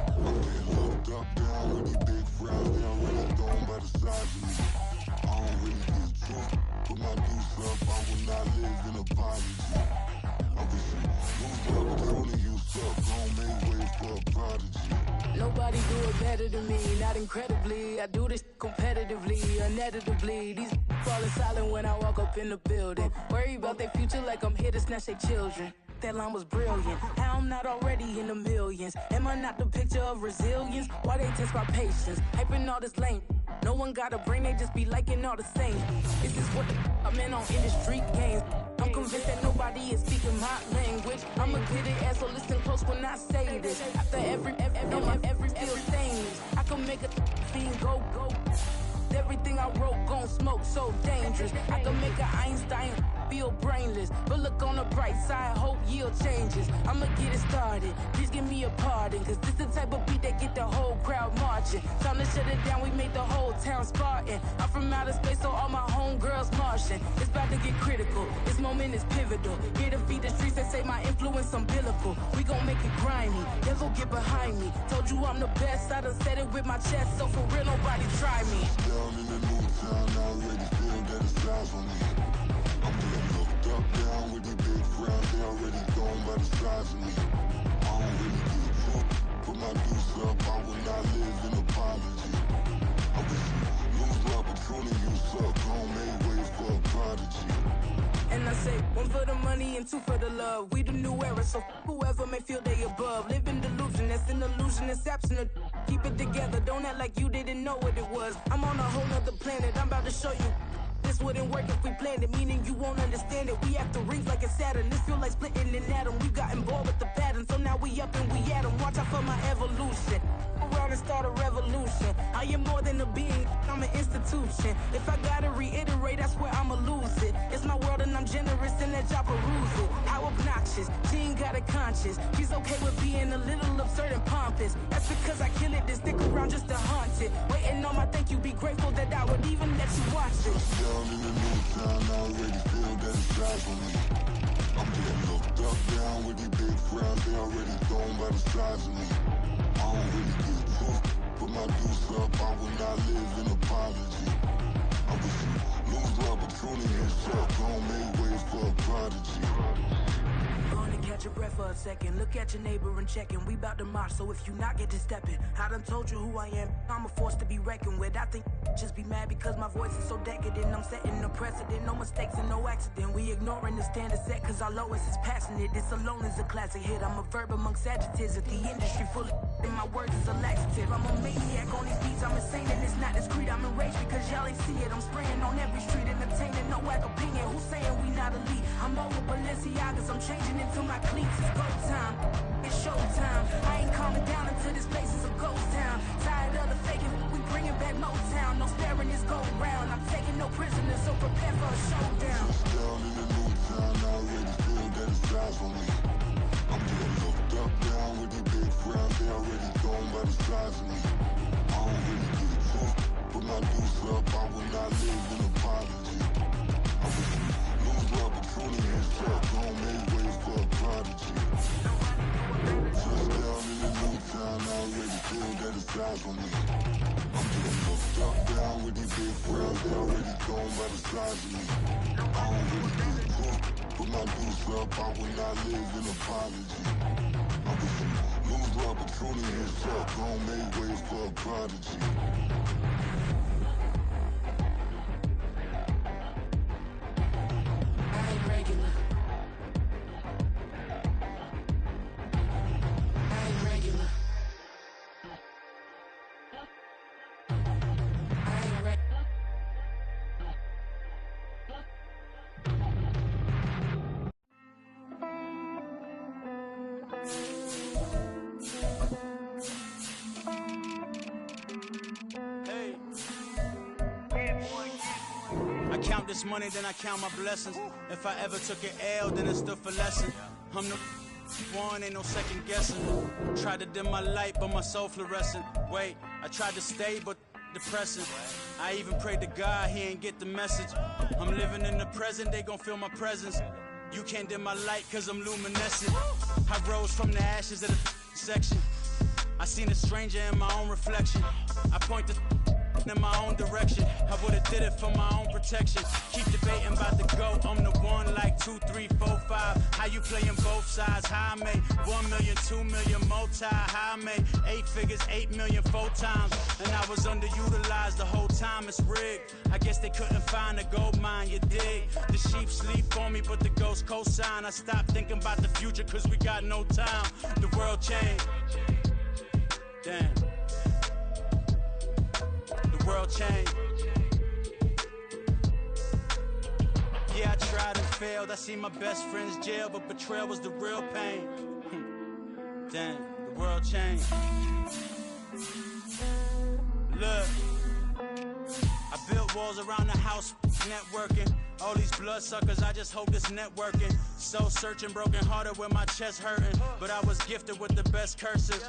I'm getting looked up, down with these big frowns, they already thrown by the size of me. I don't really get truth, put my deuce up, I will not live in apology. I wish you moved up, tuning you suck, gon' make way for a prodigy. Nobody do it better than me, not incredibly. I do this competitively, uneditably. These falling silent when I walk up in the building. Worry about their future like I'm here to snatch their children. That line was brilliant. How I'm not already in the millions? Am I not the picture of resilience? Why they test my patience? Hyping all this lame. No one got a brain, they just be liking all the same. Is this what I'm in on industry games? I'm convinced that nobody is speaking my language. I'ma get it as so listen close when I say this. After every feel stainless, I can make a fiend go. Everything I wrote gon' smoke, so dangerous. I can make an Einstein feel brainless, but look on the bright side, hope yield changes. I'ma get it started, please give me a pardon, cause this the type of beat that get the whole crowd marching. Time to shut it down, we made the whole town Spartan. I'm from outer space, so all my homegirls Martian. It's about to get critical, this moment is pivotal. Here to feed the streets that say my influence umbilical. We gon' make it grimy, never get behind me. Told you I'm the best, I done said it with my chest, so for real nobody try me. Down in the new town, I already feel that it's eyes on me. I'm getting looked up, down with these big frowns, they already thrown by the size of me. I don't really get truth, put my deuce up, I will not live in apology. I wish you lose the opportunity, you suck, gon' make way for a prodigy. And I say, one for the money and two for the love. We the new era, so whoever may feel they above. Live in delusion, that's an illusion, that's absent. Keep it together, don't act like you didn't know what it was. I'm on a whole nother planet, I'm about to show you. This wouldn't work if we planned it, meaning you won't understand it. We have to rings like a Saturn, this feel like splitting an atom. We got involved with the pattern, so now we up and we at 'em. Watch out for my evolution. Around and start a revolution. I am more than a being, I'm an institution. If I gotta reiterate, that's where I'ma lose it. It's my world and I'm generous and let y'all peruse it. How obnoxious, she ain't got a conscience. She's okay with being a little absurd and pompous. That's because I kill it, then stick around just to haunt it. Waiting on my thank you, be grateful that I would even let you watch it. Down in the new town, I already feel that it's eyes on me. I'm getting looked up, down with these big frowns, they already thrown by the size of me. I don't really get truth, put my deuce up, I will not live in apology. I wish you lose the opportunity, you suck, gon' make way for a prodigy. Gonna catch your breath for a second. Look at your neighbor and check in. We bout to march, so if you not get to stepping, I done told you who I am. I'm a force to be reckoned with. I think just be mad because my voice is so decadent. I'm setting the precedent, no mistakes and no accident. We ignoring the standard set cause our lowest is passionate. This alone is a classic hit. I'm a verb amongst adjectives. If the industry full of and my words is a laxative. I'm a maniac on these beats. I'm insane and it's not discreet. I'm enraged because y'all ain't see it. I'm spraying on every street, entertaining no whack opinion. Who's saying we not elite? I'm over Balenciagas. I'm changing into my cleats. It's go time. It's showtime. I ain't calming down until this place is a ghost town. Tired of the faking. We bringing back Motown. No sparing this go round. I'm taking no prisoners, so prepare for a showdown. Down in the new town, I already feel that it's eyes on me. I'm getting looked up, down with these big frowns, they already thrown by the size of me. I don't really get truth, put my deuce up, I will not live in apology. I wish you lose the opportunity, you suck, gon' make way for a prodigy. Touchdown in the new town, I already feel that it's eyes on me. I'm getting looked up, down with these big frowns, they already thrown by the size of me. I don't really get truth, put my deuce up, I will not live in apology. I wish you lose the opportunity, you suck, gon' make way for a prodigy. I ain't regular. I ain't regular. I ain't regular. this money, then I count my blessings. If I ever took an L, then it stood for lesson. I'm the one, ain't no second guessing. Tried to dim my light, but my soul fluorescent. Wait, I tried to stay, but depressing. I even prayed to God, he ain't get the message. I'm living in the present, they gon' feel my presence. You can't dim my light, cause I'm luminescent. I rose from the ashes of the section. I seen a stranger in my own reflection. I point the in my own direction. I would've did it for my own protection. Keep debating about the GOAT. I'm the one like 2, 3, 4, 5. How you playing both sides? How I made 1 million, 2 million, multi. How I made 8 figures, 8 million 4 times. And I was underutilized the whole time. It's rigged. I guess they couldn't find a gold mine, you dig? The sheep sleep on me, but the ghost cosign. I stopped thinking about the future, cause we got no time. The world changed. Damn. The world changed. Yeah, I tried and failed. I seen my best friends jail, but betrayal was the real pain. Damn, the world changed. Look, I built walls around the house, networking. All these bloodsuckers, I just hope this networking. Soul searching, broken hearted with my chest hurting. But I was gifted with the best curses.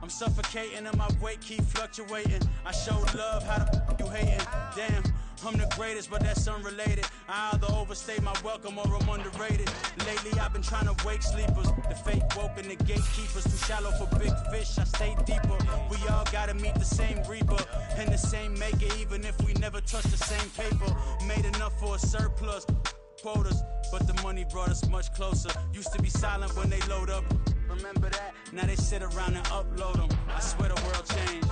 I'm suffocating and my weight keep fluctuating. I showed love, how the you hating? Damn, I'm the greatest, but that's unrelated. I either overstay my welcome or I'm underrated. Lately I've been trying to wake sleepers. The fake woke and the gatekeepers. Too shallow for big fish, I stay deeper. We all gotta meet the same reaper and the same maker, even if we never touch the same paper. Made enough for a surplus quotas, but the money brought us much closer. Used to be silent when they load up. Remember that? Now they sit around and upload them. I swear the world changed.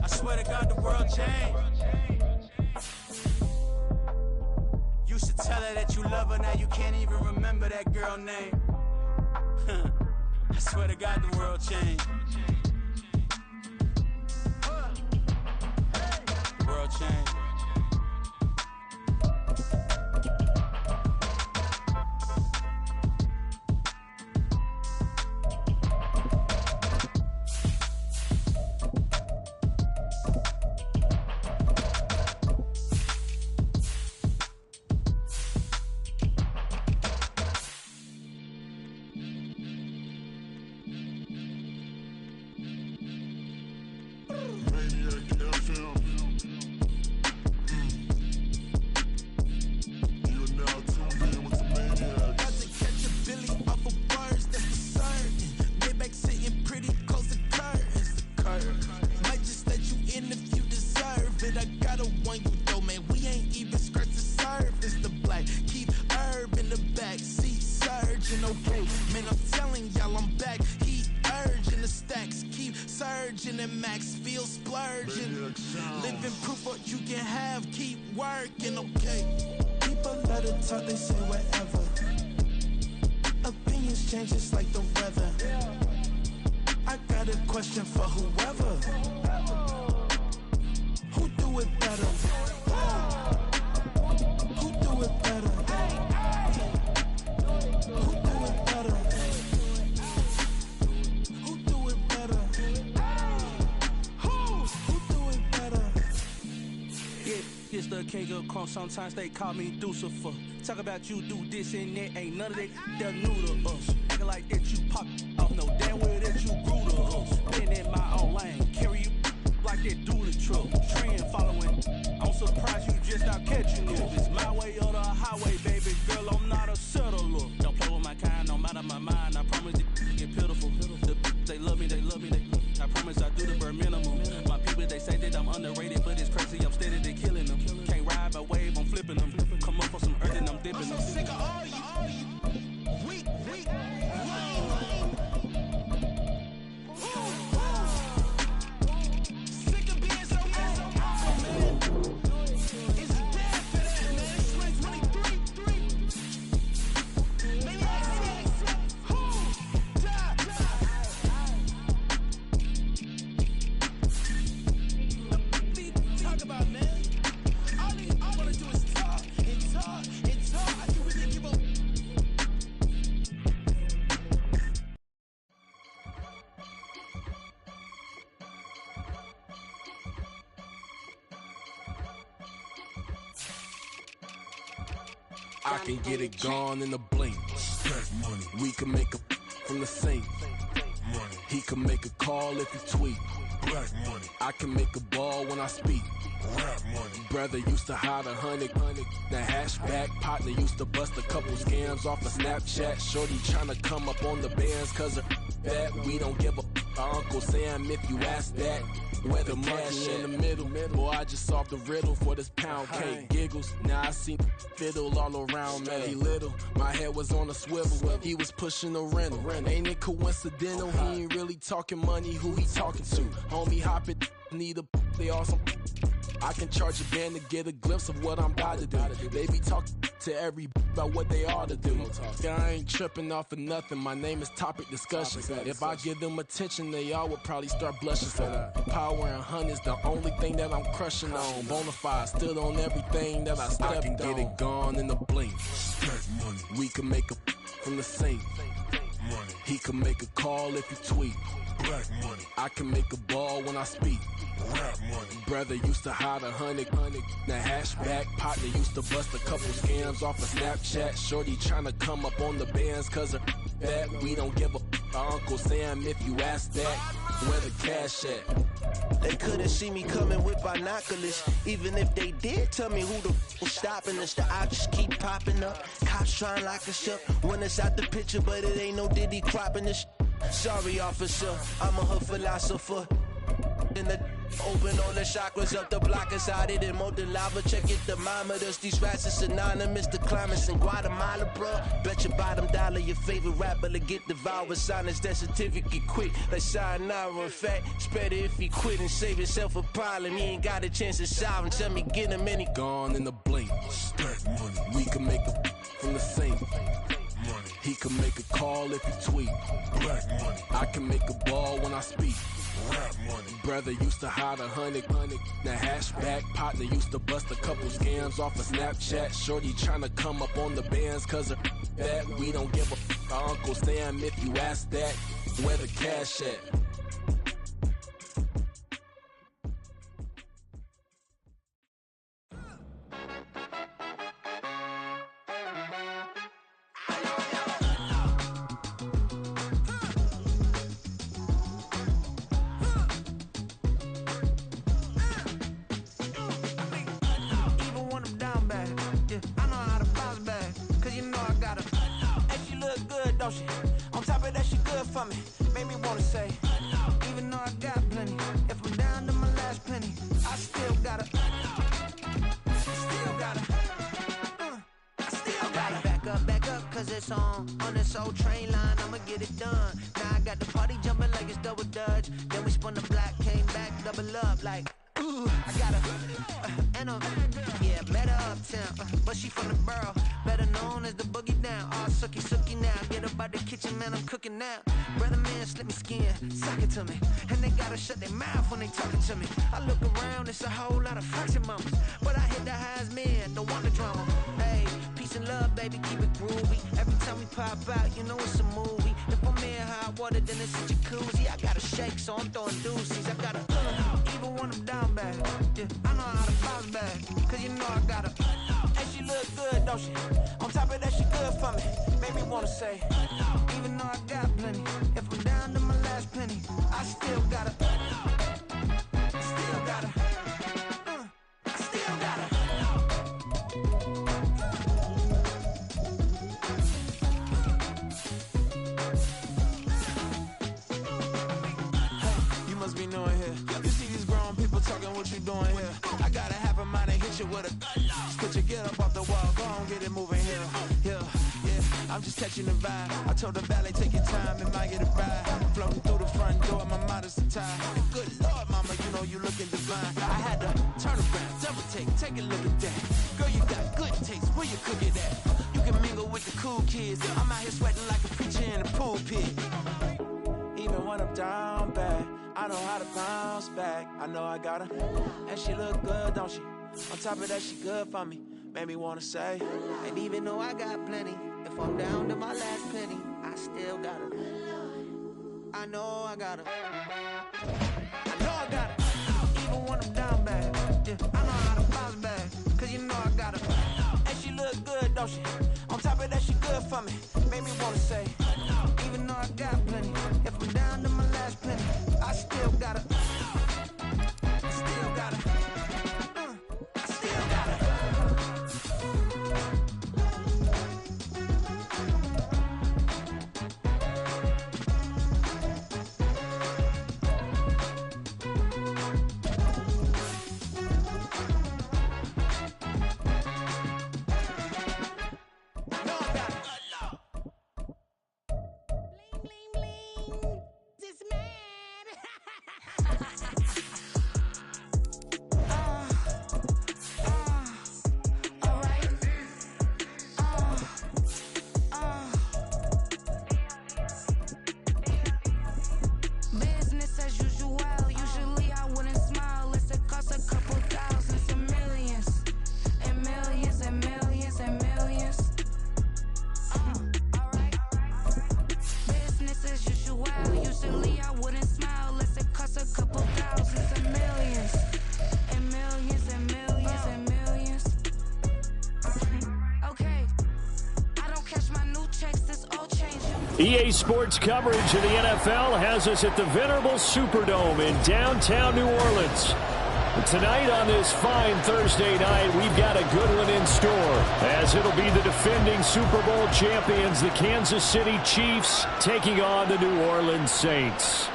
I swear to God the world changed. Used to tell her that you love her, now you can't even remember that girl name. I swear to God the world changed. The world changed. Sometimes they call me Lucifer. Talk about you do this and that. Ain't none of that they're new to us. Acting like that you pop off. No damn well that you grew to us. Been in my own lane. Carry you like that do the truck. Trend following. I'm surprised you just not catching it. It's my way or the highway, baby girl. I'm not a settler. Don't play with my kind. I'm out of my mind. I promise it get pitiful. They love me. I promise I do the bare minimum. My people, they say that I'm underrated, but it's crazy. I'm steady to killing them. Can't ride my wave, I'm flipping them. Come up for some earth and I'm dipping them. I'm so sick of all you. Weak. Sick of being so mad. It's death for that I can get it gone in a blink. We can make a from the sink. He can make a call if he tweet. I can make a ball when I speak. Brother used to hide 100. The hashback partner used to bust a couple scams off of Snapchat. Shorty tryna come up on the bands cause of that. We don't give a Uncle Sam if you ask that. Where the cash in the middle. Boy, I just solved the riddle for this pound cake. Giggles, now I see fiddle all around me. He little, my head was on a swivel. He was pushing a rental. Ain't it coincidental? He ain't really talking money, who he talking to? Homie hoppin', need a they awesome. I can charge a band to get a glimpse of what I'm about to do. They be talking to every about what they ought to do. Yeah, I ain't tripping off of nothing. My name is Topic Discussion. If I give them attention, they all would probably start blushing. Power and hunt is the only thing that I'm crushing on. Bonafide stood on everything that I stepped on. I can get it gone in a blink. We can make a from the sink. He can make a call if he tweet. I can make a ball when I speak. Brother used to hide 100. The hashback partner used to bust a couple scams off of Snapchat. Shorty tryna come up on the bands cause of that. We don't give a Uncle Sam if you ask that. Where the cash at? They couldn't see me coming with binoculars. Even if they did tell me who the was stopping us, the I just keep popping up. Cops trying lock us up when it's out the picture, but it ain't no Diddy cropping this. Sorry, officer, I'm a hood philosopher. In the open all the chakras up the block inside it and molten lava. Check it, thermometers. These rats is synonymous to climates in Guatemala, bruh. Bet your bottom dollar your favorite rapper to get devoured. Sign his death certificate quick. Like sayonara. In fact, it's better if he quit and save himself a problem. He ain't got a chance to solve him. Tell me, get him any gone in a blink. We can make a from the sink. He can make a call if he tweet. I can make a ball when I speak. Brother used to hide 100. The hashback partner used to bust a couple scams off of Snapchat. Shorty tryna come up on the bands cause of that. We don't give a Uncle Sam if you ask that. Where the cash at? On top of that, she good for me. Made me wanna say, even though I got plenty, if I'm down to my last penny, I still gotta back up, cause it's on this old train line, I'ma get it done. Now I got the party jumping like it's double dutch. Then we spun the block, came back, double up like, ooh, I got yeah, met her uptown, but she from the borough, better known as the boogie down. All sucky now, get up out the kitchen, man, I'm cooking now. Brother man, slip me skin, suck it to me, and they gotta shut their mouth when they talking to me. I look around, it's a whole lot of fraction mamas, but I hit the highs, man, don't want the drama. Hey, peace and love, baby, keep it groovy. Every time we pop out, you know it's a movie. If I'm in hot water, then it's a jacuzzi. I gotta shake, so I'm throwing deuces. I gotta even when I'm down bad. Yeah, I know how to bounce back, cause you know I gotta. And she look good, don't she? On top of that, she good for me. Made me wanna say, even though I got plenty, if I'm down to my last penny, I still gotta. What you doing here? I gotta have a mind and hit you with a put your get up off the wall, go on, get it moving here. Yeah, I'm just catching the vibe. I told the valet, take your time, it might get a ride. Floating through the front door, my modest attire. And good Lord, mama, you know you looking divine. I had to turn around, double take a look at that. Girl, you got good taste, where you cook it at? You can mingle with the cool kids. I'm out here sweating like a preacher in a pulpit. Even when I'm down bad, I know how to bounce back. I know I got her, and she look good, don't she? On top of that, she good for me. Made me wanna say, and even though I got plenty, if I'm down to my last penny, I still got her. I know I got her. I know I got her. Even when I'm down bad, yeah, I know how to bounce back. Cause you know I got her, and she look good, don't she? On top of that, she good for me. Made me wanna say, even though I got plenty, if I'm down to my last penny, I still gotta. EA Sports coverage of the NFL has us at the venerable Superdome in downtown New Orleans. Tonight on this fine Thursday night, we've got a good one in store, as it'll be the defending Super Bowl champions, the Kansas City Chiefs, taking on the New Orleans Saints.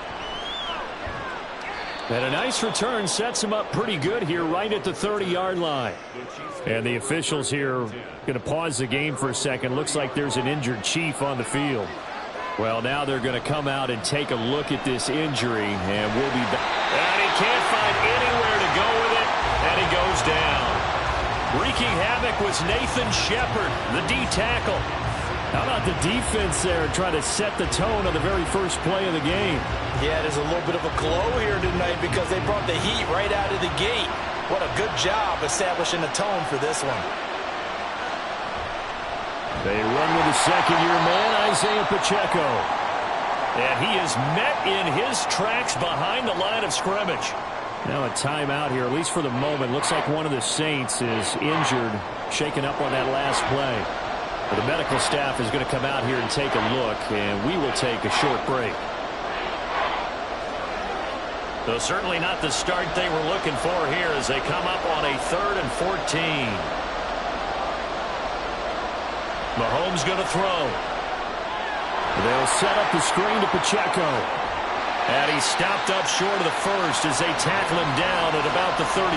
And a nice return sets them up pretty good here right at the 30-yard line. And the officials here going to pause the game for a second. Looks like there's an injured Chief on the field. Well, now they're going to come out and take a look at this injury, and we'll be back. And he can't find anywhere to go with it, and he goes down. Wreaking havoc was Nathan Shepard, the D tackle. How about the defense there trying to set the tone on the very first play of the game? Yeah, there's a little bit of a glow here tonight because they brought the heat right out of the gate. What a good job establishing a tone for this one. They run with the second-year man, Isaiah Pacheco. And he is met in his tracks behind the line of scrimmage. Now a timeout here, at least for the moment. Looks like one of the Saints is injured, shaken up on that last play. But the medical staff is going to come out here and take a look, and we will take a short break. So certainly not the start they were looking for here as they come up on a 3rd and 14. Mahomes going to throw. They'll set up the screen to Pacheco. And he's stopped up short of the first as they tackle him down at about the 36.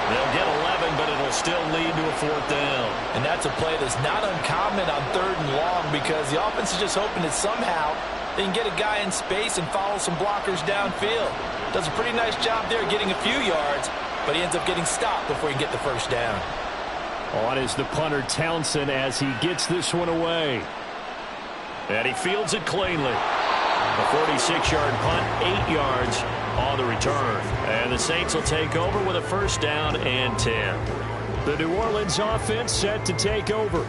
They'll get 11, but it'll still lead to a 4th down. And that's a play that's not uncommon on 3rd and long because the offense is just hoping that somehow they can get a guy in space and follow some blockers downfield. Does a pretty nice job there getting a few yards, but he ends up getting stopped before he can get the 1st down. On is the punter Townsend as he gets this one away. And he fields it cleanly. A 46-yard punt, 8 yards on the return. And the Saints will take over with a 1st down and 10. The New Orleans offense set to take over.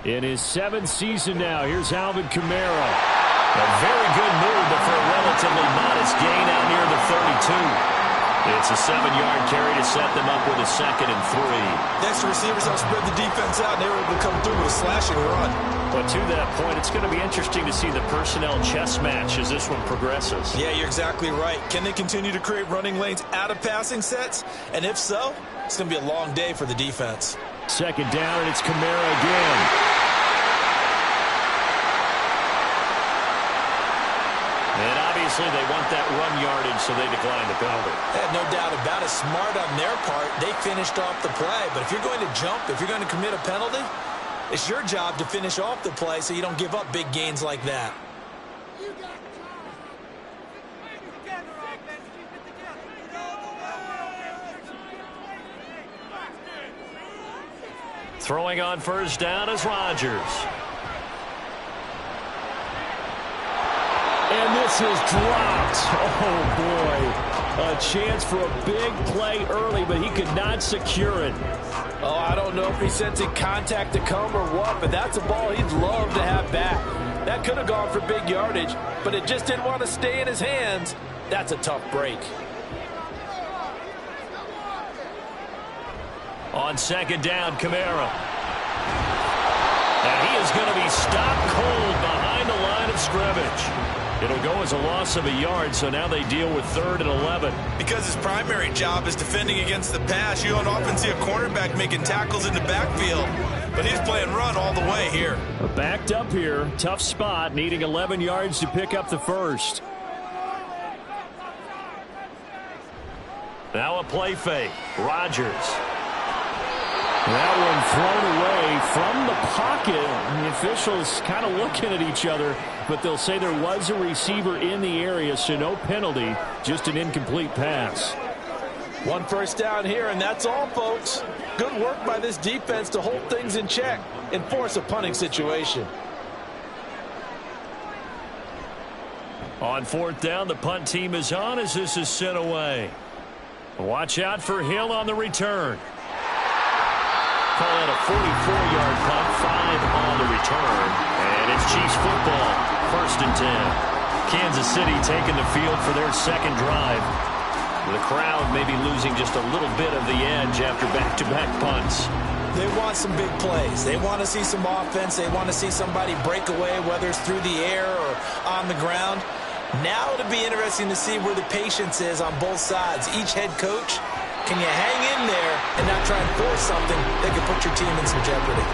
In his 7th season now, here's Alvin Kamara. A very good move, but for a relatively modest gain out near the 32. It's a 7-yard carry to set them up with a 2nd and 3. The extra receivers help spread the defense out, and they were able to come through with a slashing run. But to that point, it's going to be interesting to see the personnel chess match as this one progresses. Yeah, you're exactly right. Can they continue to create running lanes out of passing sets? And if so, it's going to be a long day for the defense. 2nd down, and it's Kamara again. And obviously they want that run yardage, so they decline the penalty. No doubt about it. Smart on their part. They finished off the play. But if you're going to jump, if you're going to commit a penalty, it's your job to finish off the play so you don't give up big gains like that. Throwing on 1st down is Rodgers. And this is dropped. Oh, boy. A chance for a big play early, but he could not secure it. Oh, I don't know if he's sensing contact to come or what, but that's a ball he'd love to have back. That could have gone for big yardage, but it just didn't want to stay in his hands. That's a tough break. On second down, Kamara. And he is going to be stopped cold behind the line of scrimmage. It'll go as a loss of a yard, so now they deal with 3rd and 11. Because his primary job is defending against the pass, you don't often see a cornerback making tackles in the backfield. But he's playing run all the way here. Backed up here, tough spot, needing 11 yards to pick up the first. Now a play fake. Rodgers. That one thrown away from the pocket. The officials kind of looking at each other, but they'll say there was a receiver in the area, so no penalty, just an incomplete pass. 1 first down here, and that's all, folks. Good work by this defense to hold things in check and force a punting situation. On 4th down, the punt team is on as this is sent away. Watch out for Hill on the return. Call that a 44-yard punt, 5 on the return. And it's Chiefs football, 1st and 10. Kansas City taking the field for their second drive. The crowd may be losing just a little bit of the edge after back-to-back punts. They want some big plays. They want to see some offense. They want to see somebody break away, whether it's through the air or on the ground. Now it'll be interesting to see where the patience is on both sides. Each head coach, can you hang in there and not try and force something that could put your team in some jeopardy?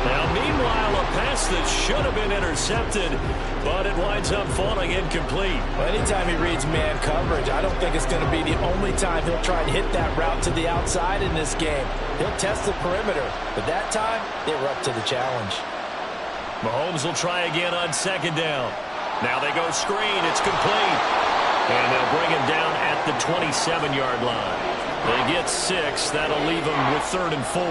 Now, meanwhile, a pass that should have been intercepted, but it winds up falling incomplete. Well, anytime he reads man coverage, I don't think it's going to be the only time he'll try and hit that route to the outside in this game. He'll test the perimeter, but that time, they were up to the challenge. Mahomes will try again on second down. Now they go screen. It's complete. And they'll bring him down at the 27-yard line. They get 6. That'll leave them with 3rd and 4.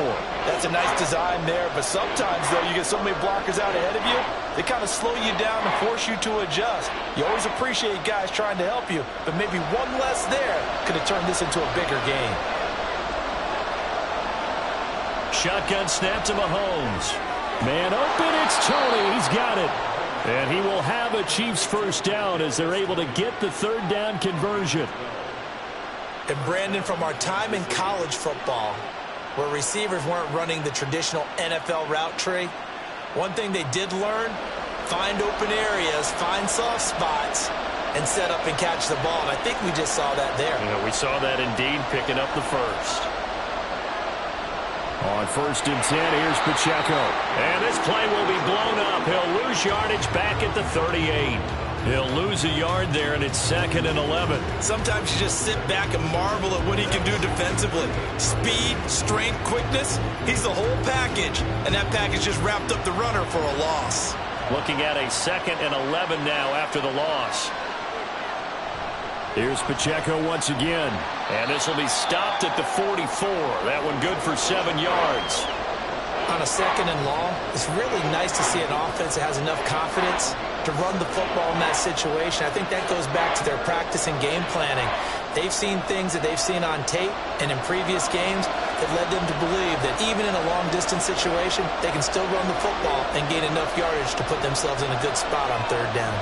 That's a nice design there, but sometimes, though, you get so many blockers out ahead of you, they kind of slow you down and force you to adjust. You always appreciate guys trying to help you, but maybe one less there could have turned this into a bigger game. Shotgun snap to Mahomes. Man open, it's Tony. He's got it. And he will have a Chiefs first down as they're able to get the 3rd down conversion. And Brandon, from our time in college football, where receivers weren't running the traditional NFL route tree, one thing they did learn, find open areas, find soft spots, and set up and catch the ball. And I think we just saw that there. Yeah, we saw that indeed, picking up the first. On 1st and 10, here's Pacheco. And this play will be blown up. He'll lose yardage back at the 38. He'll lose a yard there, and it's 2nd and 11. Sometimes you just sit back and marvel at what he can do defensively. Speed, strength, quickness, he's the whole package. And that package just wrapped up the runner for a loss. Looking at a 2nd and 11 now after the loss. Here's Pacheco once again. And this will be stopped at the 44. That one good for 7 yards. On a 2nd and long, it's really nice to see an offense that has enough confidence to run the football in that situation. I think that goes back to their practice and game planning. They've seen things that they've seen on tape and in previous games that led them to believe that even in a long-distance situation, they can still run the football and gain enough yardage to put themselves in a good spot on 3rd down.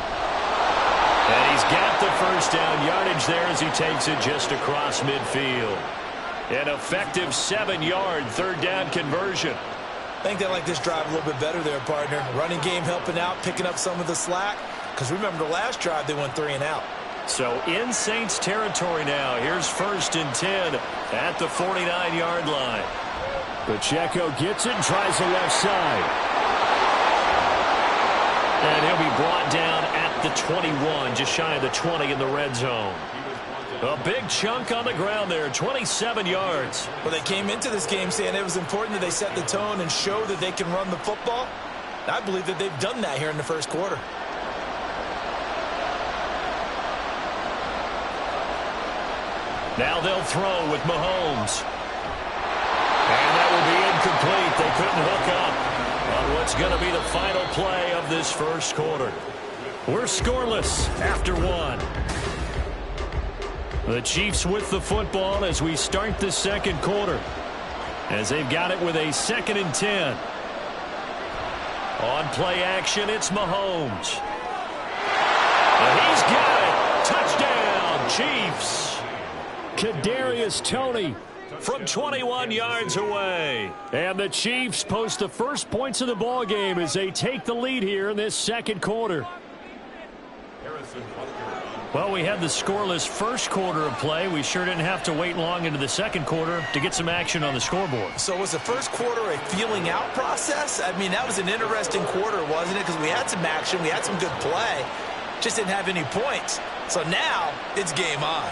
And he's got the first down yardage there as he takes it just across midfield. An effective 7-yard 3rd down conversion. I think they like this drive a little bit better there, partner. Running game helping out, picking up some of the slack. Because remember the last drive, they went 3 and out. So in Saints territory now. Here's 1st and 10 at the 49-yard line. Pacheco gets it and tries the left side. And he'll be brought down at the 21, just shy of the 20 in the red zone. A big chunk on the ground there, 27 yards. Well, they came into this game saying it was important that they set the tone and show that they can run the football. I believe that they've done that here in the first quarter. Now they'll throw with Mahomes. And that will be incomplete. They couldn't hook up on what's going to be the final play of this first quarter. We're scoreless after 1. The Chiefs with the football as we start the second quarter. as they've got it with a 2nd and 10. On play action, it's Mahomes. And he's got it. Touchdown, Chiefs. Kadarius Toney from 21 yards away. And the Chiefs post the first points of the ball game as they take the lead here in this second quarter. Well, we had the scoreless first quarter of play. We sure didn't have to wait long into the second quarter to get some action on the scoreboard. So was the first quarter a feeling out process? I mean, that was an interesting quarter, wasn't it? Because we had some action, we had some good play, just didn't have any points. So now it's game on.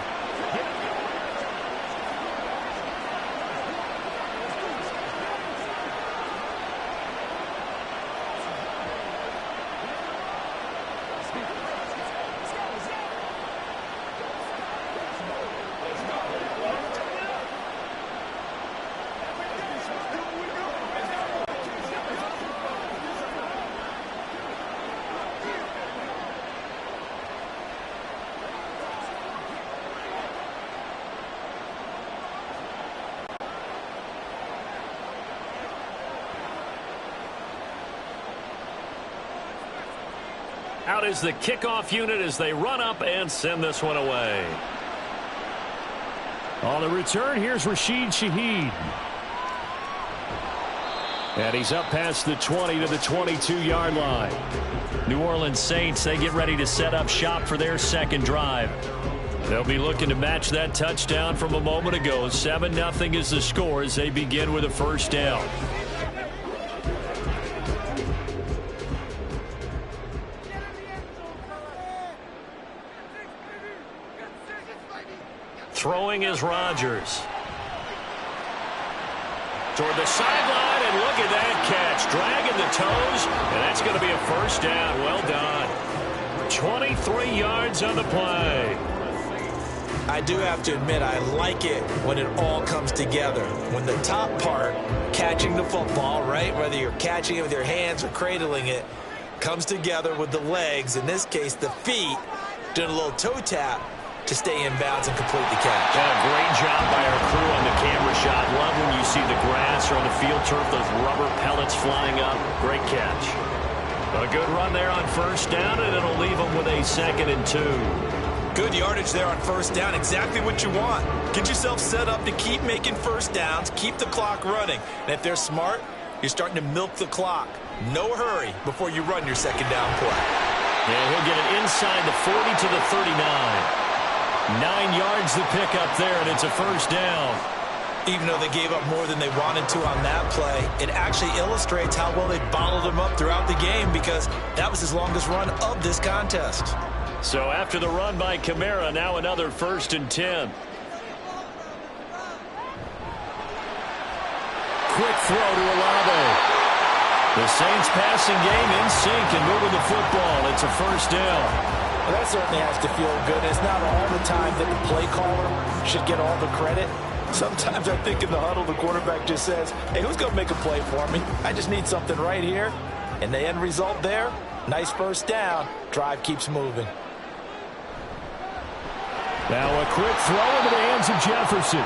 Out is the kickoff unit as they run up and send this one away. On the return, here's Rashid Shaheed. And he's up past the 20 to the 22-yard line. New Orleans Saints, they get ready to set up shop for their second drive. They'll be looking to match that touchdown from a moment ago. 7-0 is the score as they begin with a first down. Throwing is Rodgers. Toward the sideline, and look at that catch. Dragging the toes, and that's going to be a first down. Well done. 23 yards on the play. I do have to admit, I like it when it all comes together. When the top part, catching the football, right, whether you're catching it with your hands or cradling it, comes together with the legs, in this case the feet, doing a little toe tap to stay in bounds and complete the catch. Yeah, great job by our crew on the camera shot. Love when you see the grass or on the field turf, those rubber pellets flying up. Great catch. A good run there on first down, and it'll leave them with a 2nd and 2. Good yardage there on first down. Exactly what you want. Get yourself set up to keep making first downs, keep the clock running. And if they're smart, you're starting to milk the clock. No hurry before you run your second down play. Yeah, he'll get it inside the 40 to the 39. 9 yards the pick up there, and it's a first down. Even though they gave up more than they wanted to on that play, it actually illustrates how well they bottled them up throughout the game, because that was his longest run of this contest. So after the run by Kamara, now another 1st and 10. Quick throw to Olave. The Saints passing game in sync and moving the football. It's a first down. Well, that certainly has to feel good. It's not all the time that the play caller should get all the credit. Sometimes I think in the huddle, the quarterback just says, hey, who's going to make a play for me? I just need something right here. And the end result there, nice first down. Drive keeps moving. Now a quick throw into the hands of Jefferson.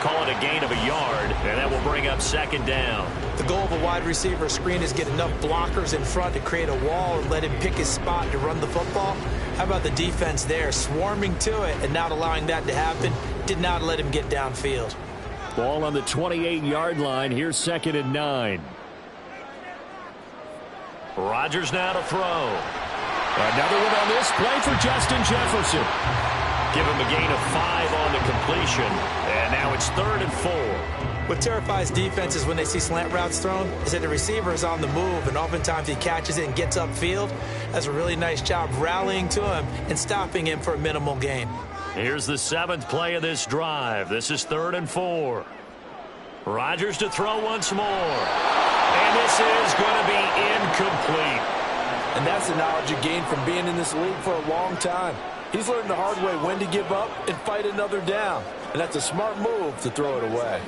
Call it a gain of a yard, and that will bring up 2nd down. The goal of a wide receiver screen is get enough blockers in front to create a wall and let him pick his spot to run the football. How about the defense there, swarming to it and not allowing that to happen? Did not let him get downfield. Ball on the 28-yard line. Here's 2nd and 9. Rodgers now to throw. Another one on this play for Justin Jefferson. Give him a gain of 5 on the completion, and now it's 3rd and 4. What terrifies defenses when they see slant routes thrown is that the receiver is on the move, and oftentimes he catches it and gets upfield. That's a really nice job rallying to him and stopping him for a minimal gain. Here's the 7th play of this drive. This is 3rd and 4. Rodgers to throw once more. And this is going to be incomplete. And that's the knowledge you gain from being in this league for a long time. He's learned the hard way when to give up and fight another down. And that's a smart move to throw it away.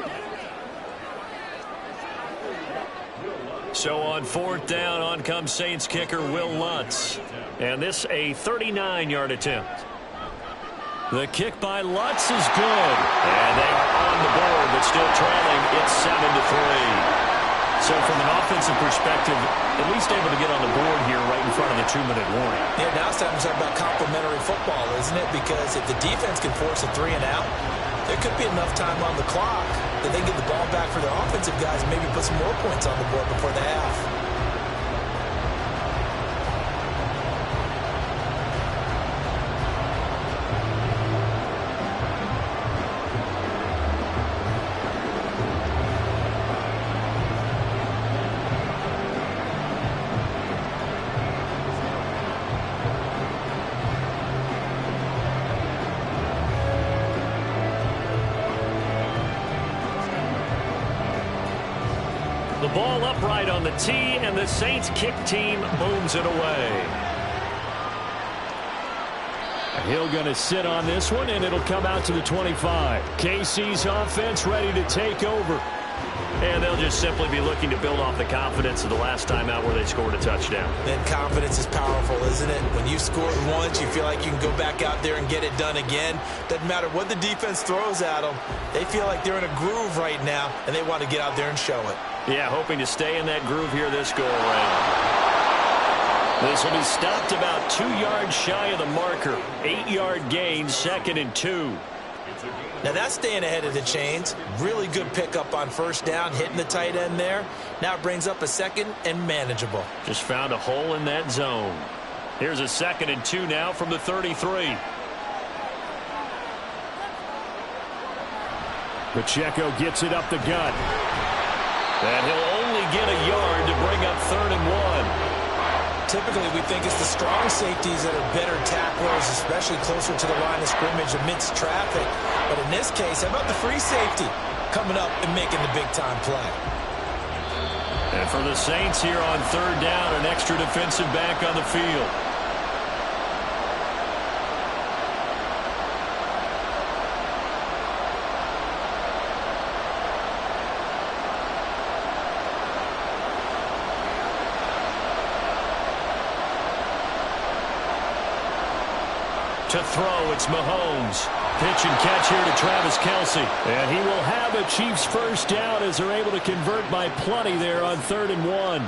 So on 4th down, on comes Saints kicker Will Lutz. And this a 39-yard attempt. The kick by Lutz is good. And they are on the board, but still trailing. It's 7-3. So from an offensive perspective, at least able to get on the board here right in front of the 2-minute warning. Yeah, now it's time to talk about complementary football, isn't it? Because if the defense can force a 3-and-out, there could be enough time on the clock that they get the ball back for their offensive guys and maybe put some more points on the board before the half. The ball upright on the tee, and the Saints kick team booms it away. Hill going to sit on this one, and it'll come out to the 25. KC's offense ready to take over. And they'll just simply be looking to build off the confidence of the last time out where they scored a touchdown. And confidence is powerful, isn't it? When you've scored once, you feel like you can go back out there and get it done again. Doesn't matter what the defense throws at them. They feel like they're in a groove right now, and they want to get out there and show it. Yeah, hoping to stay in that groove here this go-around. This will be stopped about 2 yards shy of the marker. 8-yard gain, 2nd and 2. Now that's staying ahead of the chains. Really good pickup on first down, hitting the tight end there. Now it brings up a 2nd and manageable. Just found a hole in that zone. Here's a 2nd and 2 now from the 33. Pacheco gets it up the gut. And he'll only get a yard to bring up 3rd and 1. Typically, we think it's the strong safeties that are better tacklers, especially closer to the line of scrimmage amidst traffic. But in this case, how about the free safety coming up and making the big-time play? And for the Saints here on 3rd down, an extra defensive back on the field. To throw, it's Mahomes. Pitch and catch here to Travis Kelce. And he will have a Chiefs first down as they're able to convert by plenty there on 3rd and 1.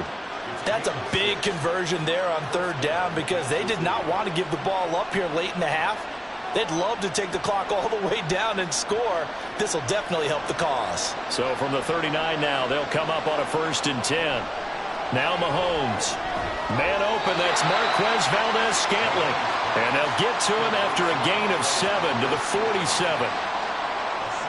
That's a big conversion there on 3rd down because they did not want to give the ball up here late in the half. They'd love to take the clock all the way down and score. This will definitely help the cause. So from the 39 now, they'll come up on a 1st and 10. Now Mahomes. Man open, that's Marquez Valdez-Scantling. And they'll get to him after a gain of 7 to the 47.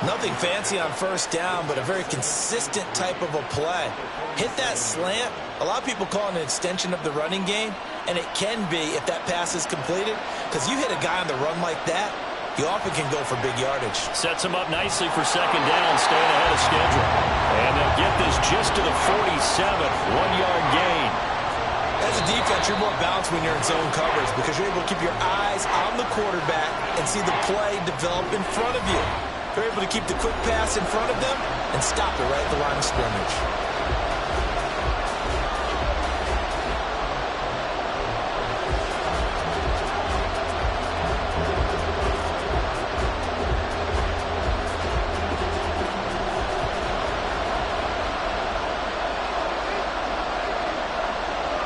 Nothing fancy on first down, but a very consistent type of a play. Hit that slant. A lot of people call it an extension of the running game, and it can be if that pass is completed, because you hit a guy on the run like that, you often can go for big yardage. Sets him up nicely for 2nd down, staying ahead of schedule. And they'll get this just to the 47, 1-yard gain. As a defense, you're more balanced when you're in zone coverage because you're able to keep your eyes on the quarterback and see the play develop in front of you. They're able to keep the quick pass in front of them and stop it right at the line of scrimmage.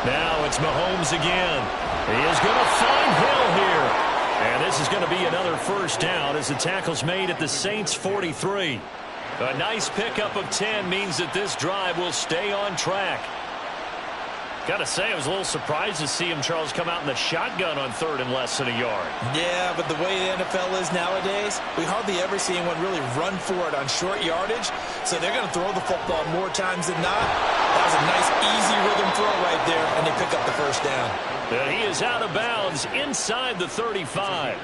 Now it's Mahomes again. He is going to find Hill here. And this is going to be another first down as the tackle's made at the Saints 43. A nice pickup of 10 means that this drive will stay on track. Got to say, I was a little surprised to see him, Charles, come out in the shotgun on 3rd and less than a yard. Yeah, but the way the NFL is nowadays, we hardly ever see anyone really run for it on short yardage. So they're going to throw the football more times than not. That was a nice, easy rhythm throw right there, and they pick up the first down. And he is out of bounds inside the 35.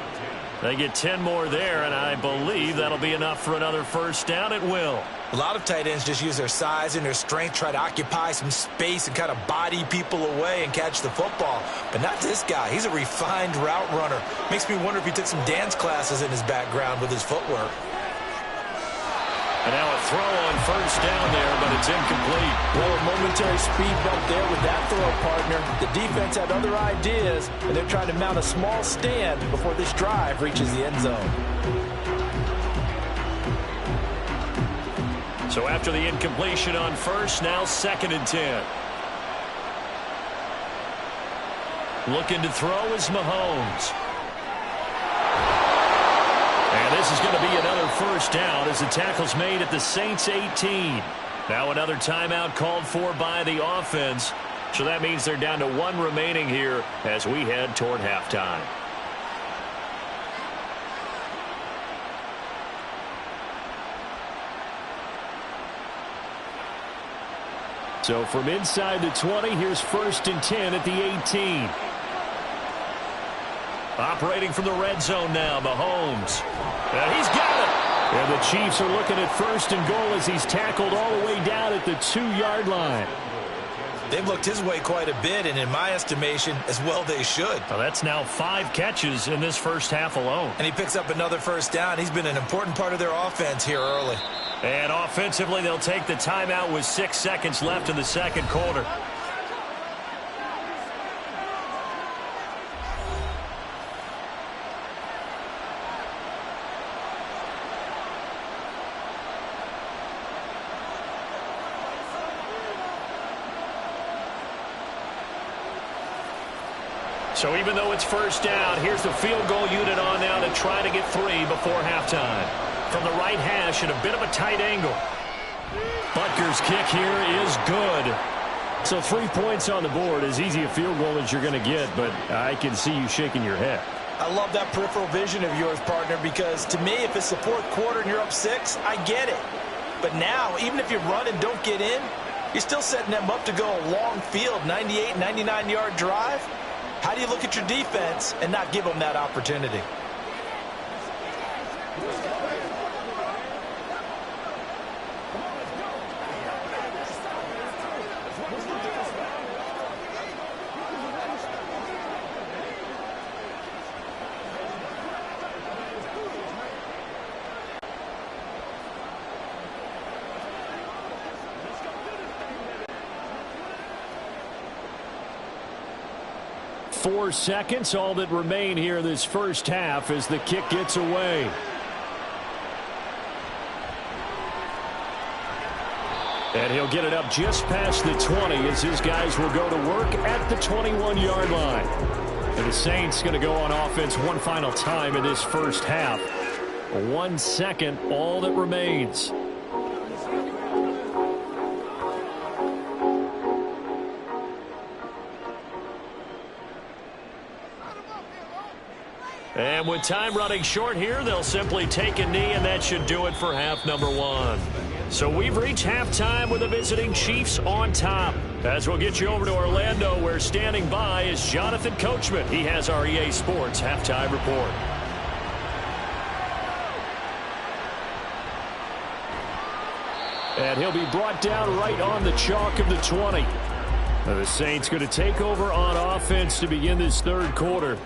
They get 10 more there, and I believe that'll be enough for another first down at will. A lot of tight ends just use their size and their strength, try to occupy some space and kind of body people away and catch the football. But not this guy. He's a refined route runner. Makes me wonder if he took some dance classes in his background with his footwork. And now a throw on first down there, but it's incomplete. Well, a momentary speed bump there with that throw, partner. The defense had other ideas, and they're trying to mount a small stand before this drive reaches the end zone. So after the incompletion on first, now 2nd and 10. Looking to throw is Mahomes. And this is going to be another first down as the tackle's made at the Saints 18. Now another timeout called for by the offense. So that means they're down to 1 remaining here as we head toward halftime. So from inside the 20, here's 1st and 10 at the 18. Operating from the red zone now, Mahomes. And he's got it. And the Chiefs are looking at 1st and goal as he's tackled all the way down at the 2-yard line. They've looked his way quite a bit, and in my estimation, as well they should. Well, that's now 5 catches in this first half alone. And he picks up another first down. He's been an important part of their offense here early. And offensively, they'll take the timeout with 6 seconds left in the second quarter. So even though it's first down, here's the field goal unit on now to try to get 3 before halftime. From the right hash at a bit of a tight angle. Butker's kick here is good. So 3 points on the board, as easy a field goal as you're going to get, but I can see you shaking your head. I love that peripheral vision of yours, partner, because to me, if it's the 4th quarter and you're up 6, I get it. But now, even if you run and don't get in, you're still setting them up to go a long field, 98, 99-yard drive. How do you look at your defense and not give them that opportunity? Four seconds, all that remain here this first half as the kick gets away. And he'll get it up just past the 20 as his guys will go to work at the 21-yard line. And the Saints going to go on offense one final time in this first half. 1 second, all that remains. And with time running short here, they'll simply take a knee, and that should do it for half number 1. So we've reached halftime with the visiting Chiefs on top. As we'll get you over to Orlando, where standing by is Jonathan Coachman. He has our EA Sports halftime report. And he'll be brought down right on the chalk of the 20. Now the Saints going to take over on offense to begin this third quarter.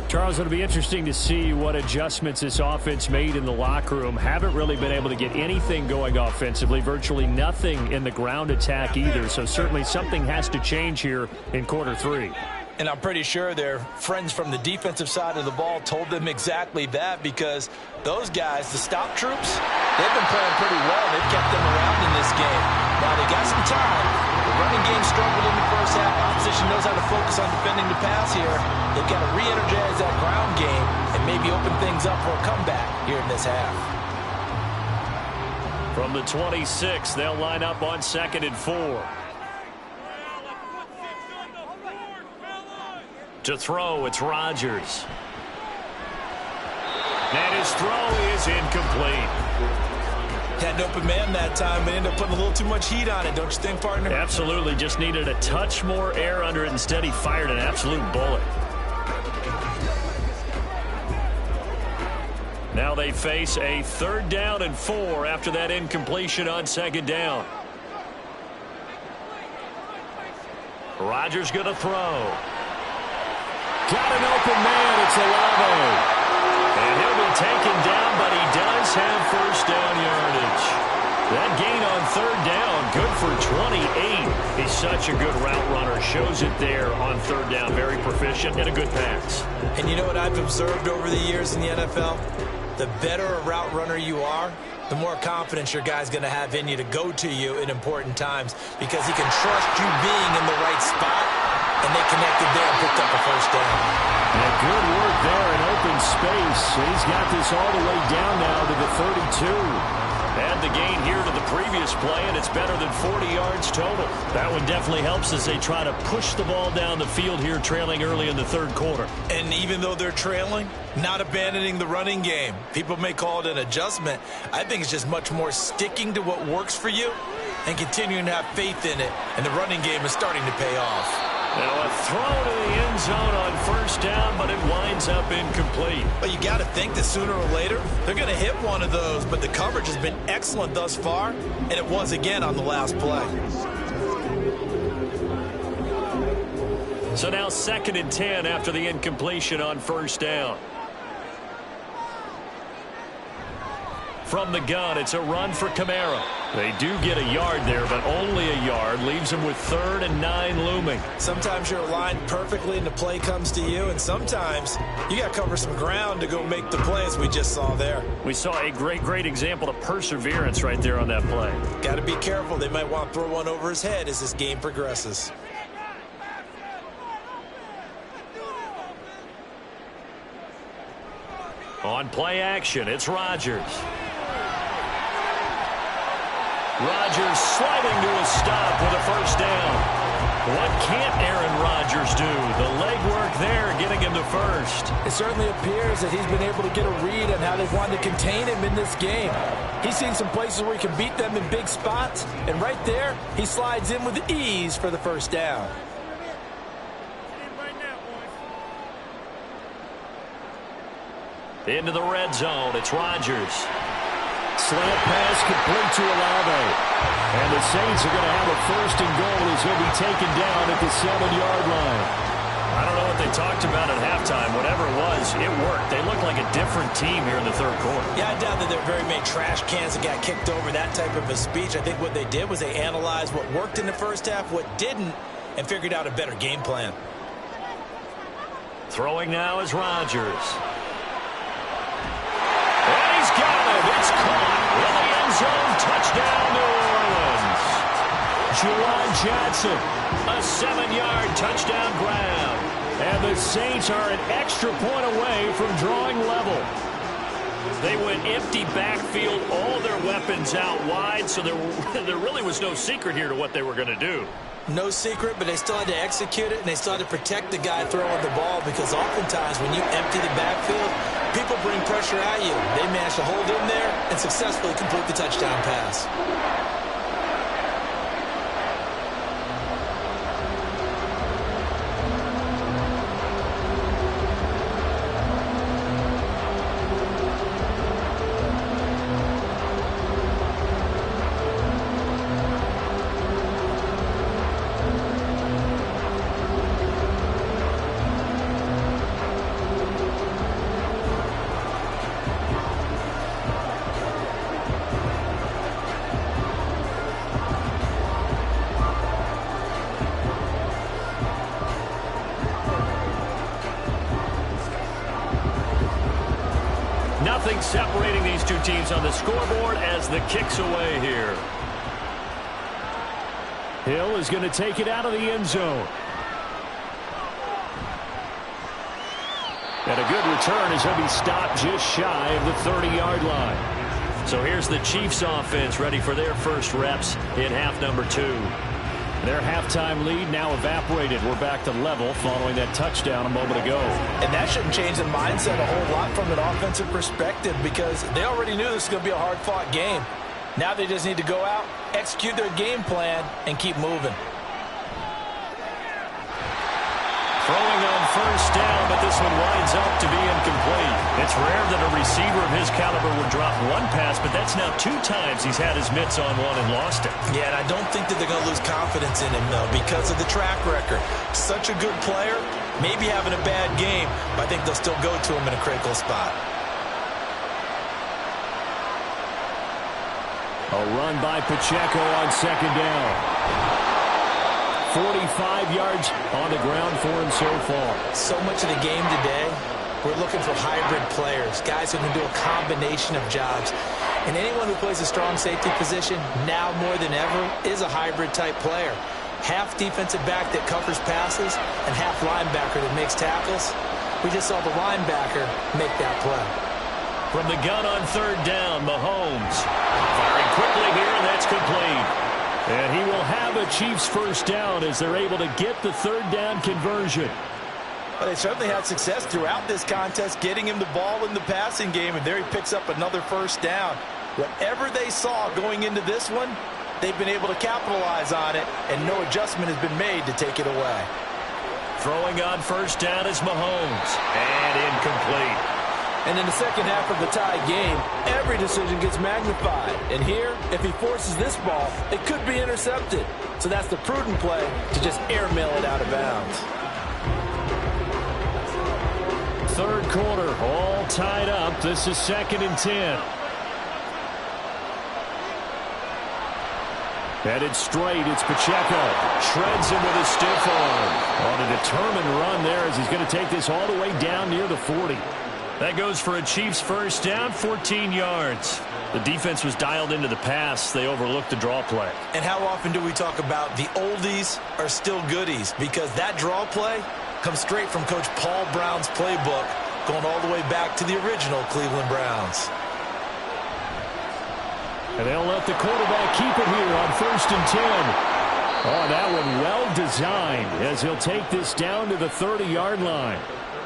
Charles, it'll be interesting to see what adjustments this offense made in the locker room. Haven't really been able to get anything going offensively, virtually nothing in the ground attack either. So certainly something has to change here in quarter 3. And I'm pretty sure their friends from the defensive side of the ball told them exactly that, because those guys, the stop troops, they've been playing pretty well. They've kept them around in this game. Now they got some time. The running game struggled in the first half. Opposition knows how to focus on defending the pass here. They've got to re-energize that ground game and maybe open things up for a comeback here in this half. From the 26, they'll line up on 2nd and 4. To throw, it's Rodgers. And his throw is incomplete. Had an open man that time, but ended up putting a little too much heat on it, don't you think, partner? Absolutely. Just needed a touch more air under it. Instead, he fired an absolute bullet. Now they face a 3rd down and 4 after that incompletion on 2nd down. Rodgers going to throw. Got an open man. It's Olave. And he'll be taken down, but he does have first down yardage. That gain on third down, good for 28. He's such a good route runner. Shows it there on third down. Very proficient and a good pass. And you know what I've observed over the years in the NFL? The better a route runner you are, the more confidence your guy's going to have in you to go to you in important times because he can trust you being in the right spot, and they connected there and picked up a first down. And good work there in open space. And he's got this all the way down now to the 32. And the gain here to the previous play, and it's better than 40 yards total. That one definitely helps as they try to push the ball down the field here, trailing early in the third quarter. And even though they're trailing, not abandoning the running game. People may call it an adjustment. I think it's just much more sticking to what works for you and continuing to have faith in it. And the running game is starting to pay off. Now a throw to the end zone on first down, but it winds up incomplete. Well, you got to think that sooner or later they're going to hit one of those, but the coverage has been excellent thus far, and it was again on the last play. So now 2nd and 10 after the incompletion on first down. From the gun, it's a run for Kamara. They do get a yard there, but only a yard. Leaves them with 3rd and 9 looming. Sometimes you're aligned perfectly and the play comes to you, and sometimes you got to cover some ground to go make the play, as we just saw there. We saw a great example of perseverance right there on that play. Got to be careful. They might want to throw one over his head as this game progresses. On play action, it's Rodgers. Rodgers sliding to a stop with a first down. What can't Aaron Rodgers do? The legwork there getting him to first. It certainly appears that he's been able to get a read on how they've wanted to contain him in this game. He's seen some places where he can beat them in big spots, and right there, he slides in with ease for the first down. Into the red zone, it's Rodgers. Slant pass complete to Olave. And the Saints are going to have a 1st and goal as he'll be taken down at the 7-yard line. I don't know what they talked about at halftime. Whatever it was, it worked. They looked like a different team here in the third quarter. Yeah, I doubt that there were very many trash cans that got kicked over, that type of a speech. I think what they did was they analyzed what worked in the first half, what didn't, and figured out a better game plan. Throwing now is Rodgers. Got it. It's caught in the end zone. Touchdown, New Orleans. Juwan Johnson, a 7-yard touchdown grab. And the Saints are an extra point away from drawing level. They went empty backfield, all their weapons out wide, so there really was no secret here to what they were going to do. No secret, but they still had to execute it, and they still had to protect the guy throwing the ball, because oftentimes when you empty the backfield, people bring pressure at you. They managed to hold in there and successfully complete the touchdown pass. Nothing separating these two teams on the scoreboard as the kick's away here. Hill is going to take it out of the end zone. And a good return as he'll be stopped just shy of the 30-yard line. So here's the Chiefs offense ready for their first reps in half number 2. Their halftime lead now evaporated. We're back to level following that touchdown a moment ago. And that shouldn't change the mindset a whole lot from an offensive perspective, because they already knew this was going to be a hard-fought game. Now they just need to go out, execute their game plan, and keep moving. Throwing on first down, but this one winds up to be incomplete. It's rare that a receiver of his caliber would drop one pass, but that's now 2 times he's had his mitts on one and lost it. Yeah, and I don't think that they're going to lose confidence in him, though, because of the track record. Such a good player, maybe having a bad game, but I think they'll still go to him in a critical spot. A run by Pacheco on second down. 45 yards on the ground for him so far. So much of the game today, we're looking for hybrid players, guys who can do a combination of jobs. And anyone who plays a strong safety position, now more than ever, is a hybrid-type player. Half defensive back that covers passes and half linebacker that makes tackles. We just saw the linebacker make that play. From the gun on third down, Mahomes firing quickly here, and that's complete. And he will have a Chiefs first down as they're able to get the third down conversion. Well, they certainly had success throughout this contest, getting him the ball in the passing game, and there he picks up another first down. Whatever they saw going into this one, they've been able to capitalize on it, and no adjustment has been made to take it away. Throwing on first down is Mahomes, and incomplete. And in the second half of the tie game, every decision gets magnified. And here, if he forces this ball, it could be intercepted. So that's the prudent play to just airmail it out of bounds. Third quarter, all tied up. This is 2nd and 10. Headed straight, it's Pacheco. Shreds him with a stiff arm. On a determined run there as he's going to take this all the way down near the 40. That goes for a Chiefs first down, 14 yards. The defense was dialed into the pass. They overlooked the draw play. And how often do we talk about the oldies are still goodies? Because that draw play comes straight from Coach Paul Brown's playbook, going all the way back to the original Cleveland Browns. And they'll let the quarterback keep it here on 1st and 10. Oh, that one well designed as he'll take this down to the 30-yard line.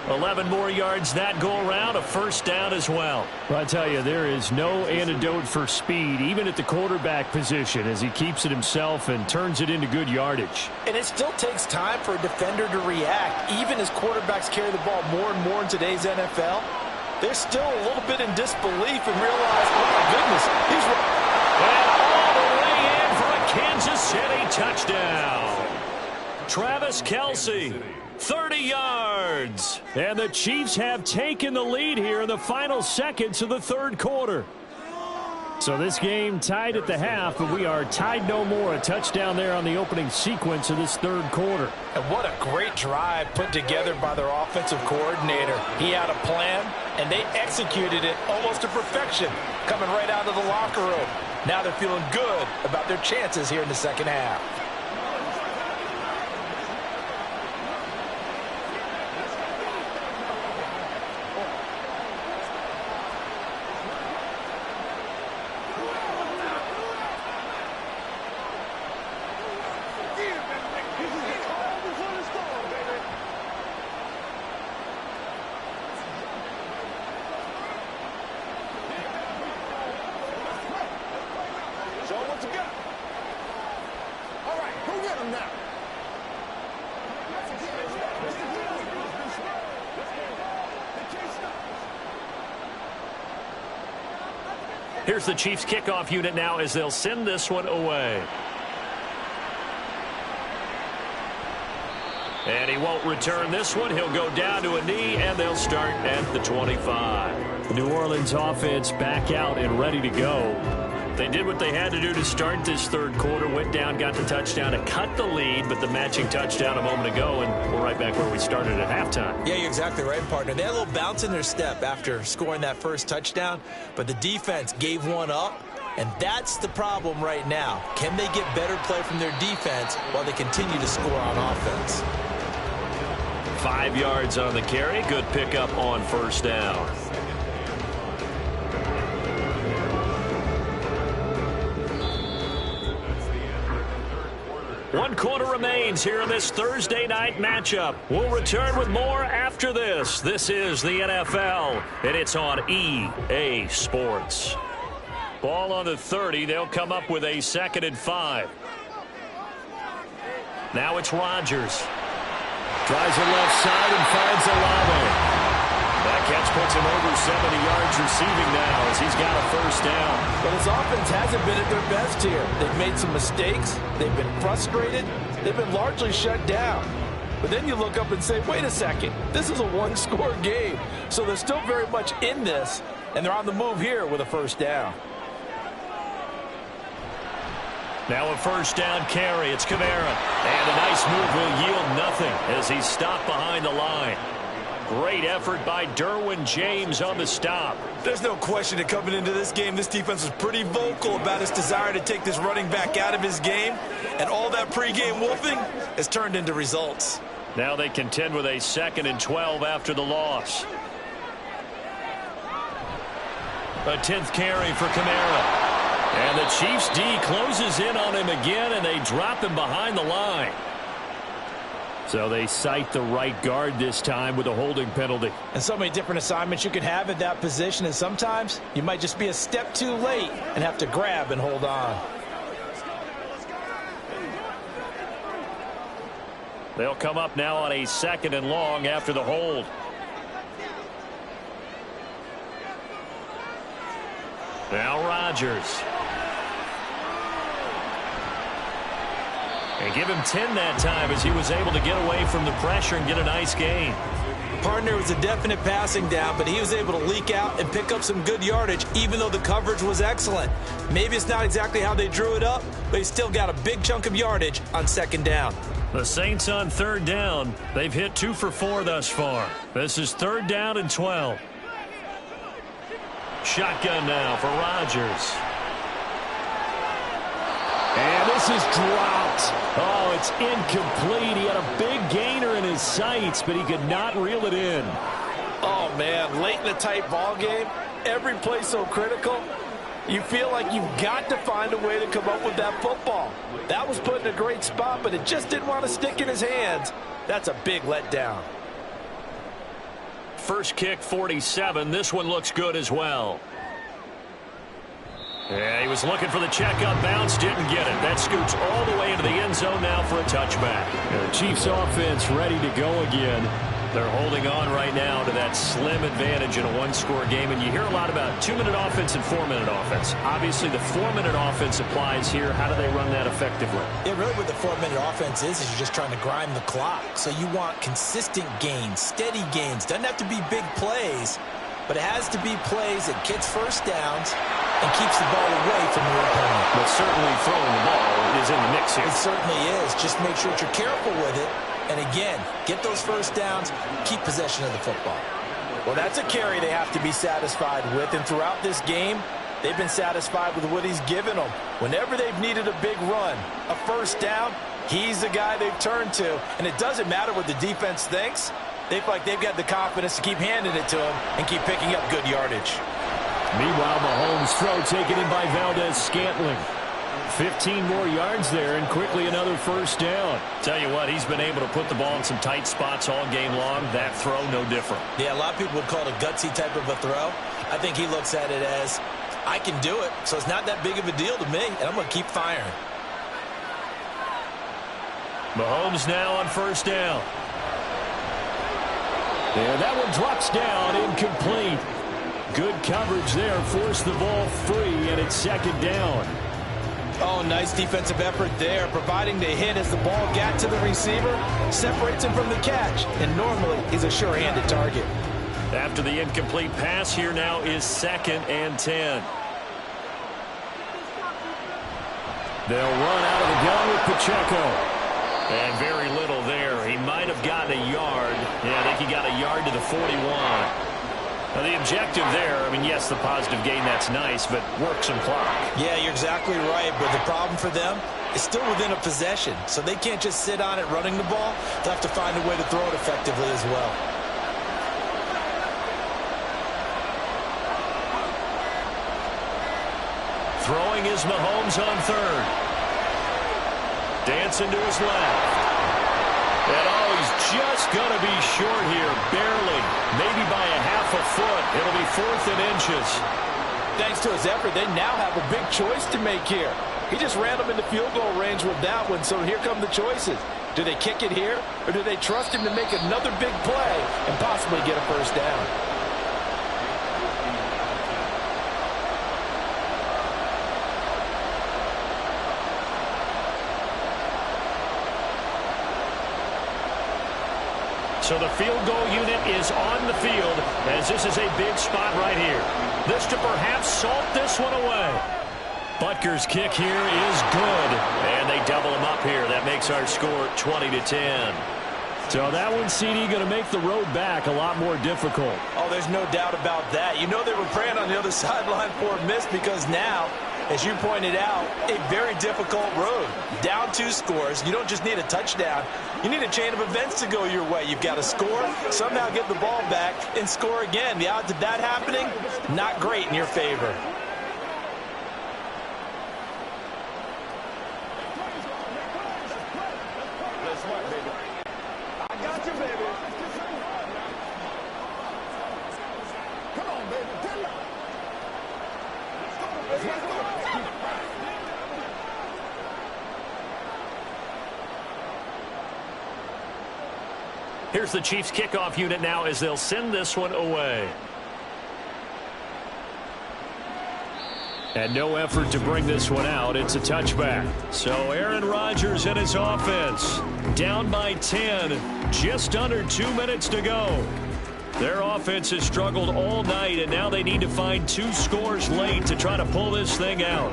11 more yards that go around, a first down as well. I tell you, there is no antidote for speed, even at the quarterback position, as he keeps it himself and turns it into good yardage. And it still takes time for a defender to react, even as quarterbacks carry the ball more and more in today's NFL. They're still a little bit in disbelief and realize, oh my goodness, he's and all the way in for a Kansas City touchdown. Travis Kelce, 30 yards. And the Chiefs have taken the lead here in the final seconds of the third quarter. So this game tied at the half, but we are tied no more. A touchdown there on the opening sequence of this third quarter. And what a great drive put together by their offensive coordinator. He had a plan, and they executed it almost to perfection, coming right out of the locker room. Now they're feeling good about their chances here in the second half. Here's the Chiefs kickoff unit now as they'll send this one away. And he won't return this one. He'll go down to a knee, and they'll start at the 25. The New Orleans offense back out and ready to go. They did what they had to do to start this third quarter. Went down, got the touchdown to cut the lead, but the matching touchdown a moment ago, and we're right back where we started at halftime. Yeah, you're exactly right, partner. They had a little bounce in their step after scoring that first touchdown, but the defense gave one up, and that's the problem right now. Can they get better play from their defense while they continue to score on offense? 5 yards on the carry. Good pickup on first down. One quarter remains here in this Thursday night matchup. We'll return with more after this. This is the NFL, and it's on EA Sports. Ball on the 30. They'll come up with a 2nd and 5. Now it's Rodgers. Tries the left side and finds Olave. That catch puts him over 70 yards receiving now as he's got a first down. But his offense hasn't been at their best here. They've made some mistakes. They've been frustrated. They've been largely shut down. But then you look up and say, wait a second, this is a one-score game. So they're still very much in this, and they're on the move here with a first down. Now a first down carry. It's Kamara. And a nice move will yield nothing as he's stopped behind the line. Great effort by Derwin James on the stop. There's no question that coming into this game, this defense was pretty vocal about its desire to take this running back out of his game. And all that pregame wolfing has turned into results. Now they contend with a 2nd and 12 after the loss. A 10th carry for Kamara. And the Chiefs D closes in on him again, and they drop him behind the line. So they cite the right guard this time with a holding penalty. And so many different assignments you can have at that position, and sometimes you might just be a step too late and have to grab and hold on. They'll come up now on a 2nd and long after the hold. Now Rodgers. And give him 10 that time as he was able to get away from the pressure and get a nice gain. Partner was a definite passing down, but he was able to leak out and pick up some good yardage, even though the coverage was excellent. Maybe it's not exactly how they drew it up, but he still got a big chunk of yardage on 2nd down. The Saints on 3rd down. They've hit 2 for 4 thus far. This is 3rd down and 12. Shotgun now for Rodgers. And this is dropped. Oh, it's incomplete. He had a big gainer in his sights, but he could not reel it in. Oh, man, late in a tight ball game, every play so critical. You feel like you've got to find a way to come up with that football. That was put in a great spot, but it just didn't want to stick in his hands. That's a big letdown. First kick, 47. This one looks good as well. Yeah, he was looking for the checkup bounce, didn't get it. That scoots all the way into the end zone now for a touchback. The Chiefs offense ready to go again. They're holding on right now to that slim advantage in a one-score game, and you hear a lot about 2-minute offense and 4-minute offense. Obviously, the 4-minute offense applies here. How do they run that effectively? Yeah, really what the 4-minute offense is you're just trying to grind the clock. So you want consistent gains, steady gains. Doesn't have to be big plays, but it has to be plays that gets first downs and keeps the ball away from your opponent. But certainly throwing the ball is in the mix here. It certainly is. Just make sure that you're careful with it. And again, get those first downs, keep possession of the football. Well, that's a carry they have to be satisfied with. And throughout this game, they've been satisfied with what he's given them. Whenever they've needed a big run, a first down, he's the guy they've turned to. And it doesn't matter what the defense thinks. They feel like they've got the confidence to keep handing it to him and keep picking up good yardage. Meanwhile, Mahomes' throw taken in by Valdez-Scantling. 15 more yards there, and quickly another first down. Tell you what, he's been able to put the ball in some tight spots all game long. That throw, no different. Yeah, a lot of people would call it a gutsy type of a throw. I think he looks at it as, I can do it, so it's not that big of a deal to me, and I'm going to keep firing. Mahomes now on first down. And that one drops down, incomplete. Good coverage there, forced the ball free, and it's 2nd down. Oh, nice defensive effort there, providing the hit as the ball got to the receiver, separates him from the catch, and normally he's a sure-handed target. After the incomplete pass, here now is 2nd and 10. They'll run out of the gun with Pacheco. And very little there. He might have gotten a yard. Yeah, I think he got a yard to the 41. Now, the objective there, I mean, yes, the positive gain, that's nice, but work some clock. Yeah, you're exactly right, but the problem for them is still within a possession, so they can't just sit on it running the ball. They'll have to find a way to throw it effectively as well. Throwing is Mahomes on 3rd. Dancing to his left. And oh, he's just going to be short here, barely, maybe by a half a foot. It'll be 4th and inches. Thanks to his effort, they now have a big choice to make here. He just ran them into field goal range with that one, so here come the choices. Do they kick it here, or do they trust him to make another big play and possibly get a first down? So the field goal unit is on the field as this is a big spot right here. This to perhaps salt this one away. Butker's kick here is good, and they double him up here. That makes our score 20-10. So that one, CD, going to make the road back a lot more difficult. Oh, there's no doubt about that. You know they were praying on the other sideline for a miss because now, as you pointed out, a very difficult road. Down 2 scores. You don't just need a touchdown. You need a chain of events to go your way. You've got to score, somehow get the ball back, and score again. The odds of that happening, not great in your favor. Here's the Chiefs kickoff unit now as they'll send this one away. And no effort to bring this one out. It's a touchback. So Aaron Rodgers and his offense down by 10. Just under 2 minutes to go. Their offense has struggled all night, and now they need to find 2 scores late to try to pull this thing out.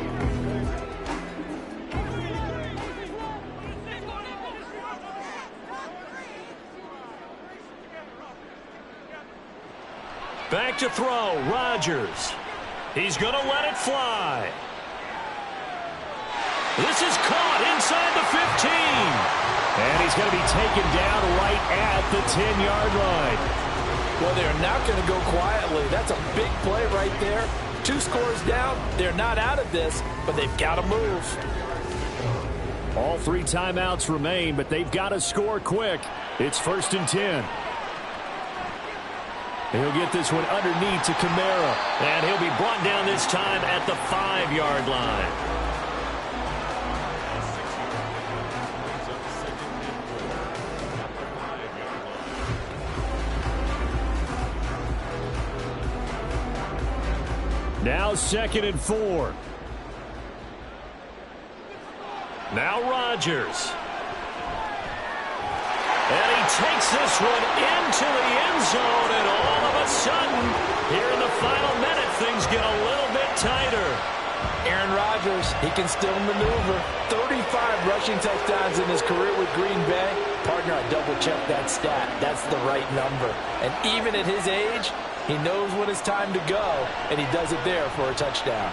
Back to throw, Rodgers. He's going to let it fly. This is caught inside the 15. And he's going to be taken down right at the 10-yard line. Well, they're not going to go quietly. That's a big play right there. 2 scores down. They're not out of this, but they've got to move. All 3 timeouts remain, but they've got to score quick. It's 1st and 10. He'll get this one underneath to Kamara. And he'll be brought down this time at the 5-yard line. Now 2nd and 4. Now Rodgers. And he takes this one into the end zone, and all of a sudden, here in the final minute, things get a little bit tighter. Aaron Rodgers, he can still maneuver. 35 rushing touchdowns in his career with Green Bay. Partner, I double-checked that stat. That's the right number. And even at his age, he knows when it's time to go, and he does it there for a touchdown.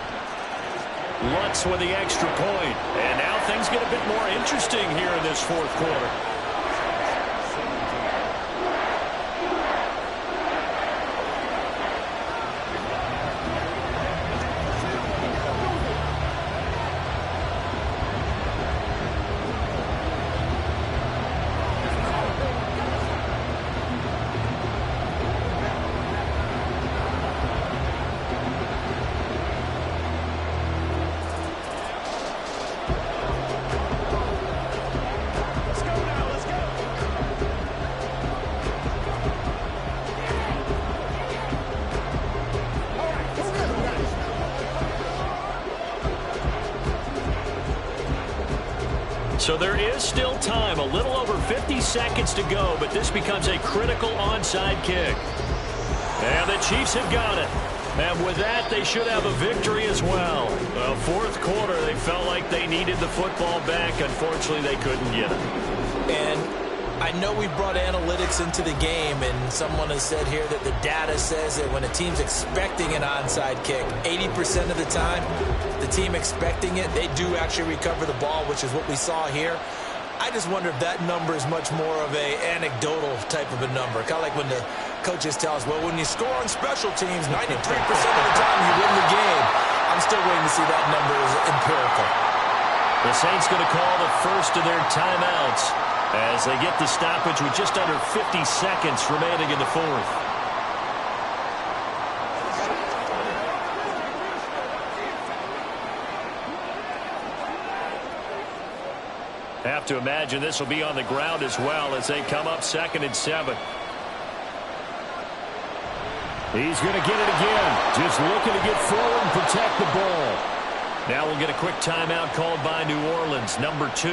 Lutz with the extra point. And now things get a bit more interesting here in this 4th quarter. So there is still time, a little over 50 seconds to go, but this becomes a critical onside kick. And the Chiefs have got it. And with that, they should have a victory as well. The 4th quarter, they felt like they needed the football back. Unfortunately, they couldn't get it. And I know we brought analytics into the game, and someone has said here that the data says that when a team's expecting an onside kick, 80% of the time, the team expecting it, they do actually recover the ball, which is what we saw here. I just wonder if that number is much more of a anecdotal type of a number. Kind of like when the coaches tell us, well, when you score on special teams, 93% of the time you win the game. I'm still waiting to see that number is empirical. The Saints going to call the first of their timeouts as they get the stoppage with just under 50 seconds remaining in the 4th. Have to imagine this will be on the ground as well as they come up 2nd and 7. He's going to get it again. Just looking to get forward and protect the ball. Now we'll get a quick timeout called by New Orleans, number 2,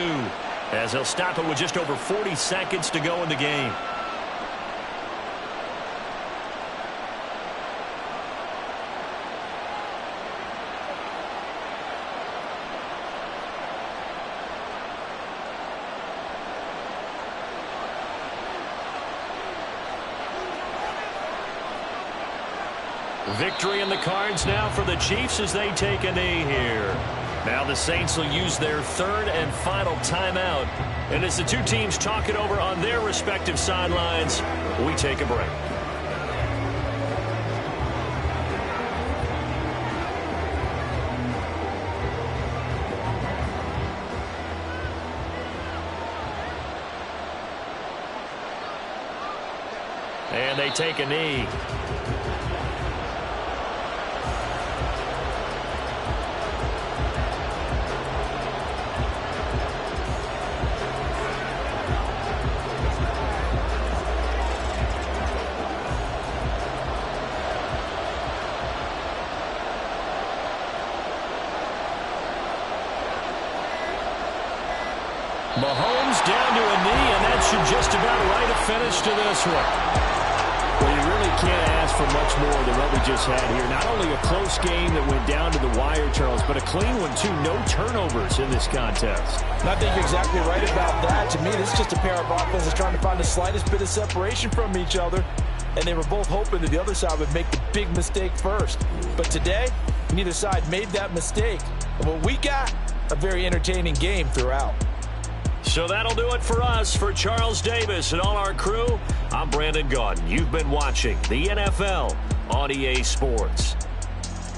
as they'll stop it with just over 40 seconds to go in the game. Victory in the cards now for the Chiefs as they take a knee here. Now the Saints will use their third and final timeout. And as the two teams talk it over on their respective sidelines, we take a break. And they take a knee. Mahomes down to a knee, and that should just about write a finish to this one. Well, you really can't ask for much more than what we just had here. Not only a close game that went down to the wire, Charles, but a clean one, too. No turnovers in this contest. And I think you're exactly right about that. To me, this is just a pair of offenses trying to find the slightest bit of separation from each other, and they were both hoping that the other side would make the big mistake first. But today, neither side made that mistake. And what we got, a very entertaining game throughout. So that'll do it for us. For Charles Davis and all our crew, I'm Brandon Gaudin. You've been watching the NFL on EA Sports.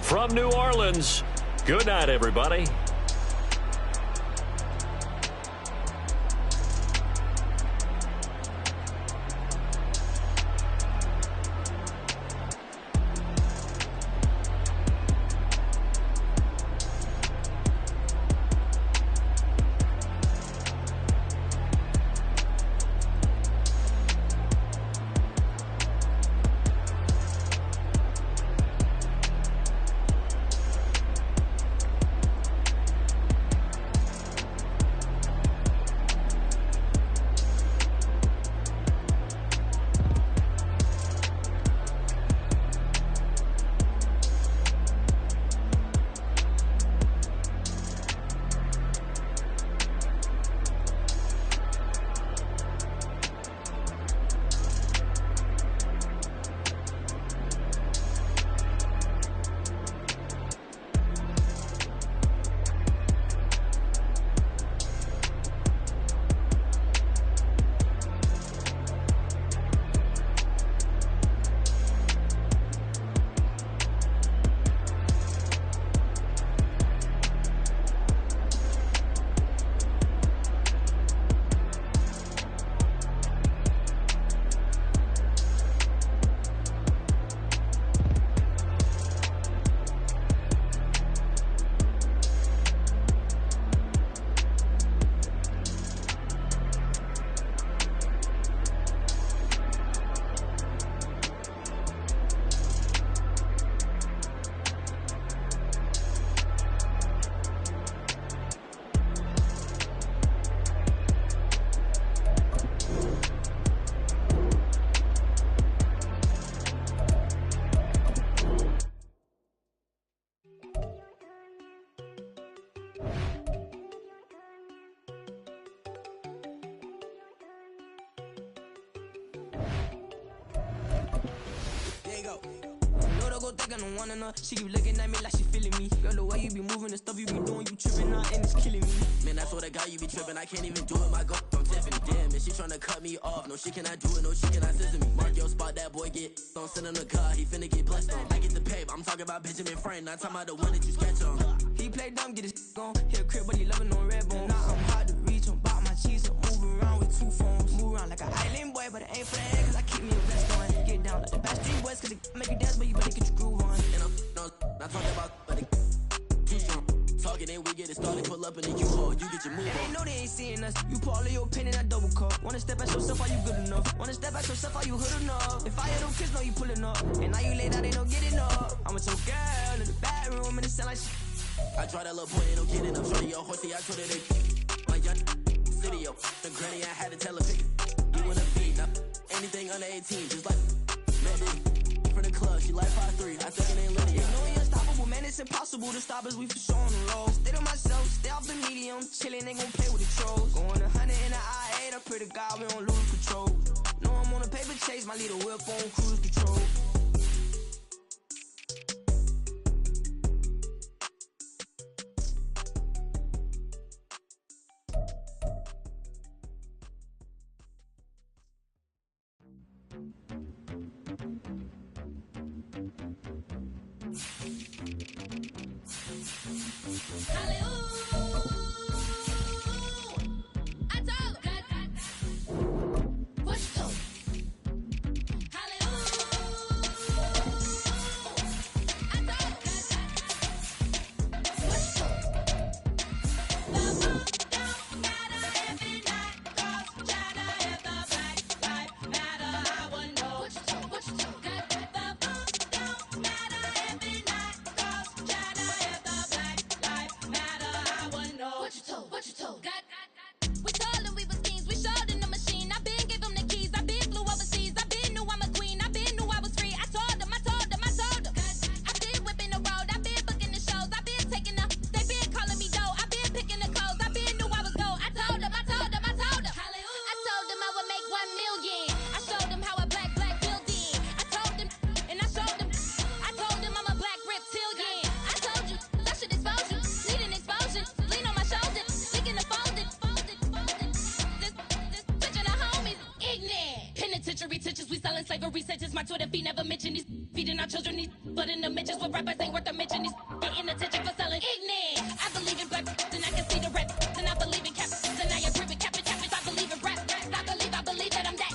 From New Orleans, good night, everybody. She keep looking at me like she feeling me. Girl, the way you be moving, the stuff you be doing, you tripping out and it's killing me. Man, I swear to God, you be tripping. I can't even do it. My go from Tiffany. Damn, and she tryna cut me off. No, she cannot do it. No, she cannot scissor me. Mark your spot, that boy get. Don't send him the car. He finna get blessed on. I get the pay, but I'm talking about Benjamin Franklin. Not talking about the one that you sketch on. He play dumb, get his gone. Hit a crib, but he loving on red bone. Now I'm hard to reach. I'm about my cheese. I'm moving around with two phones. Move around like an island boy, but it ain't for the head, cause I keep me a vest on. Get down like the Backstreet Boys, cause it make you dance, but you better get your groove on. And I'm not talking about, but it too strong. Talking, then we get it started. Pull up in the U-Haul, you get your move on. They know they ain't seeing us. You pull all of your pin in that double cup. Wanna step at yourself, are you good enough? Wanna step at yourself, are you hood enough? If I hear them kids, know you pulling up. And now you laid out, they don't get enough. I'm with your girl in the bedroom, and it sound like shit. I tried that little boy, ain't no kidding. I'm shorty, your horsey, I told her they my young city, yo. The granny, I had to tell her pick it. You wanna beat now? Anything under 18, just like maybe from the club, she like 5'3". I think it ain't Lydia. You know we unstoppable, man, it's impossible to stop us, we for sure on the road. Stay to myself, stay off the medium, chillin', ain't gon' play with the trolls. Going 100 in the I-8, I pray to God we don't lose control. Know I'm on a paper chase, my little whip on cruise control. Slavery sentences, my Twitter feed never mention these feeding our children these, but in the mentions what rappers ain't worth a mention these getting attention for selling ignorant. I believe in black and I can see the rap, and I believe in cap, and I agree with cap and I believe in rap, I believe that I'm that.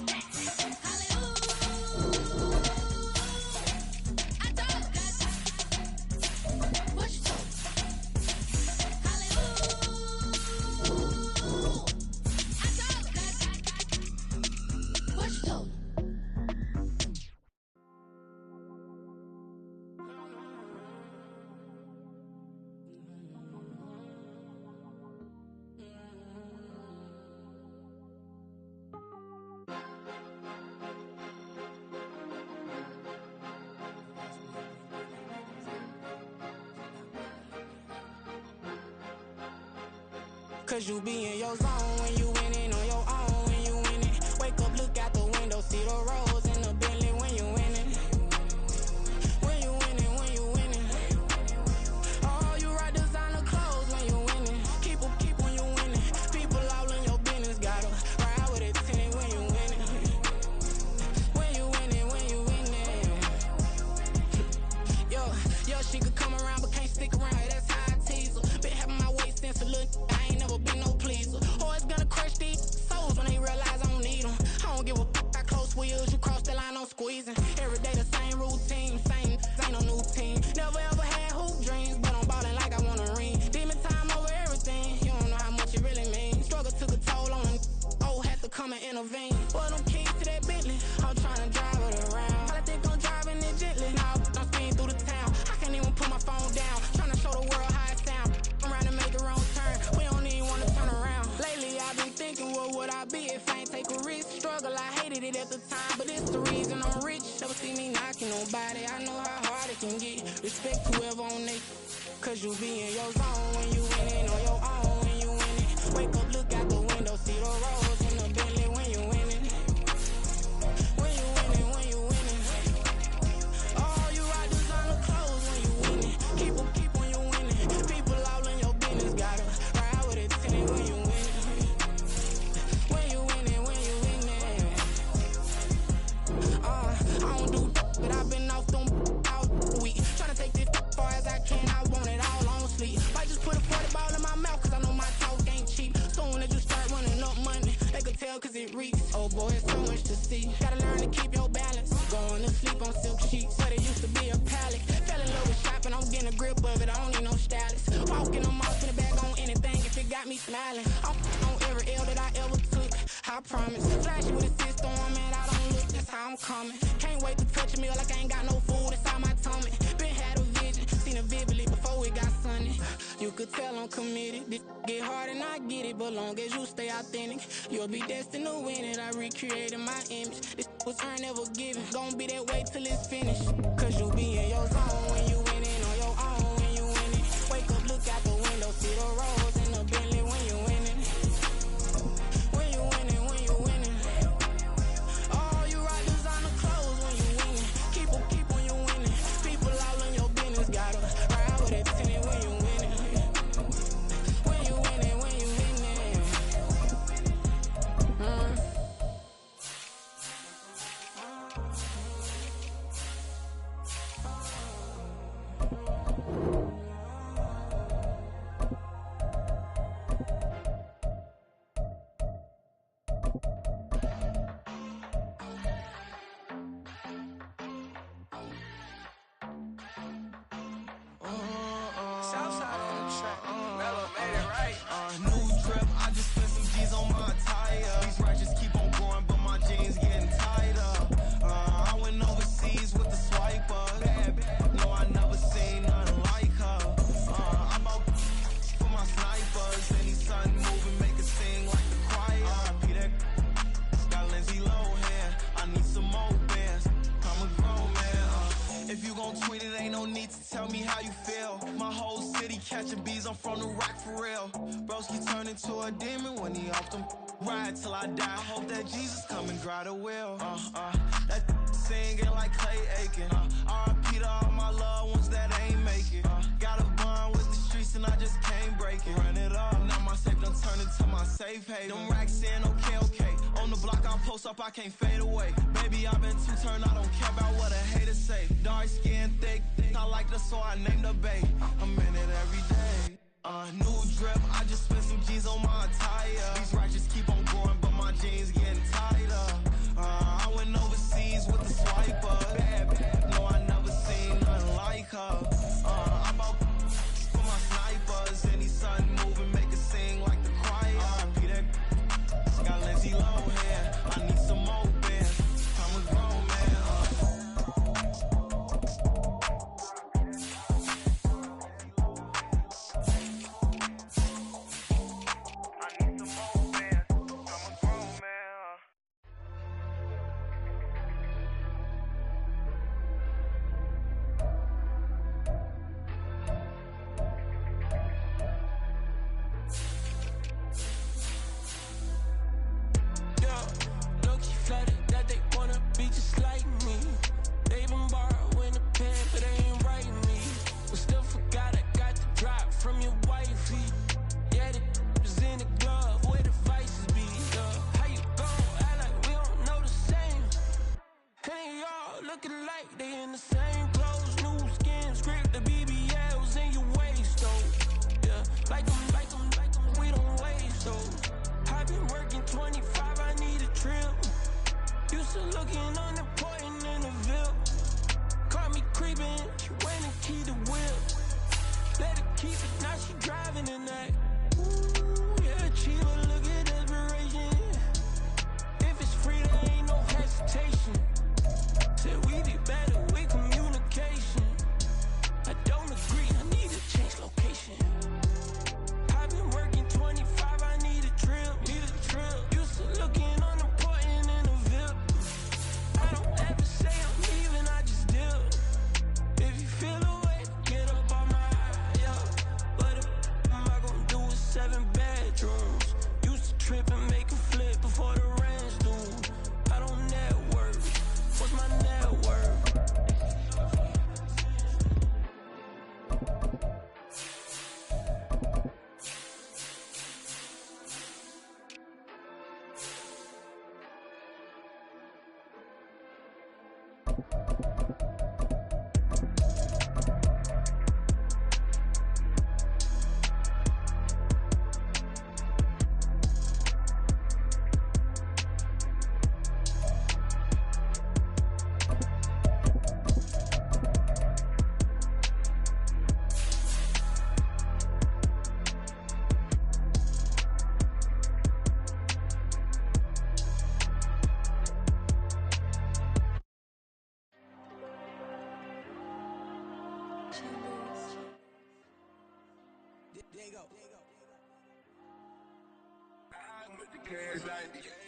Cause you be in your zone when you winning on your own when you winning. Wake up, look out the window, see the rose in the Bentley when you winning. When you winning, when you winning. Oh, you rock designer clothes when you winning. Keep when you winning. People all in your business, gotta ride with it tinted when you winning. When you winning, when you winning. Yo, she could come around but can't stick around. That's how I tease her. Been having my waist since a little. I ain't never been no pleaser. Always gonna crush these souls when they realize I don't need them. I don't give a f***, I close wheels, you cross the line, I'm squeezing. Every day the same routine, same, ain't no new team. Never ever had hoop dreams, but I'm ballin' like I want a ring. Demon time over everything, you don't know how much it really means. Struggle took a toll on them, had to come and intervene. Boy, them keys to that Bentley, I'm tryna drive it around. I think I'm driving it gently, now I'm speeding through the town. I can't even put my phone down, tryna show the world how it sound. I'm around to make the wrong turn, we don't even wanna turn around. Lately I've been thinking, what would I be if I ain't take a risk? Struggle, I hated it at the time, but it's the reason I'm rich. Never see me knocking nobody, I know how hard it can get. Respect whoever on they, cause you be in your zone when you winning on your own when you winning. Wake up, look out the window, see the rose in the Bentley when you winning. When you winning, when you winning. Oh, you rock designer clothes when you winning. Keep when you winning. People all in your business, gotta ride with it tinted when you winning. When you winning, when you winning. I don't do but I've been off them all week. Tryna take this far as I can, I want it all on sleep. Might just put a 40 ball in my mouth, cause I know my talk ain't cheap. Soon as you start running up money, they can tell cause it reeks. Oh boy, it's so much to see. Gotta learn to keep your balance. Going to sleep on silk sheets, but it used to be a pallet. Fell in love with shopping, I'm getting a grip of it, I don't need no stylist. Walking them off in the bag on anything if it got me smiling. I'm on every L that I ever took, I promise. Flashy with a system, man, I don't look, that's how I'm coming. Can't wait to touch a meal like I ain't got no food inside my tummy. Been had a vision, seen it vividly before it got sunny. You could tell I'm committed, this get hard and I get it, but long as you stay authentic, you'll be destined to win it. I recreated my image, this was earned, never given. Gonna be that way till it's finished, cause you be in your zone when you winning on your own when you winning. Wake up, look out the window, see the rose in the Bentley when you winning. When you winning, when you winning. Oh, you rock designer clothes when you winning. Keep when you winning. People all in your business, gotta ride with it tinted when you winning. When you winning, when you winning. Southside on the track. Mello made it right. New drip, I just spent some G's on my attire. These ratchets keep on growing, but my jeans getting tighter. I went overseas with the swiper. Bad, no, I never seen nothing like her. I bought for my snipers. Any sun moving, make it sing like the choir. Peter got Lindsay Lohan. I need some more bands. I'm a grown man. If you gon' tweet it, ain't no need to tell me how you feel. My whole city catching bees, I'm from the rock for real. Broski turn into a demon when he off them. Ride till I die, hope that Jesus come and grind the wheel. That singing like Clay Aiken. R.I.P. to all my loved ones that ain't make it. Got a bond with the streets and I just can't break it. Run it up, now my safe done turned into my safe haven. Them racks in, okay. On the block I'll post up, I can't fade away. Baby, I've been too turned, I don't care about what a hater say. Dark skin, thick, I like the so I named the babe. I'm in it every day. New drip, I just spent some G's on my attire. These ratchets keep on growing, but my jeans getting tighter. I went overseas with the swiper. Bad, no, I never seen nothing like her. I bought for my snipers. Any sun moving, make it sing like the choir. Peter got Lindsay Lohan. I need some more bands. I'm a grown man. Cash 90.